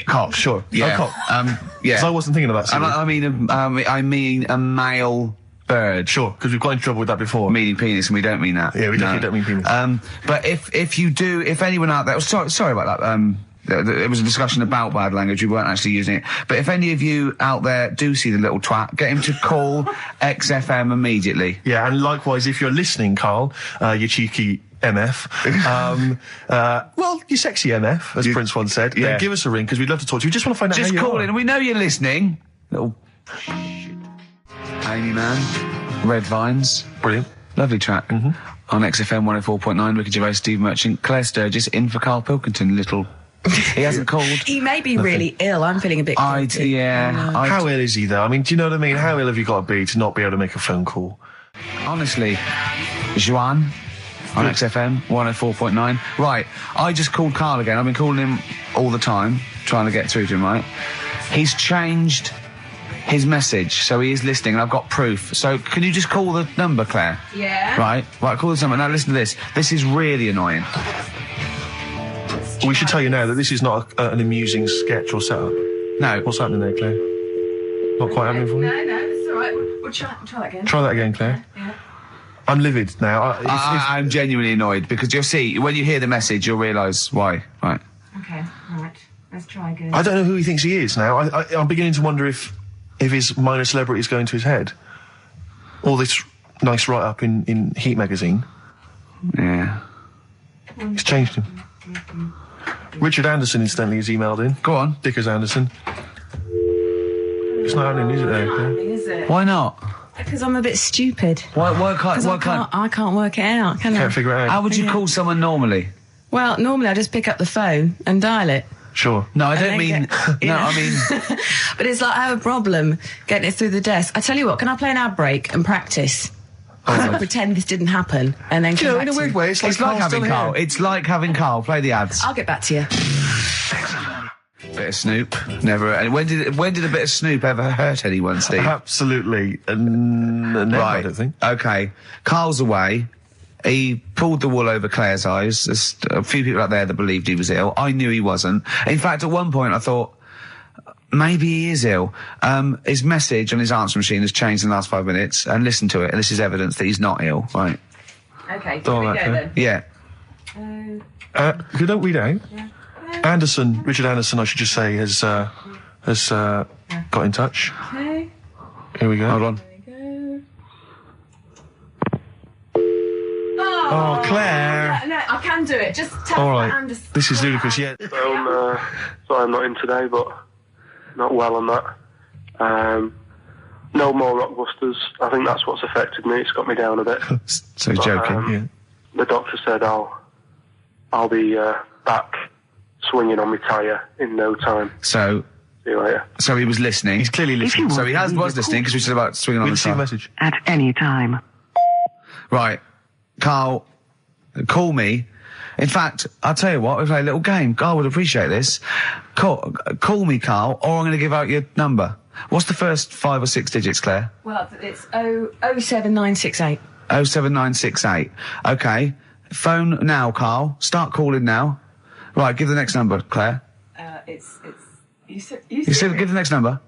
Cop, sure. Yeah. Cop. Yeah. Because I wasn't thinking of that C word. I mean a male bird. Sure, because we've got into trouble with that before. Meaning penis, and we don't mean that. Yeah, we definitely don't mean penis. But if anyone out there, sorry about that. There was a discussion about bad language. We weren't actually using it. But if any of you out there do see the little twat, get him to call XFM immediately. Yeah, and likewise, if you're listening, Karl, you cheeky MF, well, you sexy MF, as Prince once said, then give us a ring, because we'd love to talk to you. We just want to find out how you are. Just call in, and we know you're listening. Little Amy Man, Red Vines. Brilliant. Lovely track. On XFM 104.9, Ricky Gervais, Steve Merchant, Claire Sturgis, in for Karl Pilkington, little... He hasn't called. He may be really ill. I'm feeling a bit guilty. How ill is he, though? I mean, do you know what I mean? How ill have you got to be to not be able to make a phone call? Honestly, Juan on XFM 104.9. Right, I just called Karl again. I've been calling him all the time, trying to get through to him, right? He's changed his message, so he is listening, and I've got proof. So can you just call the number, Claire? Yeah. Right, call this number. Now listen to this. This is really annoying. We should tell you now that this is not an amusing sketch or setup. No. What's happening there, Claire? Not quite happening for you? No, it's all right. We'll try that again. Try that again, Claire. Yeah. I'm livid now. I'm genuinely annoyed because you'll see, when you hear the message, you'll realise why. Right. Okay, right. Let's try again. I don't know who he thinks he is now. I'm beginning to wonder if his minor celebrity is going to his head. All this nice write-up in Heat magazine. Yeah. It's changed him. Richard Anderson, incidentally, has emailed in. Go on. Dickers Anderson. It's not happening, is it, there? Is it? Why not? Because I'm a bit stupid. Why Because I can't work it out, can I? Can't figure it out. How would you call someone normally? Well, normally I just pick up the phone and dial it. Sure. No, I don't then mean... get- you No, know. I mean... But it's like I have a problem getting it through the desk. I tell you what, can I play an ad break and practice? I'll pretend this didn't happen and then Do come you know, back in a to weird you. way, it's like It's like Carl's having still Carl. here. It's like having Carl. Play the ads. I'll get back to you. Bit of Snoop. Never... And when did a bit of Snoop ever hurt anyone, Steve? Absolutely. Never, Right. I don't think. Okay. Carl's away. He pulled the wool over Claire's eyes. There's a few people out there that believed he was ill. I knew he wasn't. In fact, at one point I thought, maybe he is ill. His message on his answer machine has changed in the last 5 minutes, and listen to it, and this is evidence that he's not ill. Right. Okay, here Don't we like go that. then. Yeah. You don't read out. Anderson, Richard Anderson, I should just say, has got in touch. Okay. Here we go. Hold on. Oh, Claire. No, I can do it. Just tell All me right. Anderson. This is ludicrous. Yeah. Sorry I'm not in today, but not well on that. No more Rockbusters. I think that's what's affected me. It's got me down a bit. So he's joking. Yeah. The doctor said I'll be back swinging on my tyre in no time. So See you later. he was listening. He's clearly listening. So he was listening because we said about swinging on We the see the side. message. At any time. Right. Carl, call me. In fact, I'll tell you what, we'll play a little game. Carl would appreciate this. Call me, Carl, or I'm going to give out your number. What's the first 5 or 6 digits, Claire? Well, it's 07968. 07968. Okay. Phone now, Carl. Start calling now. Right, give the next number, Claire. You said Give the next number.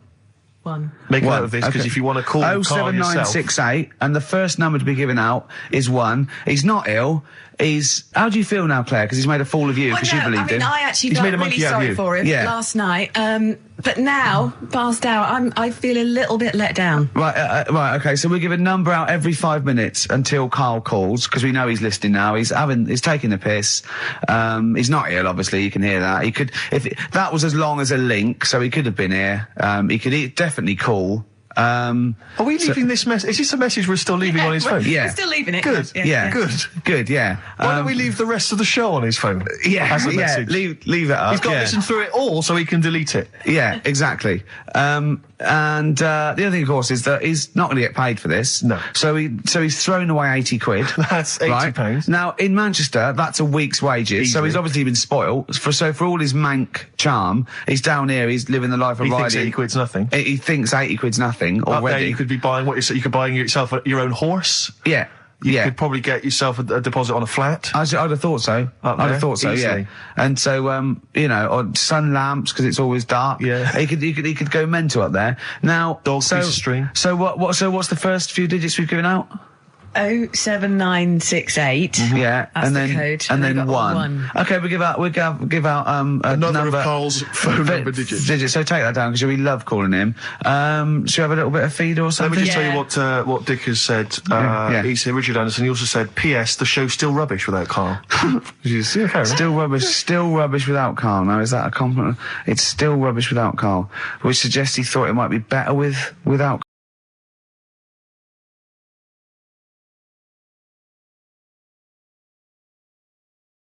1. Make a One. note of this, because Okay. if you want to call Carl yourself... 07968, and the first number to be given out is 1. He's not ill. How do you feel now, Claire? Because he's made a fool of you, because you believed him. I actually He's felt made a really monkey out of sorry you. for him Yeah. last night. But now, passed out, I feel a little bit let down. Right, okay, so we give a number out every 5 minutes until Carl calls, because we know he's listening now. He's taking the piss. He's not ill, obviously, you can hear that. That was as long as a link, so he could have been here. He could definitely call. Are we leaving this message? Is this a message we're still leaving on his phone? Yeah. We're still leaving it. Good. Yeah. Good. Yeah. Why don't we leave the rest of the show on his phone? Yeah, As a yeah, message. leave it up. He's got to yeah. listen through it all so he can delete it. Yeah, exactly. And the other thing, of course, is that he's not going to get paid for this. No. So he's thrown away 80 quid. That's 80 right? pounds. Now, in Manchester, that's a week's wages. So Easily. he's obviously been spoilt. For all his mank charm, he's down here, he's living the life of He riding. thinks 80 quid's nothing. He thinks 80 quid's nothing Up there, already. you could be buying you could buy yourself your own horse. Yeah. You yeah. could probably get yourself a deposit on a flat. I'd have thought so. Up I'd there, have thought so, easily. yeah. And so, or sun lamps because it's always dark. Yeah. He could go mental up there. Now, Dog piece of string. So what's the first few digits we've given out? 07968. Yeah, That's and the then code. and then then we've got one. Okay, we give out a Another number, of Carl's phone number digits. So take that down because we love calling him. Should we have a little bit of feed or Let something? me just tell you what Dick has said. Yeah. He said, Richard Anderson, he also said, P.S. the show's still rubbish without Carl. Still rubbish without Carl. Now, is that a compliment? It's still rubbish without Carl, which suggests he thought it might be better without